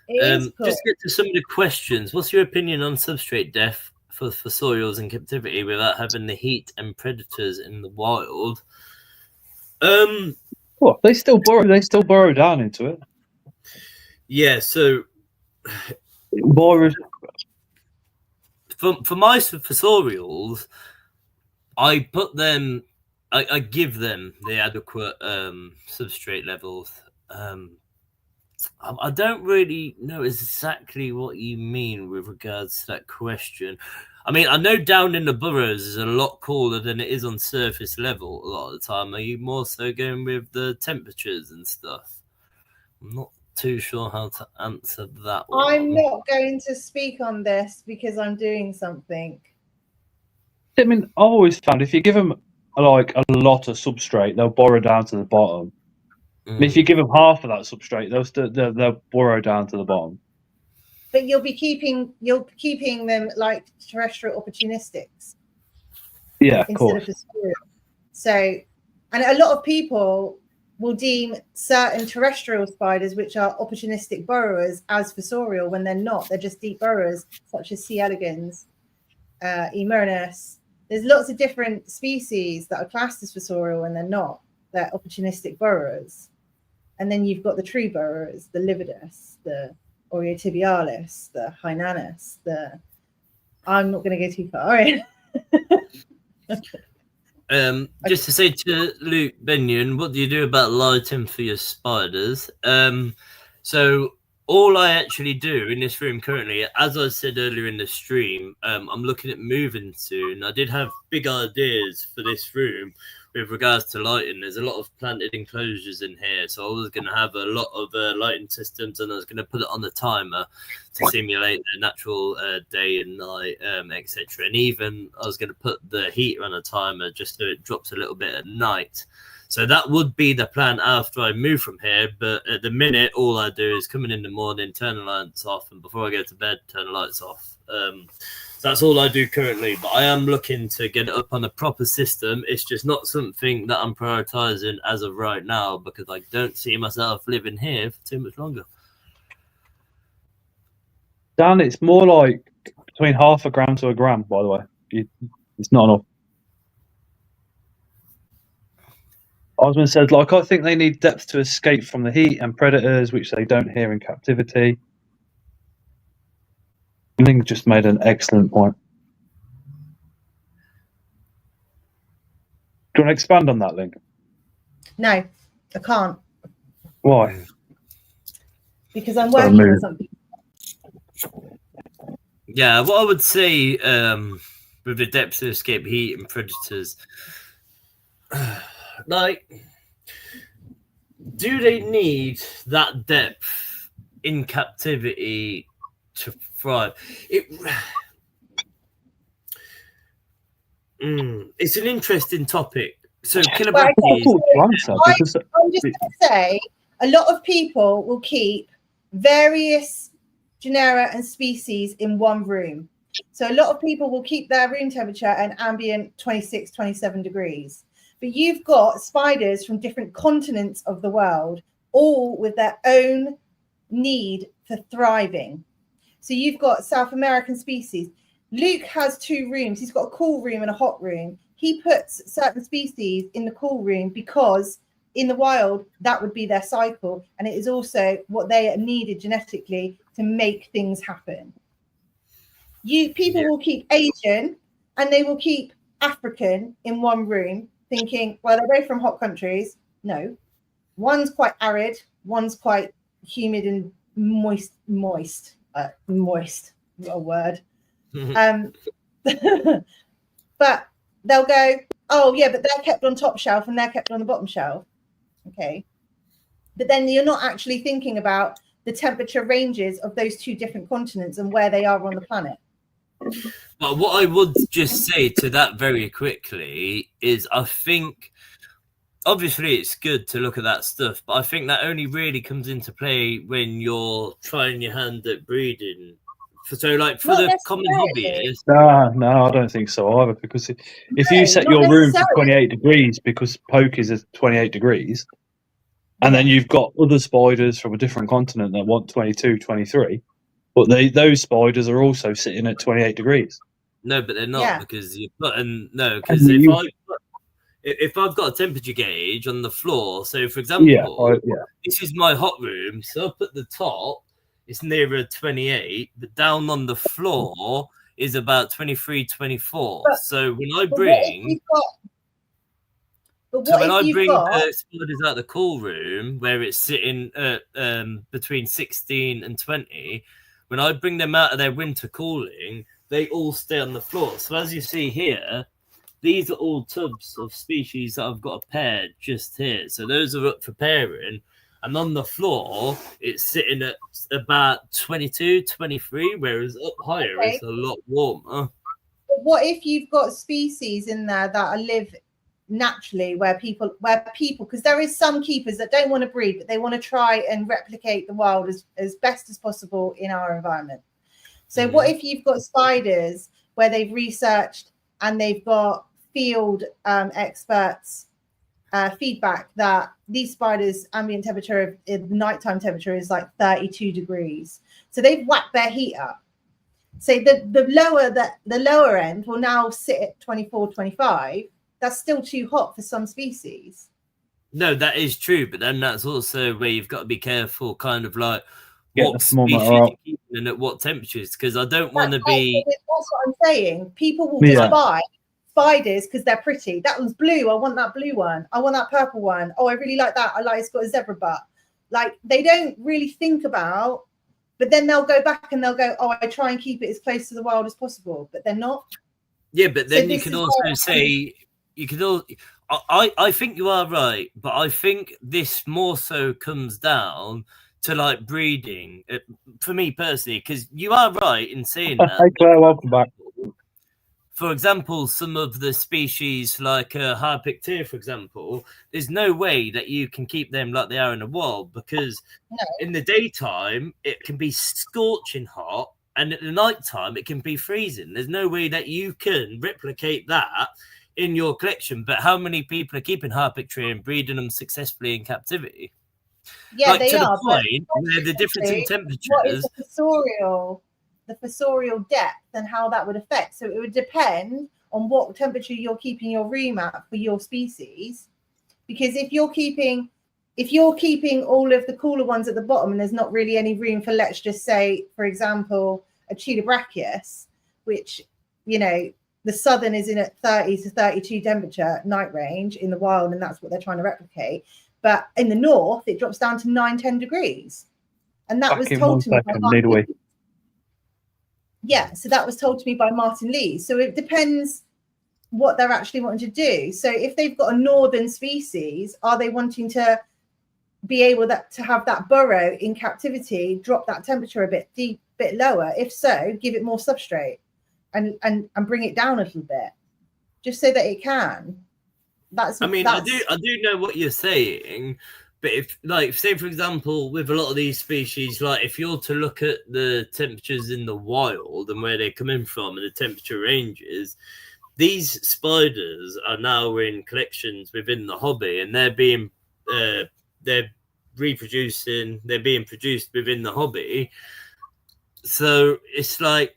Speaker 5: Cool. Just to get to some of the questions. What's your opinion on substrate death for fossorials in captivity without having the heat and predators in the wild?
Speaker 1: They still burrow down into it.
Speaker 5: Yeah, so
Speaker 1: Virus.
Speaker 5: For my fossorials, I put them, I give them the adequate substrate levels. I don't really know exactly what you mean with regards to that question. I mean, I know down in the burrows is a lot cooler than it is on surface level a lot of the time. Are you more so going with the temperatures and stuff? I'm not too sure how to answer that one.
Speaker 4: I'm not going to speak on this because I'm doing something.
Speaker 1: I mean, I always found if you give them like a lot of substrate, they'll burrow down to the bottom. And if you give them half of that substrate, they'll burrow down to the bottom.
Speaker 4: But you're keeping them like terrestrial opportunistics.
Speaker 1: Yeah,
Speaker 4: instead of fossorial. So, and a lot of people will deem certain terrestrial spiders, which are opportunistic burrowers, as fossorial when they're not. They're just deep burrowers, such as C. elegans, E. murinus. There's lots of different species that are classed as fossorial when they're not. They're opportunistic burrowers. And then you've got the tree burrowers, the lividus, the Oreotibialis, the Hynanus, I'm not going to go too far. All right.
Speaker 5: Just to say to Luke Benyon, what do you do about lighting for your spiders? So all I actually do in this room currently, as I said earlier in the stream, I'm looking at moving soon. I did have big ideas for this room with regards to lighting. There's a lot of planted enclosures in here, so I was going to have a lot of lighting systems, and I was going to put it on the timer to simulate the natural day and night, etc. And even I was going to put the heater on a timer just so it drops a little bit at night. So that would be the plan after I move from here. But at the minute, all I do is come in the morning, turn the lights off, and before I go to bed, turn the lights off. So that's all I do currently. But I am looking to get it up on a proper system. It's just not something that I'm prioritizing as of right now because I don't see myself living here for too much longer.
Speaker 1: Dan, it's more like between 0.5 gram to 1 gram, by the way. It's not enough. Osman says, I think they need depth to escape from the heat and predators, which they don't here in captivity. I think just made an excellent point. Do you want to expand on that, Link?
Speaker 4: No, I can't.
Speaker 1: Why?
Speaker 4: Because I'm working on something.
Speaker 5: Yeah, what I would say with the depth to escape heat and predators, like, do they need that depth in captivity to thrive? It's an interesting topic. So killer
Speaker 4: Well,
Speaker 5: brackies.
Speaker 4: I'm just going to say a lot of people will keep various genera and species in one room. So a lot of people will keep their room temperature at an ambient 26, 27 degrees. But you've got spiders from different continents of the world, all with their own need for thriving. So you've got South American species. Luke has 2 rooms. He's got a cool room and a hot room. He puts certain species in the cool room because in the wild, that would be their cycle. And it is also what they needed genetically to make things happen. People will keep Asian and they will keep African in one room thinking, well, they're both from hot countries. No, one's quite arid, one's quite humid and moist, what a word. But they'll go, oh yeah, but they're kept on top shelf and they're kept on the bottom shelf. Okay. But then you're not actually thinking about the temperature ranges of those 2 different continents and where they are on the planet.
Speaker 5: But what I would just say to that very quickly is I think obviously it's good to look at that stuff, but I think that only really comes into play when you're trying your hand at breeding. So like for the common hobbyist.
Speaker 1: No, I don't think so either, because if you set your room to 28 degrees because pokies is 28 degrees, and then you've got other spiders from a different continent that want 22, 23, but those spiders are also sitting at 28 degrees.
Speaker 5: No, but they're not because you put because if I've got a temperature gauge on the floor, so for example, this is my hot room, so up at the top it's nearer 28, but down on the floor is about 23, 24. So when I bring the spiders out of the cool room where it's sitting at between 16 and 20, when I bring them out of their winter cooling, they all stay on the floor. So as you see here, these are all tubs of species that I've got a pair just here. So those are up for pairing. And on the floor, it's sitting at about 22, 23, whereas up higher it's a lot warmer.
Speaker 4: But what if you've got species in there that live naturally where people, because there is some keepers that don't want to breed, but they want to try and replicate the wild as best as possible in our environment. So what if you've got spiders where they've researched and they've got field experts feedback that these spiders' ambient temperature, nighttime temperature is like 32 degrees. So they've whacked their heat up. So the lower end will now sit at 24, 25. That's still too hot for some species.
Speaker 5: No, that is true, but then that's also where you've got to be careful, kind of like what species you're keeping and at what temperatures, because I don't want to be.
Speaker 4: That's what I'm saying. People will just buy spiders because they're pretty. That one's blue. I want that blue one. I want that purple one. Oh, I really like that. I like it's got a zebra butt. Like they don't really think about, but then they'll go back and they'll go, oh, I try and keep it as close to the wild as possible, but they're not.
Speaker 5: Yeah, but then you can also say. You could all. I think you are right, but I think this more so comes down to like breeding for me personally, because you are right in saying that.
Speaker 1: Hey Claire, welcome back.
Speaker 5: For example, some of the species like Harpictia, for example, there's no way that you can keep them like they are in the wild because in the daytime it can be scorching hot, and at the nighttime it can be freezing. There's no way that you can replicate that in your collection. But how many people are keeping Harpictia and breeding them successfully in captivity?
Speaker 4: Yeah, they are.
Speaker 5: The point where the difference in temperatures.
Speaker 4: What is the fossorial depth and how that would affect? So it would depend on what temperature you're keeping your room at for your species. Because if you're keeping all of the cooler ones at the bottom and there's not really any room for, let's just say, for example, a Chilobrachys, which, you know, the southern is in at 30 to 32 temperature night range in the wild, and that's what they're trying to replicate. But in the north, it drops down to 9-10 degrees. And that was told to me by Martin Lee. Yeah, so that was told to me by Martin Lee. So it depends what they're actually wanting to do. So if they've got a northern species, are they wanting to be able to have that burrow in captivity, drop that temperature a bit lower? If so, give it more substrate and bring it down a little bit, just so that it can. I do know what you're saying, but if, like, say for example, with a lot of these species, like if you're to look at the temperatures in the wild and where they're coming from and the temperature ranges, these spiders are now in collections within the hobby, and they're being they're reproducing, they're being produced within the hobby. So it's like,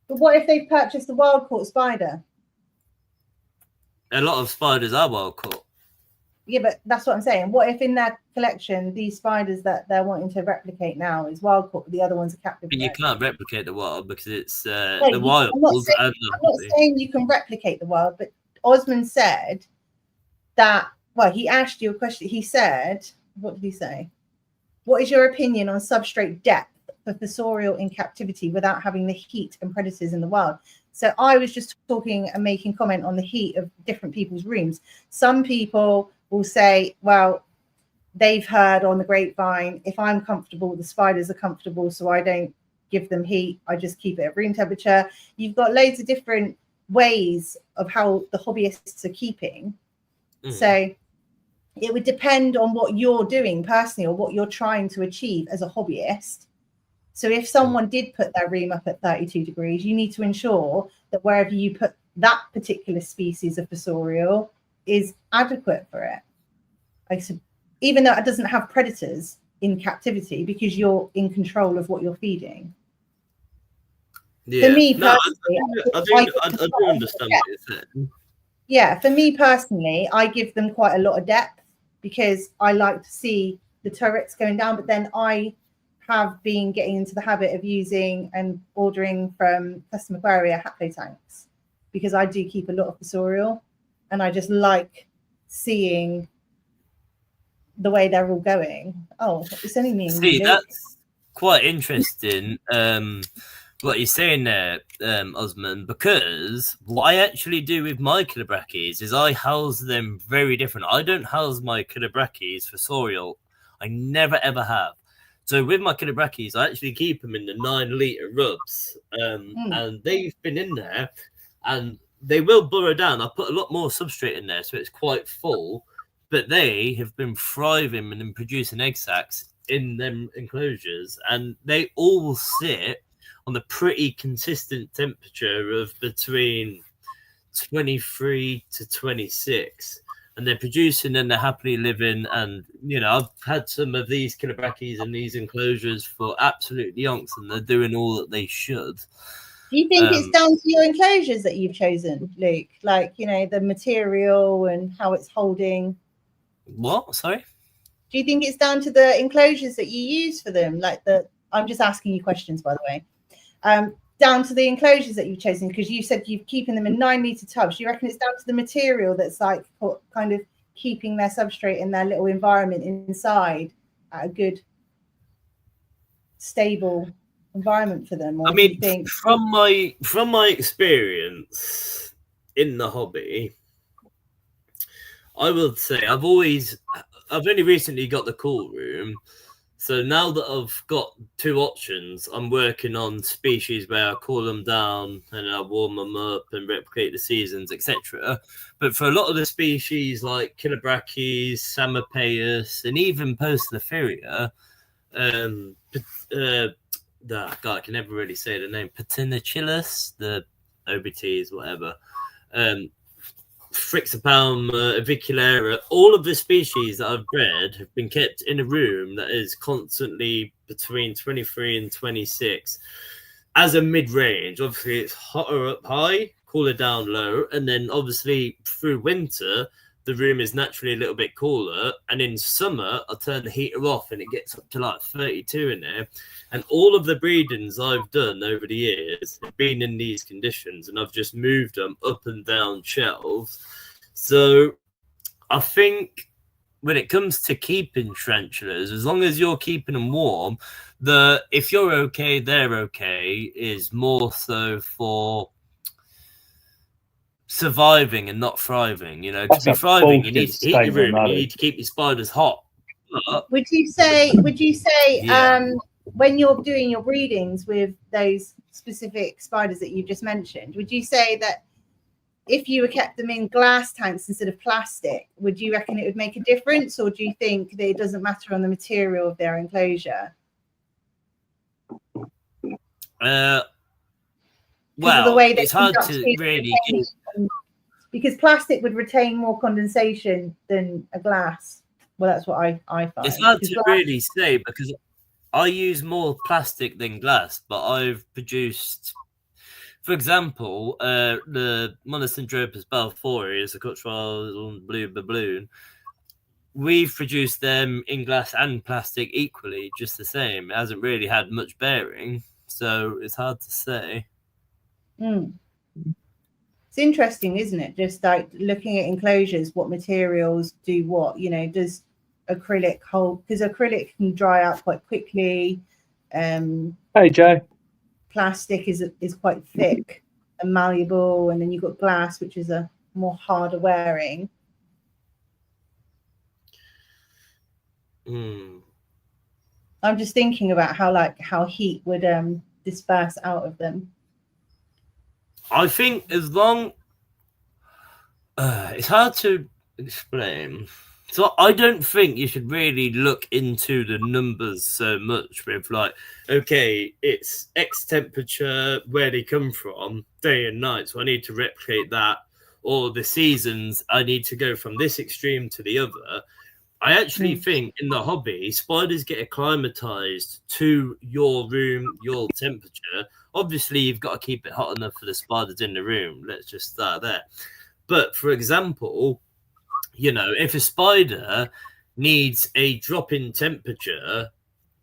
Speaker 4: but what if they've purchased a wild caught spider?
Speaker 5: A lot of spiders are wild caught.
Speaker 4: Yeah, but that's what I'm saying. What if in their collection, these spiders that they're wanting to replicate now is wild caught, but the other ones are captive?
Speaker 5: But you can't replicate the wild because it's the
Speaker 4: I'm
Speaker 5: wild.
Speaker 4: not saying you can replicate the wild, but Osman said that, well, he asked you a question. He said, what did he say? What is your opinion on substrate depth for fossorial in captivity without having the heat and predators in the wild? So I was just talking and making comment on the heat of different people's rooms. Some people will say, well, they've heard on the grapevine, if I'm comfortable, the spiders are comfortable, so I don't give them heat. I just keep it at room temperature. You've got loads of different ways of how the hobbyists are keeping. So it would depend on what you're doing personally or what you're trying to achieve as a hobbyist. So if someone did put their room up at 32 degrees, you need to ensure that wherever you put that particular species of fossorial is adequate for it. Even though it doesn't have predators in captivity, because you're in control of what you're feeding.
Speaker 5: Yeah.
Speaker 4: For me
Speaker 5: personally, I do understand what you're saying.
Speaker 4: Yeah, for me personally, I give them quite a lot of depth because I like to see the turrets going down, but then I have been getting into the habit of using and ordering from Custom Aquaria haplo tanks because I do keep a lot of fossorial and I just like seeing the way they're all going. Oh, it's only me.
Speaker 5: See, that's quite interesting. What you're saying there, Osman, because what I actually do with my Kilobrachys is I house them very different. I don't house my Kilobrachys fossorial. I never ever have. So with my Kilobrachys, I actually keep them in the 9-litre rubs, and they've been in there, and they will burrow down. I put a lot more substrate in there, so it's quite full, but they have been thriving and producing egg sacs in them enclosures, and they all sit on a pretty consistent temperature of between 23 to 26. And they're producing and they're happily living. And, you know, I've had some of these Kilobrachys in these enclosures for absolute yonks, and they're doing all that they should.
Speaker 4: Do you think it's down to your enclosures that you've chosen, Luke? Like, you know, the material and how it's holding?
Speaker 5: What? Sorry?
Speaker 4: Do you think it's down to the enclosures that you use for them? I'm just asking you questions, by the way. Down to the enclosures that you've chosen, because you said you're keeping them in 9-litre tubs. Do you reckon it's down to the material that's like kind of keeping their substrate in their little environment inside at a good, stable environment for them? Or
Speaker 5: I mean, from my experience in the hobby, I would say I've only recently got the cool room. So now that I've got 2 options, I'm working on species where I cool them down and I warm them up and replicate the seasons, etc. But for a lot of the species like Kilobrachys, Samopaeus, and even Postlepharia, I can never really say the name, Patinachilus, the OBTs, whatever, Phrixopalm aviculera, all of the species that I've bred have been kept in a room that is constantly between 23 and 26 as a mid-range. Obviously, it's hotter up high, cooler down low, and then obviously through winter, the room is naturally a little bit cooler, and in summer, I turn the heater off and it gets up to like 32 in there. And all of the breedings I've done over the years have been in these conditions, and I've just moved them up and down shelves. So I think when it comes to keeping tarantulas, as long as you're keeping them warm, if you're okay, they're okay is more so for surviving and not thriving. You know,
Speaker 1: That's
Speaker 5: to be
Speaker 1: a
Speaker 5: thriving, you need
Speaker 1: bullshit
Speaker 5: to heat your
Speaker 1: statement,
Speaker 5: room.
Speaker 1: that
Speaker 5: You
Speaker 1: is.
Speaker 5: need to keep your spiders hot. But
Speaker 4: Would you say
Speaker 5: Yeah.
Speaker 4: when you're doing your breedings with those specific spiders that you just mentioned, would you say that if you kept them in glass tanks instead of plastic, would you reckon it would make a difference, or do you think that it doesn't matter on the material of their enclosure?
Speaker 5: Well,
Speaker 4: the way
Speaker 5: it's hard to really.
Speaker 4: Because plastic would retain more condensation than a glass. Well, that's what I find.
Speaker 5: It's hard to really say because I use more plastic than glass, but I've produced, for example, the Monocentropus balfouri is a Cuttrell blue baboon. We've produced them in glass and plastic equally, just the same. It hasn't really had much bearing, so it's hard to say.
Speaker 4: It's interesting, isn't it? Just like looking at enclosures, what materials do what. You know, does acrylic hold? Because acrylic can dry out quite quickly.
Speaker 1: Hey, Joe.
Speaker 4: Plastic is quite thick and malleable, and then you've got glass, which is a more harder wearing. I'm just thinking about how heat would disperse out of them.
Speaker 5: I think as long it's hard to explain. So I don't think you should really look into the numbers so much with like, okay, it's X temperature, where they come from, day and night, so I need to replicate that, or the seasons, I need to go from this extreme to the other. I actually think in the hobby, spiders get acclimatized to your room, your temperature. Obviously, you've got to keep it hot enough for the spiders in the room. Let's just start there. But for example, you know, if a spider needs a drop in temperature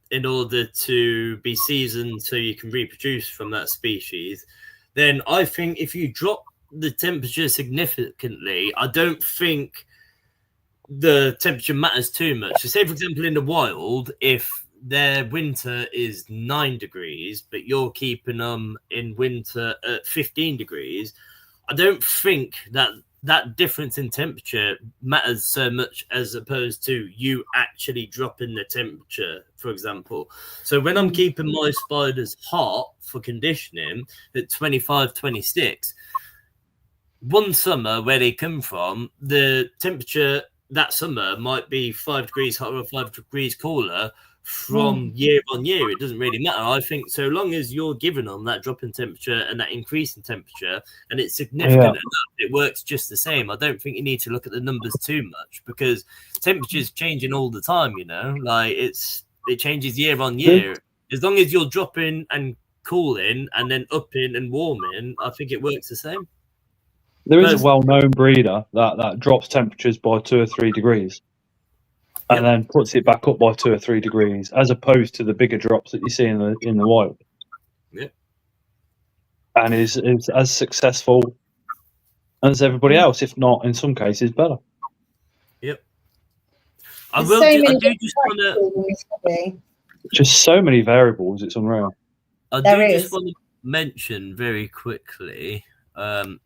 Speaker 5: in order to be seasoned so you can reproduce from that species, then I think if you drop the temperature significantly, I don't think the temperature matters too much. So say, for example, in the wild, if their winter is 9 degrees, but you're keeping them in winter at 15 degrees, I don't think that difference in temperature matters so much as opposed to you actually dropping the temperature, for example. So when I'm keeping my spiders hot for conditioning at 25, 26, one summer where they come from, the temperature that summer might be 5 degrees hotter or 5 degrees cooler from year on year. It doesn't really matter. I think so long as you're giving them that drop in temperature and that increase in temperature and it's significant enough, it works just the same. I don't think you need to look at the numbers too much because temperature's changing all the time, you know, like it changes year on year. As long as you're dropping and cooling and then upping and warming, I think it works the same.
Speaker 1: There is a well-known breeder that drops temperatures by 2 or 3 degrees and then puts it back up by 2 or 3 degrees, as opposed to the bigger drops that you see in the wild.
Speaker 5: Yeah.
Speaker 1: And is as successful as everybody else, if not in some cases better.
Speaker 5: Yep.
Speaker 1: Just so many variables, it's unreal.
Speaker 5: I just want to mention very quickly.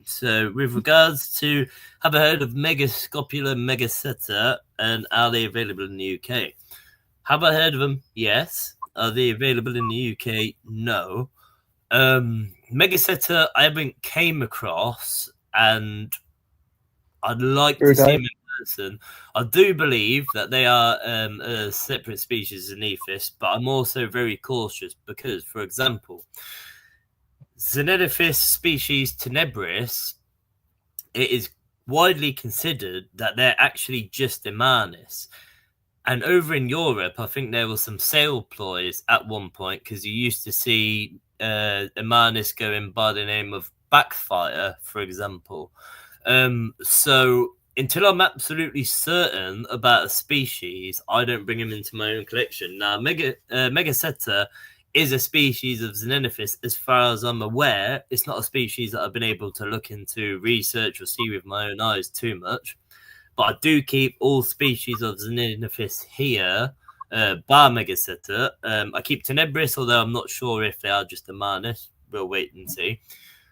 Speaker 5: So with regards to, have I heard of Megascopula megaseta, and are they available in the UK? Have I heard of them? Yes. Are they available in the UK? No. Megaseta I haven't came across, and I'd like to see them in person. I do believe that they are a separate species of Nephis, but I'm also very cautious because, for example, Xenophis species tenebris, it is widely considered that they're actually just Imanis. And over in Europe, I think there were some sale ploys at one point because you used to see Imanis going by the name of Backfire, for example. So until I'm absolutely certain about a species, I don't bring them into my own collection. Now, Megaseta is a species of Xenophis, as far as I'm aware. It's not a species that I've been able to look into, research, or see with my own eyes too much. But I do keep all species of Xenophis here, bar Megaseta. I keep Tenebris, although I'm not sure if they are just Imanis. We'll wait and see.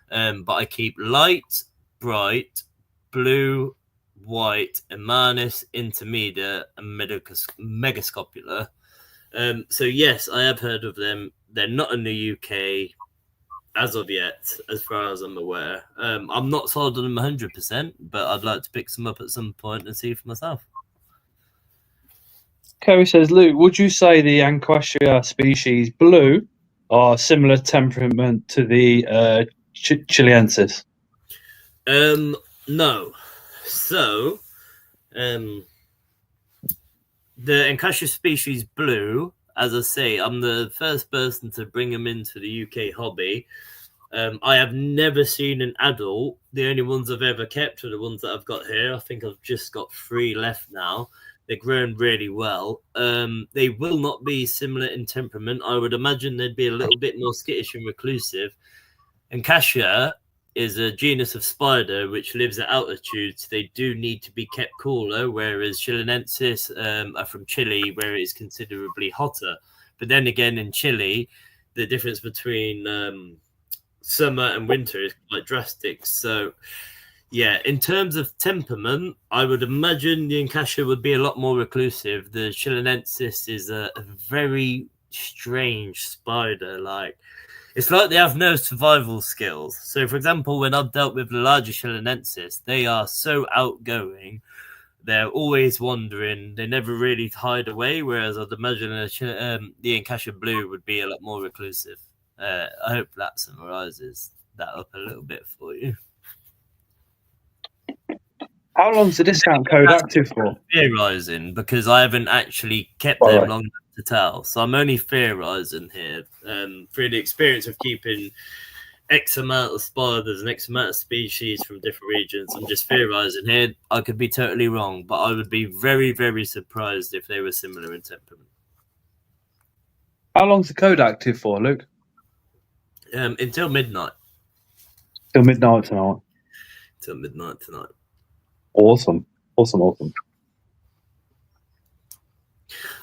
Speaker 5: But I keep Light, bright, blue, white, emanus, intermedia, and megascopula. So yes, I have heard of them. They're not in the UK as of yet, as far as I'm aware. I'm not sold on them 100%, but I'd like to pick some up at some point and see for myself.
Speaker 1: Kerry says, Luke, would you say the Anquatia species blue are similar temperament to the Chileensis?
Speaker 5: No. So, the Anquatia species blue, as I say, I'm the first person to bring them into the UK hobby. I have never seen an adult. The only ones I've ever kept are the ones that I've got here. I think I've just got 3 left now. They're grown really well. They will not be similar in temperament. I would imagine they'd be a little bit more skittish and reclusive. Anquatia is a genus of spider which lives at altitudes. They do need to be kept cooler, whereas Chilenensis are from Chile, where it is considerably hotter. But then again, in Chile, the difference between summer and winter is quite drastic. So, yeah, in terms of temperament, I would imagine the Anquatia would be a lot more reclusive. The Chilenensis is a very strange spider. It's like they have no survival skills. So, for example, when I've dealt with the larger Chilenensis, they are so outgoing. They're always wandering. They never really hide away, whereas I'd imagine the Anquatia blue would be a lot more reclusive. I hope that summarizes that up a little bit for you.
Speaker 1: How long's the discount code active for?
Speaker 5: Theorizing, because I haven't actually kept them long enough to tell. So I'm only theorizing here through the experience of keeping X amount of spiders and X amount of species from different regions. I'm just theorizing here. I could be totally wrong, but I would be very, very surprised if they were similar in temperament.
Speaker 1: How long's the code active for, Luke?
Speaker 5: Until midnight.
Speaker 1: Till midnight tonight.
Speaker 5: Till midnight tonight.
Speaker 1: Awesome.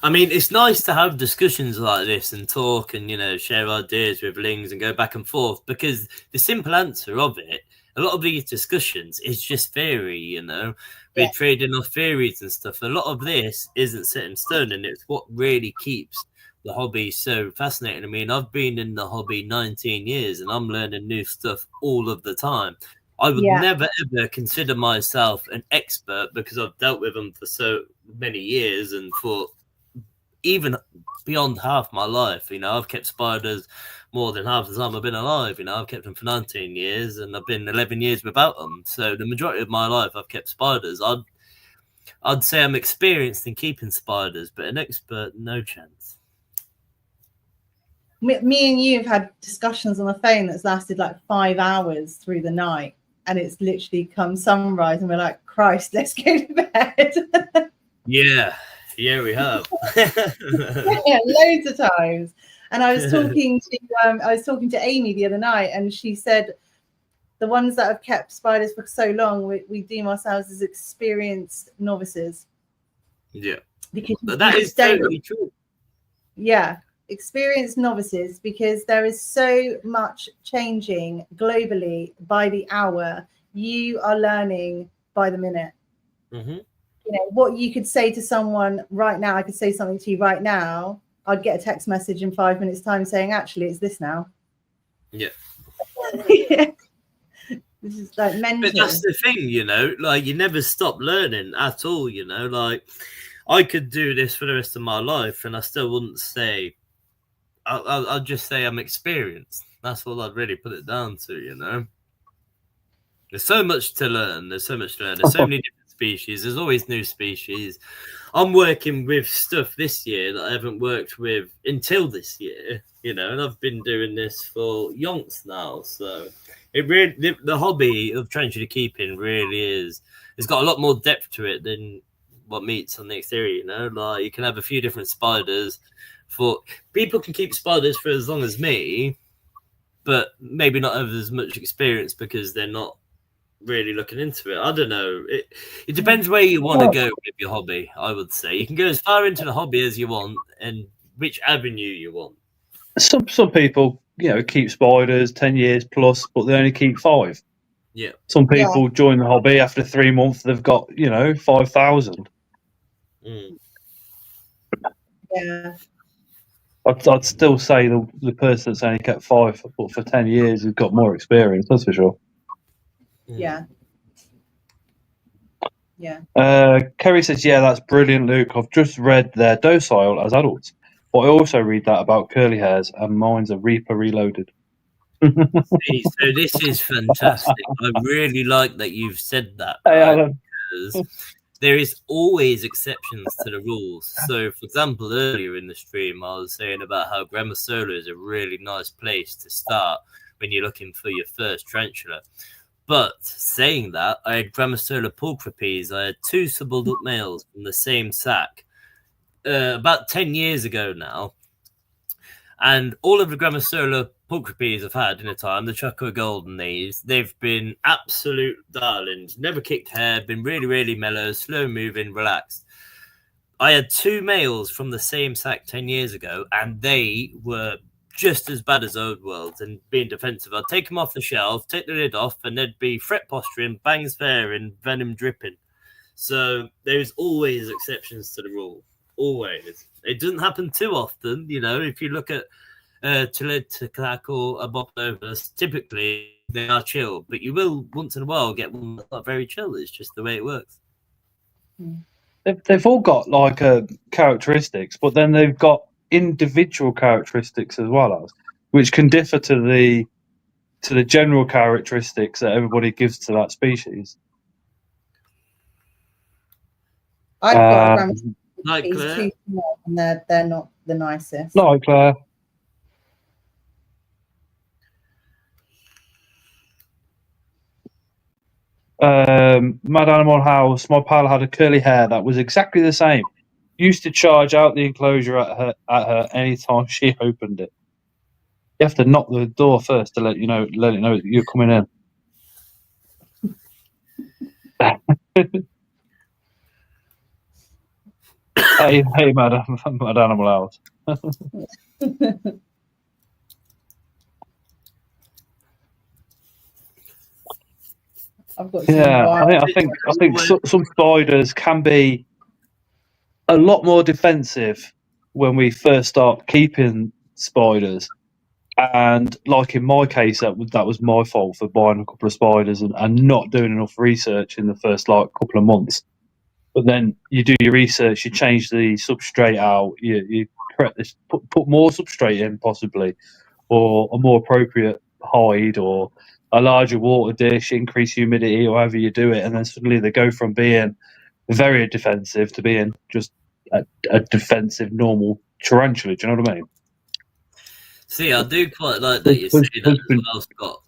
Speaker 5: I mean, it's nice to have discussions like this and talk and, share ideas with links and go back and forth, because the simple answer of it, a lot of these discussions is just theory, We're trading off theories and stuff. A lot of this isn't set in stone, and it's what really keeps the hobby so fascinating. I mean, I've been in the hobby 19 years and I'm learning new stuff all of the time. I would never, ever consider myself an expert because I've dealt with them for so many years and for even beyond half my life. I've kept spiders more than half the time I've been alive. I've kept them for 19 years and I've been 11 years without them. So the majority of my life I've kept spiders. I'd say I'm experienced in keeping spiders, but an expert, no chance.
Speaker 4: Me and you have had discussions on the phone that's lasted like 5 hours through the night, and it's literally come sunrise and we're like, Christ, let's go to bed.
Speaker 5: Yeah, we have.
Speaker 4: Loads of times. And I was talking to Amy the other night, and she said the ones that have kept spiders for so long, we deem ourselves as experienced novices.
Speaker 5: Yeah,
Speaker 4: because
Speaker 5: that is totally true.
Speaker 4: Yeah. Experienced novices, because there is so much changing globally by the hour. You are learning by the minute.
Speaker 5: Mm-hmm.
Speaker 4: What you could say to someone right now, I could say something to you right now, I'd get a text message in 5 minutes time saying, actually, it's this now.
Speaker 5: Yeah.
Speaker 4: This is like mental.
Speaker 5: But that's the thing, you never stop learning at all. I could do this for the rest of my life and I still wouldn't say, I'll just say I'm experienced. That's what I'd really put it down to, There's so much to learn. There's so many different species. There's always new species. I'm working with stuff this year that I haven't worked with until this year, and I've been doing this for yonks now. So it really, the hobby of trenching keeping really it's got a lot more depth to it than what meets on the exterior, Like you can have a few different spiders. People can keep spiders for as long as me, but maybe not have as much experience because they're not really looking into it. I don't know. It depends where you want to go with your hobby, I would say. You can go as far into the hobby as you want and which avenue you want.
Speaker 1: Some people, keep spiders 10 years plus, but they only keep 5.
Speaker 5: Yeah.
Speaker 1: Some people join the hobby after 3 months. They've got 5,000.
Speaker 5: Mm.
Speaker 4: Yeah.
Speaker 1: I'd still say the person that's only kept 5 but for 10 years has got more experience. That's for sure.
Speaker 4: Yeah. Yeah.
Speaker 1: Kerry says, "Yeah, that's brilliant, Luke. I've just read they're docile as adults, but I also read that about curly hairs, and mine's a Reaper Reloaded."
Speaker 5: See, so this is fantastic. I really like that you've said that.
Speaker 1: Hey,
Speaker 5: Right?
Speaker 1: Alan.
Speaker 5: Because there is always exceptions to the rules. So, for example, earlier in the stream, I was saying about how Grammar Solo is a really nice place to start when you're looking for your first tarantula. But saying that, I had Grammar Solo pulchripes. I had 2 subadult males from the same sack about 10 years ago now. And all of the Grammar Solo pulchripes I've had in a time, the Choco Golden, they've been absolute darlings. Never kicked hair, been really, really mellow, slow moving, relaxed. I had 2 males from the same sack 10 years ago, and they were just as bad as Old Worlds and being defensive. I'd take them off the shelf, take the lid off, and they'd be fret posturing, bangs flaring, venom dripping. So there's always exceptions to the rule. Always. It doesn't happen too often, if you look at Tulac or a Boblovus, typically they are chill, but you will once in a while get one that's not very chill. It's just the way it works.
Speaker 1: They've all got characteristics, but then they've got individual characteristics as well, which can differ to the general characteristics that everybody gives to that species.
Speaker 4: I've got a Grammar
Speaker 5: Like
Speaker 4: He's
Speaker 5: Claire.
Speaker 4: too small, and they're not the nicest.
Speaker 1: Like Claire. Mad Animal House. My pal had a curly hair that was exactly the same. Used to charge out the enclosure at her any time she opened it. You have to knock the door first to let it know that you're coming in. hey, Mad Animal House.
Speaker 4: I've got
Speaker 1: I think some spiders can be a lot more defensive when we first start keeping spiders. And like in my case, that was my fault for buying a couple of spiders and not doing enough research in the first couple of months. But then you do your research, you change the substrate out, you correct this, put more substrate in possibly, or a more appropriate hide, or a larger water dish, increase humidity, or however you do it, and then suddenly they go from being very defensive to being just a defensive normal tarantula. Do you know what I mean?
Speaker 5: See, I do quite like that you say that as well, Scott,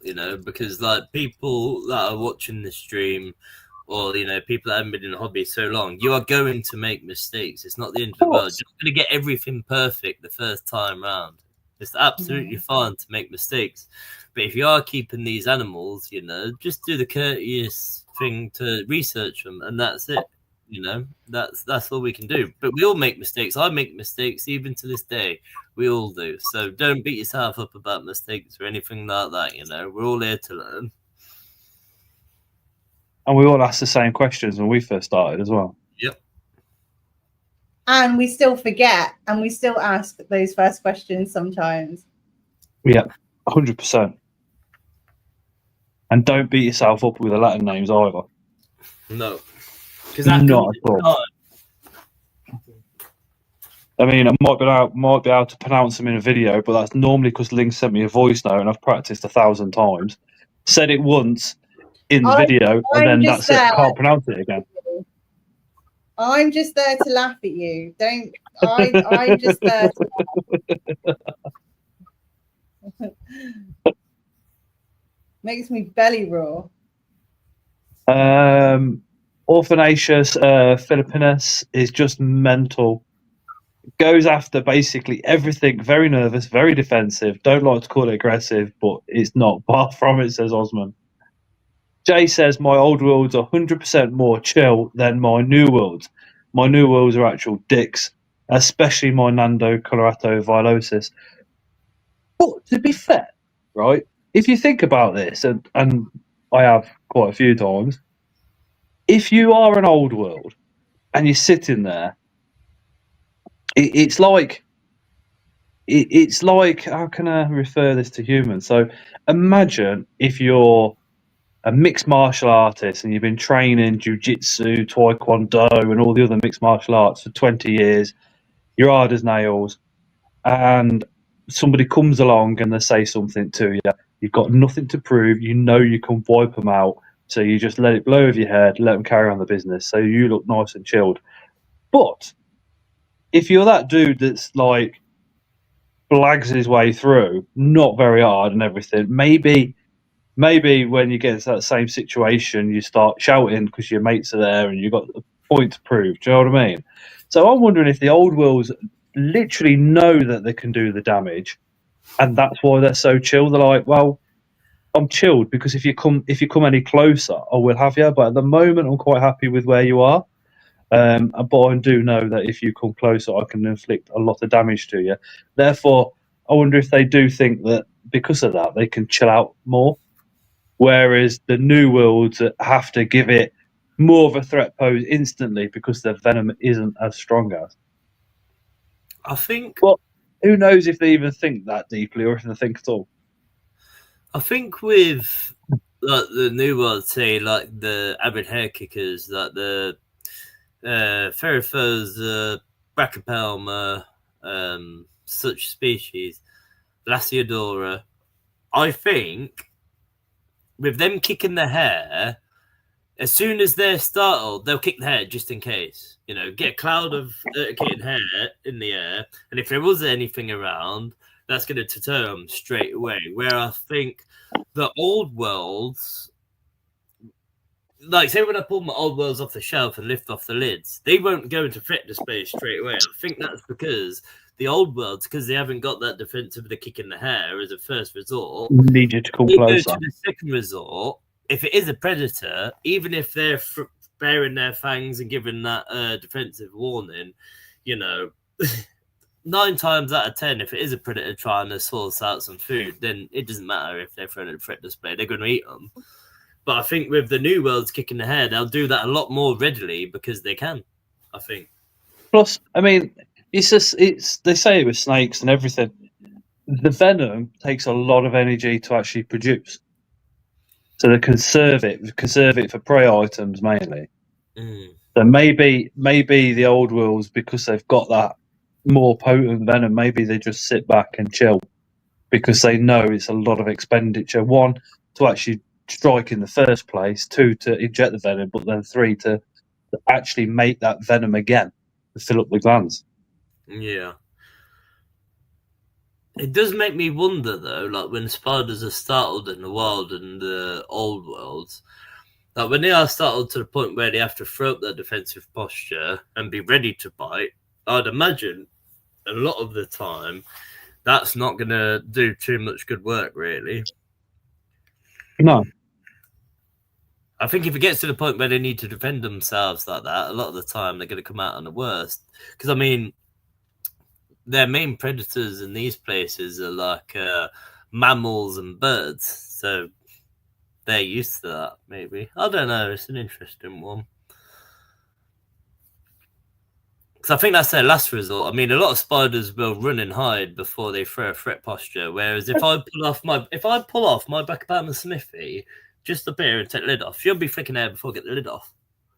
Speaker 5: because people that are watching the stream or, people that haven't been in the hobby so long, you are going to make mistakes. It's not the end of the world. You're not going to get everything perfect the first time round. It's absolutely fine to make mistakes. But if you are keeping these animals, just do the courteous thing to research them, and that's it. That's all we can do. But we all make mistakes. I make mistakes even to this day. We all do. So don't beat yourself up about mistakes or anything like that. We're all here to learn.
Speaker 1: And we all asked the same questions when we first started as well.
Speaker 5: Yep.
Speaker 4: And we still forget, and we still ask those first questions sometimes.
Speaker 1: Yeah, 100%. And don't beat yourself up with the Latin names either.
Speaker 5: No.
Speaker 1: Because not at all. I mean, I might be able to pronounce them in a video, but that's normally because Link sent me a voice note and I've practiced 1,000 times. Said it once in the video, and then that's it. I can't pronounce it again.
Speaker 4: I'm just there to laugh at you. I'm just there to laugh. Makes me belly roar.
Speaker 1: Orphanaceous Philippinus is just mental. Goes after basically everything. Very nervous, very defensive. Don't like to call it aggressive, but it's not far from it, says Osman. Jay says, my old worlds are 100% more chill than my new worlds. My new worlds are actual dicks, especially my Nando Colorato Vilosis. But to be fair, right, if you think about this, and I have quite a few times. If you are an old world and you're sitting there, it's like how can I refer this to humans? So imagine if you're a mixed martial artist and you've been training jiu-jitsu, taekwondo, and all the other mixed martial arts for 20 years. You're hard as nails, and somebody comes along and they say something to you. You've got nothing to prove. You know you can wipe them out, so you just let it blow over your head, let them carry on the business. So you look nice and chilled. But if you're that dude that's like blags his way through, not very hard and everything, maybe when you get into that same situation, you start shouting because your mates are there and you've got a point to prove. Do you know what I mean? So I'm wondering if the old worlds literally know that they can do the damage, and that's why they're so chill. They're like, well, I'm chilled because if you come any closer, I will have you. But at the moment, I'm quite happy with where you are. But I do know that if you come closer, I can inflict a lot of damage to you. Therefore, I wonder if they do think that because of that, they can chill out more. Whereas the new worlds have to give it more of a threat pose instantly because their venom isn't as strong as.
Speaker 5: I think.
Speaker 1: Well, who knows if they even think that deeply or if they think at all.
Speaker 5: I think with like the new world, say like the avid hair kickers, like the Ferrophos, Brachypelma, such species, Lasiodora, I think with them kicking the hair, as soon as they're startled, they'll kick the hair just in case. You know, get a cloud of kicking hair in the air, and if there was anything around, that's going to deter them straight away. Where I think the old worlds, like say when I pull my old worlds off the shelf and lift off the lids, they won't go into threat display straight away. I think that's because the old worlds, because they haven't got that defense of the kick in the hair as a first resort,
Speaker 1: need you to come
Speaker 5: they go
Speaker 1: closer.
Speaker 5: to the second resort. If it is a predator, even if they're baring their fangs and giving that defensive warning, you know, 9 times out of 10, if it is a predator trying to source out some food, then it doesn't matter if they're throwing a threat display, they're going to eat them. But I think with the new worlds kicking the hair, they'll do that a lot more readily because they can, I think.
Speaker 1: Plus, I mean, it's they say it with snakes and everything. The venom takes a lot of energy to actually produce. So they conserve it for prey items mainly. So maybe the old worlds, because they've got that more potent venom, maybe they just sit back and chill because they know it's a lot of expenditure. 1, to actually strike in the first place, 2, to inject the venom, but then 3, to actually make that venom again to fill up the glands.
Speaker 5: Yeah. It does make me wonder, though, like when spiders are startled in the wild and the old worlds, like when they are startled to the point where they have to throw up their defensive posture and be ready to bite, I'd imagine a lot of the time that's not going to do too much good work, really.
Speaker 1: No.
Speaker 5: I think if it gets to the point where they need to defend themselves like that, a lot of the time they're going to come out on the worst. Because, I mean, their main predators in these places are like mammals and birds. So they're used to that, maybe. I don't know. It's an interesting one. Because I think that's their last resort. I mean, a lot of spiders will run and hide before they throw a threat posture. Whereas if I pull off my Brachypelma smithy, just up here and take the lid off, she'll be flicking air before I get the lid off.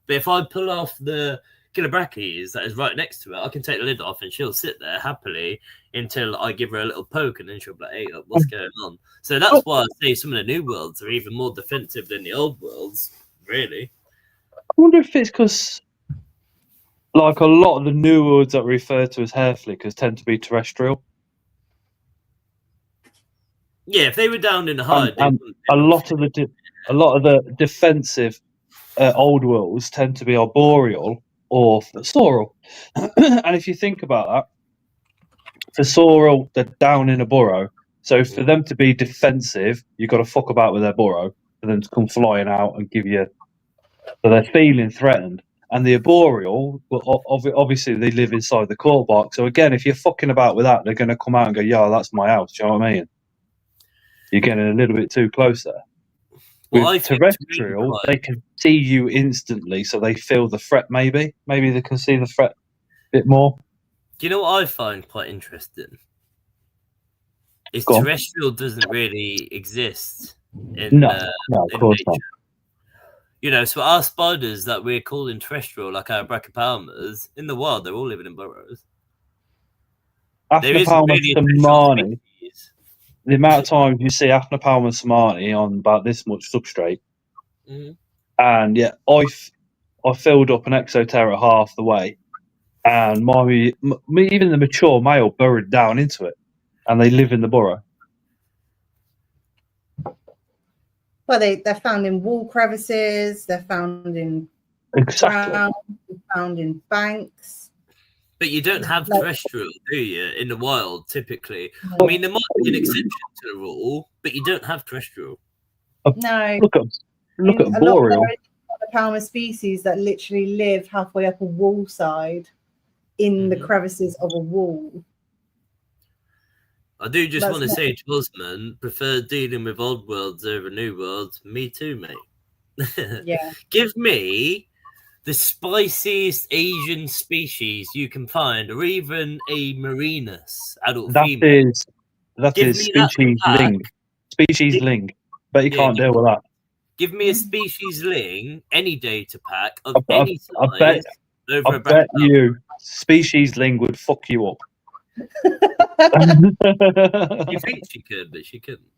Speaker 5: But if I pull off the killer brackies that is right next to it, I can take the lid off and she'll sit there happily until I give her a little poke and then she'll be like, hey, what's going on? So that's why I say some of the new worlds are even more defensive than the old worlds, really.
Speaker 1: I wonder if it's because, like, a lot of the new worlds that we refer to as hair flickers tend to be terrestrial.
Speaker 5: Yeah, if they were down in the hide,
Speaker 1: and a lot of the defensive old worlds tend to be arboreal or fossorial. And if you think about that, fossorial, they're down in a burrow. So for them to be defensive, you've got to fuck about with their burrow for them to come flying out and give you. So they're feeling threatened. And the arboreal, well, obviously they live inside the court box. So again, if you're fucking about with that, they're going to come out and go, yeah, that's my house. Do you know what I mean? You're getting a little bit too close there.
Speaker 5: Well, I
Speaker 1: With
Speaker 5: think
Speaker 1: terrestrial,
Speaker 5: quite-
Speaker 1: they can see you instantly, so they feel the threat. Maybe they can see the threat a bit more.
Speaker 5: Do you know what I find quite interesting? Is
Speaker 1: Go on.
Speaker 5: terrestrial doesn't really exist in,
Speaker 1: No, of
Speaker 5: in
Speaker 1: course
Speaker 5: nature.
Speaker 1: not.
Speaker 5: You know, so our spiders that we're calling terrestrial, like our brachypalmas, in the wild, they're all living in burrows. There isn't
Speaker 1: Aphnopalma
Speaker 5: really a terrestrial
Speaker 1: samani.
Speaker 5: species.
Speaker 1: The amount of times you see Aphnopalma samani on about this much substrate,
Speaker 5: Mhm.
Speaker 1: and yeah, I filled up an exoterra half the way, and even the mature male burrowed down into it, and they live in the burrow.
Speaker 4: Well, they're found in wall crevices. They're found in
Speaker 1: Exactly.
Speaker 4: ground. They're found in banks.
Speaker 5: But you don't have
Speaker 4: Like-
Speaker 5: terrestrial, do you, in the wild, typically? I mean, there might be an exception to the rule, but you don't have terrestrial.
Speaker 4: No,
Speaker 1: Look at
Speaker 4: a lot
Speaker 1: boreal.
Speaker 4: of the palma species that literally live halfway up a wall side in the
Speaker 5: Mhm.
Speaker 4: crevices of a wall.
Speaker 5: I do just
Speaker 4: That's
Speaker 5: want to
Speaker 4: not-
Speaker 5: say to Osman, prefer dealing with old worlds over new worlds. Me too, mate.
Speaker 4: Yeah.
Speaker 5: Give me the spiciest Asian species you can find, or even a Marinus, adult female.
Speaker 1: That
Speaker 5: Give
Speaker 1: is
Speaker 5: me that
Speaker 1: species
Speaker 5: pack.
Speaker 1: ling. Species ling. But you
Speaker 5: Yeah,
Speaker 1: can't deal with that.
Speaker 5: Give me a species ling, any data pack of
Speaker 1: I-
Speaker 5: any size,
Speaker 1: I bet-
Speaker 5: over
Speaker 1: I
Speaker 5: a
Speaker 1: bet
Speaker 5: bracket.
Speaker 1: you species ling would fuck you up.
Speaker 5: You think she could, but she couldn't.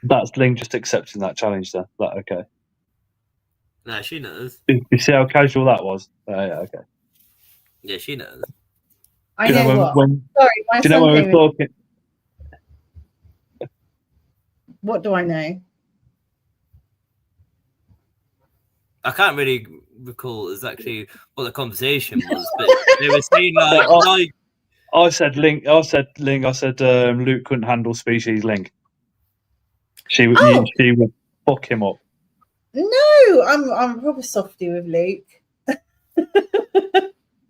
Speaker 1: That's Ling just accepting that challenge there. That okay.
Speaker 5: No, she knows.
Speaker 1: You see how casual that was? Yeah, okay.
Speaker 5: Yeah, she knows.
Speaker 4: I
Speaker 1: Do you
Speaker 4: know what.
Speaker 1: when
Speaker 4: Sorry, my
Speaker 1: do you know
Speaker 4: son
Speaker 1: when we
Speaker 4: came
Speaker 1: were
Speaker 4: in.
Speaker 1: talking?
Speaker 4: What do I know?
Speaker 5: I can't really recall exactly what the conversation was, but they were saying like,
Speaker 1: I said Ling. I said Luke couldn't handle species Ling. She would fuck him up.
Speaker 4: No, I'm proper softy with Luke.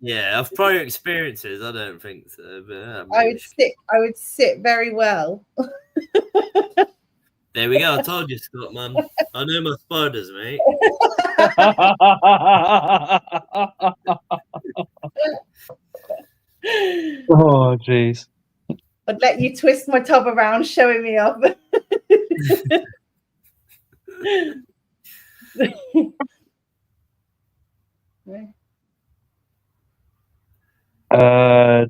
Speaker 5: yeah, of prior experiences, I don't think so. But
Speaker 4: I would sit very well.
Speaker 5: there we go. I told you, Scott, man. I know my spiders, mate.
Speaker 1: Oh, jeez.
Speaker 4: I'd let you twist my tub around, showing me up.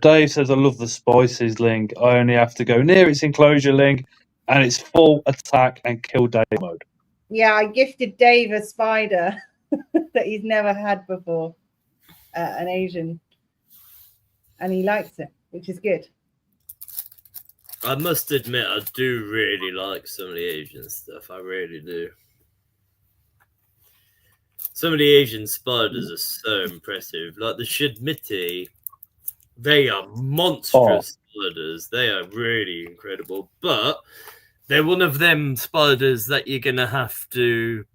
Speaker 1: Dave says, I love the spices link. I only have to go near its enclosure link and it's full attack and kill Dave mode.
Speaker 4: Yeah, I gifted Dave a spider that he's never had before, an Asian, and he likes it, which is good.
Speaker 5: I must admit, I do really like some of the Asian stuff. I really do. Some of the Asian spiders are so impressive. Like the Shidmiti, they are monstrous spiders. They are really incredible. But they're one of them spiders that you're going to have to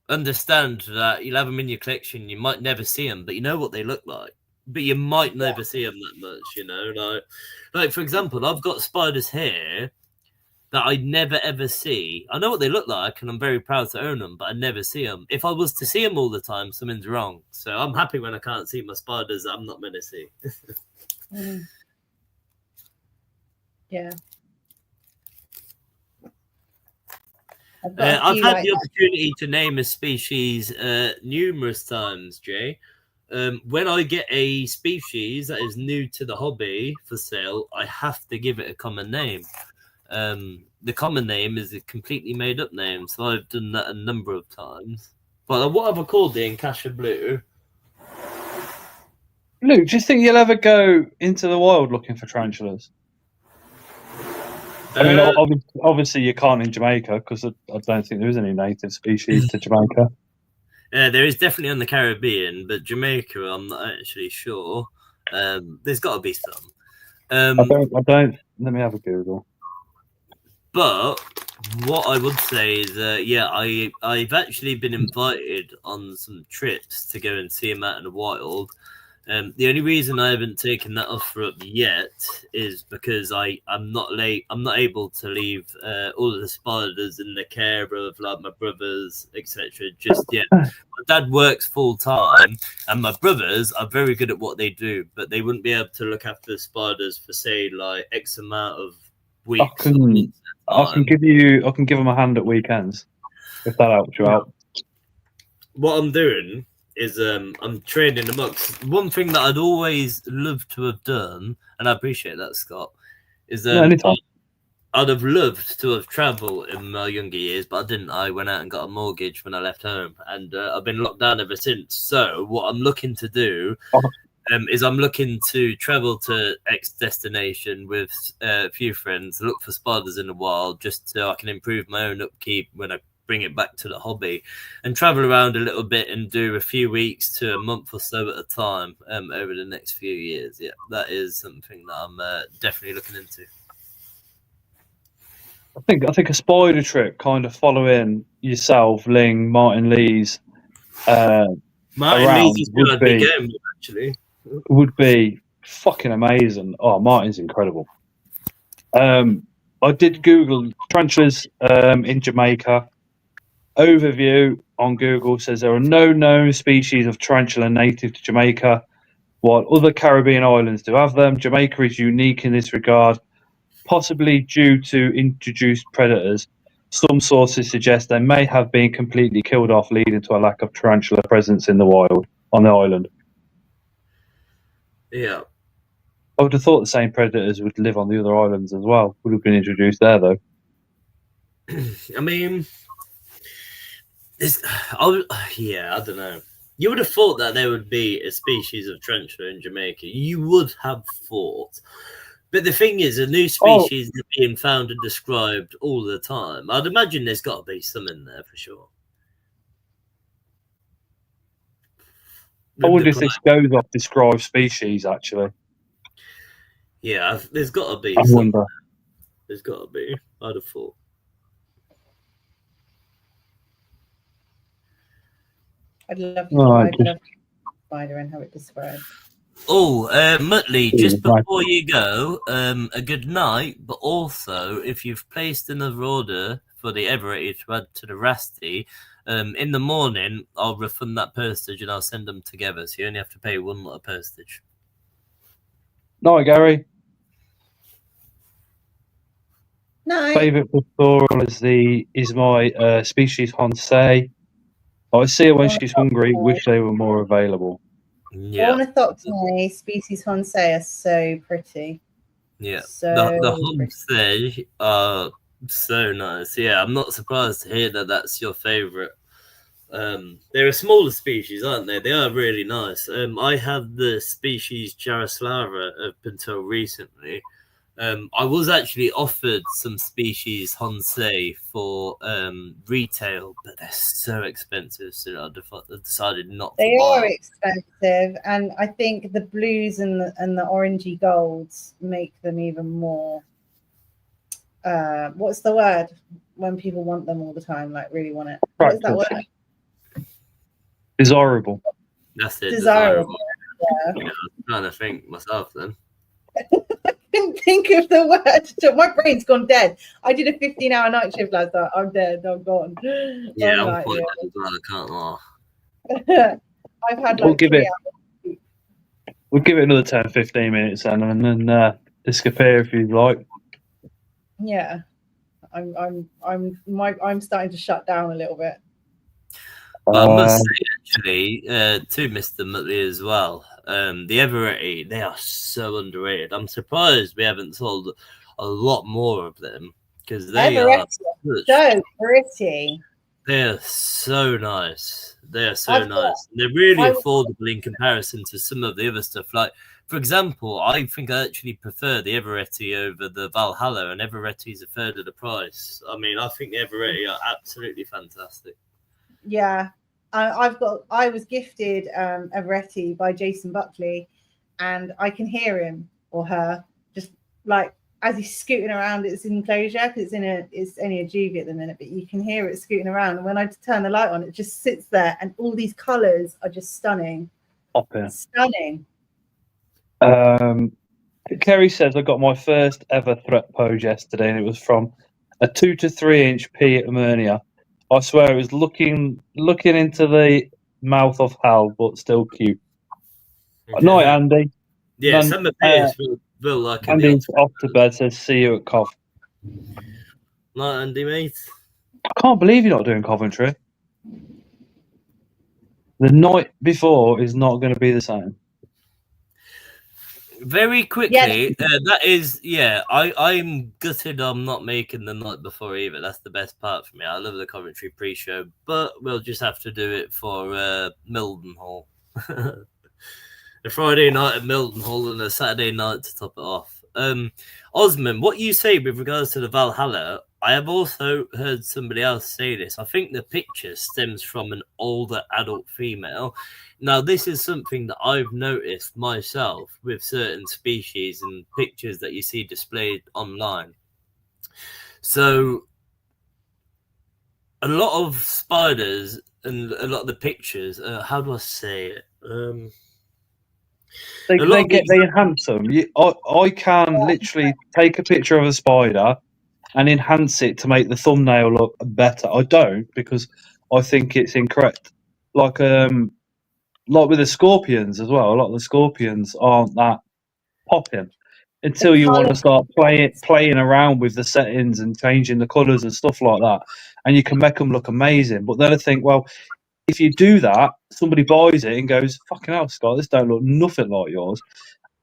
Speaker 5: understand that you'll have them in your collection. You might never see them, but you know what they look like. But you might never see them that much, you know. Like for example, I've got spiders here that I never ever see. I know what they look like, and I'm very proud to own them, but I never see them. If I was to see them all the time, something's wrong. So I'm happy when I can't see my spiders that I'm not meant to see.
Speaker 4: Yeah.
Speaker 5: I've had the opportunity to name a species numerous times, Jay. When I get a species that is new to the hobby for sale, I have to give it a common name. The common name is a completely made up name, so I've done that a number of times. But what have I called the Encasher Blue?
Speaker 1: Luke, do you think you'll ever go into the wild looking for tarantulas? I mean, obviously you can't in Jamaica because I don't think there is any native species to Jamaica.
Speaker 5: There is definitely on the Caribbean, but Jamaica, I'm not actually sure. There's got to be some.
Speaker 1: I don't. Let me have a Google.
Speaker 5: But what I would say is, I've actually been invited on some trips to go and see them out in the wild. The only reason I haven't taken that offer up yet is because I'm not able to leave all of the spiders in the care of like my brothers, etc. just yet. My dad works full time, and my brothers are very good at what they do, but they wouldn't be able to look after the spiders for say like X amount of weeks.
Speaker 1: I can give them a hand at weekends if that helps you out.
Speaker 5: What I'm doing is I'm training them up. One thing that I'd always loved to have done, and I appreciate that, Scott, is
Speaker 1: Anytime.
Speaker 5: I'd have loved to have travelled in my younger years, but I didn't. I went out and got a mortgage when I left home, and I've been locked down ever since. So what I'm looking to do is I'm looking to travel to X destination with a few friends, look for spiders in the wild, just so I can improve my own upkeep when I bring it back to the hobby, and travel around a little bit and do a few weeks to a month or so at a time over the next few years. Yeah, that is something that I'm definitely looking into.
Speaker 1: I think a spider trip, kind of following yourself, Ling, Martin Lee's
Speaker 5: Martin Lee's is good. I'd be game actually.
Speaker 1: Would be fucking amazing. Oh, Martin's incredible. I did Google tarantulas in Jamaica. Overview on Google says there are no known species of tarantula native to Jamaica, while other Caribbean islands do have them. Jamaica is unique in this regard, possibly due to introduced predators. Some sources suggest they may have been completely killed off, leading to a lack of tarantula presence in the wild on the island.
Speaker 5: Yeah.
Speaker 1: I would have thought the same predators would live on the other islands as well. Would have been introduced there, though.
Speaker 5: I mean, I don't know. You would have thought that there would be a species of tarantula in Jamaica. You would have thought. But the thing is, a new species is being found and described all the time. I'd imagine there's got to be some in there for sure.
Speaker 1: I wonder if this goes off described species, actually.
Speaker 5: Yeah, there's got to be.
Speaker 1: I wonder.
Speaker 5: There's got to be. I'd have thought.
Speaker 4: I'd love to spider and have it described.
Speaker 5: Oh, Muttley, just before you go, a good night, but also if you've placed another order for the Everett to add to the Rasty, in the morning I'll refund that postage and I'll send them together, so you only have to pay one lot of postage.
Speaker 1: No, Gary.
Speaker 4: No.
Speaker 1: Favourite pastoral is my species Hansei. I see her when she's hungry. Wish they were more available.
Speaker 5: Yeah.
Speaker 4: Ornithopterae species Hansei are so pretty.
Speaker 5: Yeah.
Speaker 4: So
Speaker 5: the Hansei are so nice. Yeah, I'm not surprised to hear that that's your favourite. They're a smaller species, aren't they? They are really nice. I had the species Jaroslava up until recently. I was actually offered some species Hansei for retail, but they're so expensive, so I decided not to buy.
Speaker 4: They are expensive, and I think the blues and the orangey golds make them even more. What's the word when people want them all the time, like really want it? What is that word?
Speaker 1: Desirable.
Speaker 5: That's it.
Speaker 4: Desirable.
Speaker 5: Yeah. I was trying to think myself then.
Speaker 4: I couldn't think of the word. My brain's gone dead. I did a 15-hour night shift last night. I'm dead. I'm gone.
Speaker 5: Yeah, I'm quite dead as well. I can't laugh.
Speaker 4: I've had like
Speaker 1: We'll give it another 10, 15 minutes then, and then disappear if you'd like.
Speaker 4: Yeah, I'm starting to shut down a little bit.
Speaker 5: I must say, actually, to Mr. Muttley as well, the Everett, they are so underrated. I'm surprised we haven't sold a lot more of them because they are
Speaker 4: so pretty.
Speaker 5: They are so nice. They are so nice. They're really affordable in comparison to some of the other stuff. Like, for example, I think I actually prefer the Everetti over the Valhalla, and Everetti's a third of the price. I mean, I think the Everetti are absolutely fantastic.
Speaker 4: Yeah, I was gifted Everetti by Jason Buckley, and I can hear him or her just like as he's scooting around its enclosure, because it's only a juvie at the minute, but you can hear it scooting around. And when I turn the light on, it just sits there, and all these colours are just stunning.
Speaker 1: Up here.
Speaker 4: Stunning.
Speaker 1: Kerry says I got my first ever threat pose yesterday, and it was from a 2 to 3 inch P at Murnia. I swear it was looking into the mouth of hell, but still cute. Night, Andy.
Speaker 5: Yeah,
Speaker 1: None-
Speaker 5: some of this will like it.
Speaker 1: Andy's off to bed. Says see you at Cov.
Speaker 5: Night, Andy, mate.
Speaker 1: I can't believe you're not doing Coventry. The night before is not going to be the same.
Speaker 5: Very quickly, that is, I'm gutted I'm not making the night before either. That's the best part for me. I love the Coventry pre-show, but we'll just have to do it for Mildenhall. A Friday night at Mildenhall and a Saturday night to top it off. Osman, what you say with regards to the Valhalla, I have also heard somebody else say this. I think the picture stems from an older adult female. Now, this is something that I've noticed myself with certain species and pictures that you see displayed online. So, a lot of spiders and a lot of the pictures, how do I say it?
Speaker 1: They enhance them. I can literally take a picture of a spider and enhance it to make the thumbnail look better. I don't, because I think it's incorrect. Like with the scorpions as well. A lot of the scorpions aren't that popping until you want to start playing around with the settings and changing the colours and stuff like that, and you can make them look amazing. But then I think, well, if you do that, somebody buys it and goes, "Fucking hell, Scott, this don't look nothing like yours."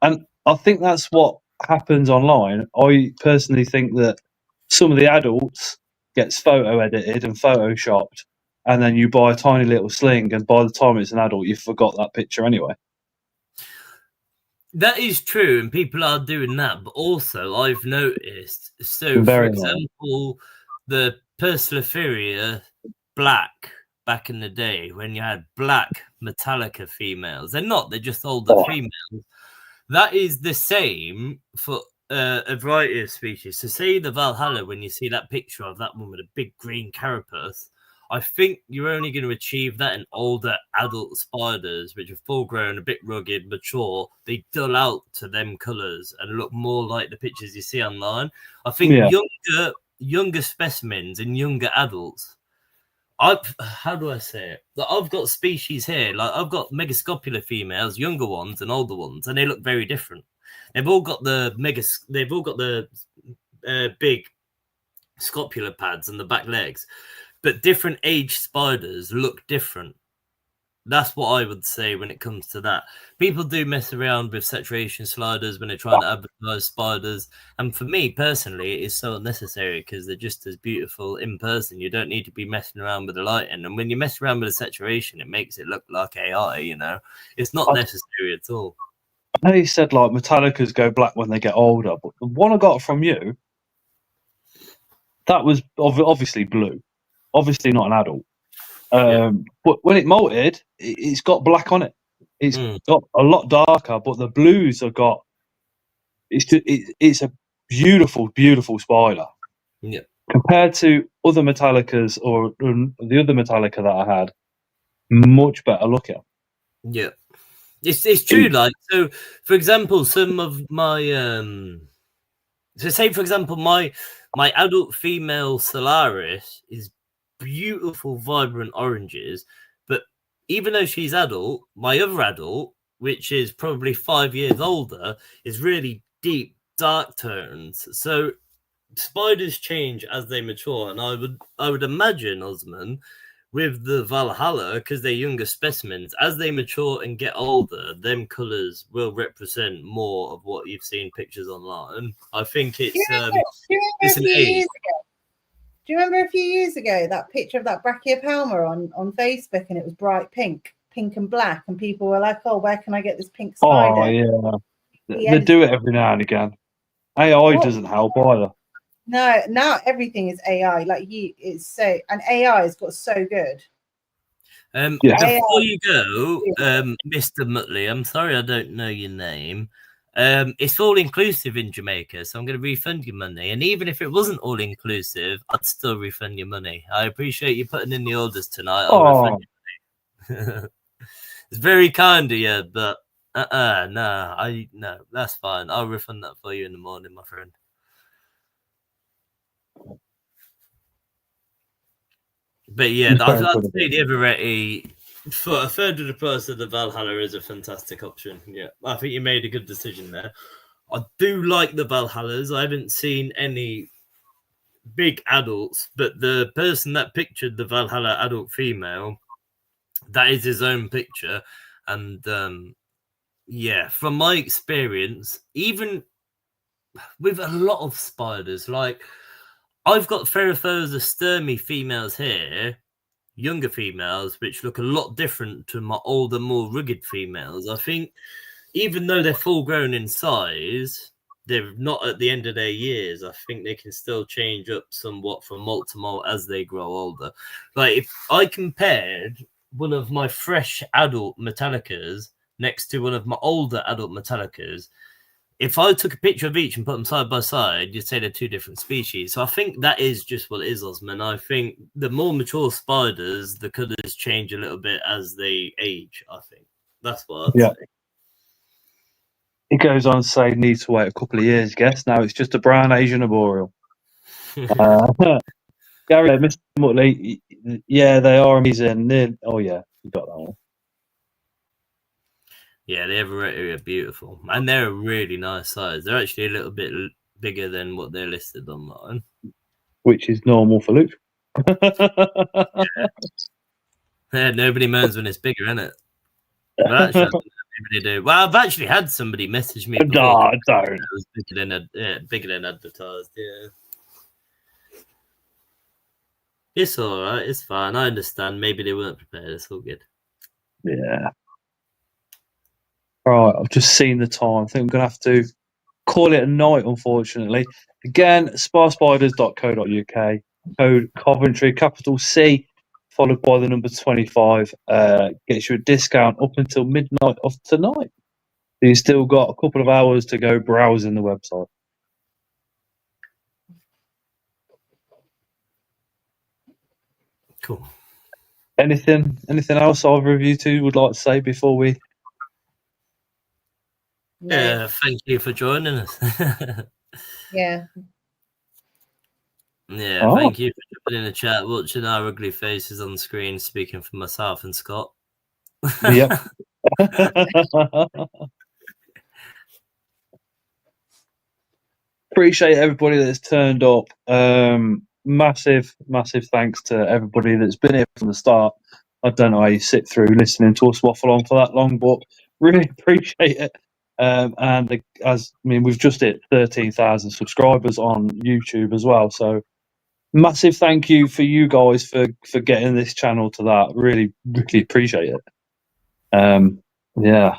Speaker 1: And I think that's what happens online. I personally think that some of the adults gets photo edited and photoshopped, and then you buy a tiny little sling, and by the time it's an adult, you've forgot that picture anyway.
Speaker 5: That is true, and people are doing that. But also, I've noticed. So, for example, the Perslephoria black back in the day, when you had black Metallica females, they're just older females. That is the same for a variety of species. So, say the Valhalla, when you see that picture of that one with a big green carapace, I think you're only going to achieve that in older adult spiders, which are full grown, a bit rugged, mature. They dull out to them colours and look more like the pictures you see online. I think younger specimens and younger adults. How do I say it? Like, I've got species here. Like, I've got megascopula females, younger ones and older ones, and they look very different. They've all got the big scopular pads and the back legs. But different age spiders look different. That's what I would say when it comes to that. People do mess around with saturation sliders when they're trying to advertise spiders. And for me, personally, it is so unnecessary because they're just as beautiful in person. You don't need to be messing around with the lighting. And when you mess around with the saturation, it makes it look like AI, you know. It's not necessary at all.
Speaker 1: I know you said, like, Metallicas go black when they get older, but the one I got from you, that was obviously blue. Obviously not an adult. But when it molted, it's got black on it. It's got a lot darker, but the blues have got. It's a beautiful, beautiful spider.
Speaker 5: Yeah.
Speaker 1: Compared to other Metallicas or the other Metallica that I had, much better looking.
Speaker 5: Yeah, it's true. Like, so, for example, some of my so say for example my adult female Solaris is beautiful, vibrant oranges, but even though she's adult, my other adult, which is probably 5 years older, is really deep, dark tones. So spiders change as they mature, and I would imagine, Osman, with the Valhalla, because they're younger specimens, as they mature and get older, them colours will represent more of what you've seen pictures online. I think it's an age.
Speaker 4: Do you remember a few years ago that picture of that Brachiopelma on Facebook, and it was bright pink and black, and people were like, "Oh, where can I get this pink spider?"
Speaker 1: Oh yeah, they do it every now and again. AI doesn't help either.
Speaker 4: No, now everything is AI. Like it's so, and AI has got so good.
Speaker 5: Before you go, Mr. Muttley, I'm sorry I don't know your name. It's all inclusive in Jamaica, so I'm going to refund your money. And even if it wasn't all inclusive, I'd still refund your money. I appreciate you putting in the orders tonight. I'll refund your money. It's very kind of you, but No, that's fine. I'll refund that for you in the morning, my friend. But yeah, I'd say the Everetti for a third of the price of the Valhalla is a fantastic option. Yeah, I think you made a good decision there. I do like the Valhallas. I haven't seen any big adults, but the person that pictured the Valhalla adult female, that is his own picture. And yeah, from my experience, even with a lot of spiders, like I've got Ferrophosa sturmi females here, younger females, which look a lot different to my older, more rugged females. I think even though they're full grown in size, they're not at the end of their years. I think they can still change up somewhat from molt to molt as they grow older. Like if I compared one of my fresh adult Metallicas next to one of my older adult Metallicas, if I took a picture of each and put them side by side, you'd say they're two different species. So I think that is just what it is, Osman. I think the more mature spiders, the colours change a little bit as they age, I think. That's what I'd say.
Speaker 1: It goes on to say needs to wait a couple of years, guess. Now it's just a brown Asian arboreal. Gary, Mr. Mutley, yeah, they are amazing. Oh, yeah, you got that one.
Speaker 5: Yeah, the Everetti are beautiful. And they're a really nice size. They're actually a little bit bigger than what they're listed online. Which
Speaker 1: is normal for Luke.
Speaker 5: Yeah, nobody moans when it's bigger, innit? But actually, they do. Well, I've actually had somebody message me before.
Speaker 1: Don't.
Speaker 5: It was bigger than advertised, yeah. It's all right. It's fine. I understand. Maybe they weren't prepared. It's all good.
Speaker 1: Yeah. All right. I've just seen the time. I think I'm going to have to call it a night, unfortunately. Again, sparspiders.co.uk. Code Coventry, capital C, followed by the number 25. Gets you a discount up until midnight of tonight. So you've still got a couple of hours to go browsing the website.
Speaker 5: Cool.
Speaker 1: Anything else either of you two would like to say before we?
Speaker 5: Yeah, thank you for joining us.
Speaker 4: Yeah.
Speaker 5: Yeah, thank you for jumping in the chat, watching our ugly faces on screen, speaking for myself and Scott.
Speaker 1: Yep. Appreciate everybody that's turned up. Massive thanks to everybody that's been here from the start. I don't know how you sit through listening to us waffle on for that long, but really appreciate it. And we've just hit 13,000 subscribers on YouTube as well. So massive thank you for you guys for getting this channel to that. Really appreciate it. Yeah.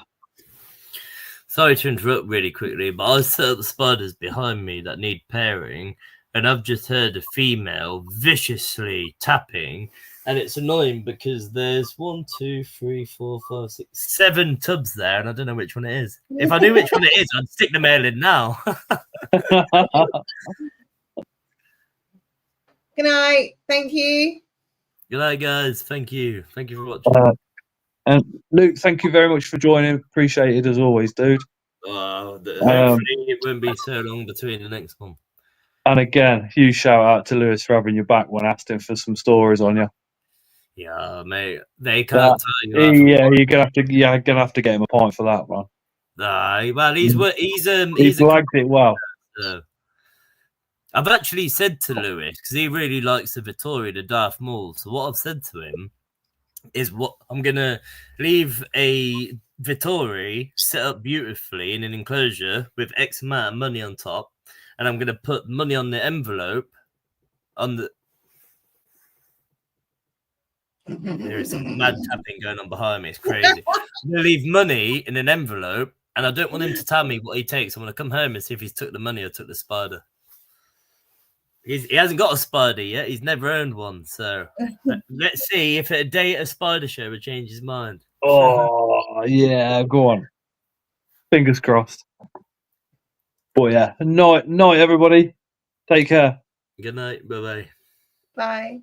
Speaker 5: Sorry to interrupt really quickly, but I set up the spiders behind me that need pairing, and I've just heard a female viciously tapping, and it's annoying because there's 1, 2, 3, 4, 5, 6, 7 tubs there, and I don't know which one it is. If I knew which one it is, I'd stick the male in now.
Speaker 4: Good night. Thank you.
Speaker 5: Good night, guys. Thank you. Thank you for watching.
Speaker 1: And Luke, thank you very much for joining. Appreciate it as always, dude.
Speaker 5: Hopefully it won't be so long between the next one.
Speaker 1: And again, huge shout out to Lewis for having you back when I asked him for some stories on you.
Speaker 5: Yeah, mate. They can't tell you.
Speaker 1: Yeah, you're gonna have to get him a point for that one.
Speaker 5: Well, he's
Speaker 1: flagged it well.
Speaker 5: I've actually said to Lewis, because he really likes the Vittoria, the Darth Maul. So what I've said to him is what I'm gonna leave a Vittoria set up beautifully in an enclosure with X amount of money on top, and I'm gonna put money on the envelope on the. There is some mad tapping going on behind me. It's crazy. I'm gonna leave money in an envelope, and I don't want him to tell me what he takes. I'm gonna come home and see if he's took the money or took the spider. He hasn't got a spider yet. He's never owned one. So let's see if at a day at a spider show would change his mind.
Speaker 1: Oh, yeah. Go on. Fingers crossed. But yeah. Night, everybody. Take care.
Speaker 5: Good night. Bye-bye.
Speaker 4: Bye.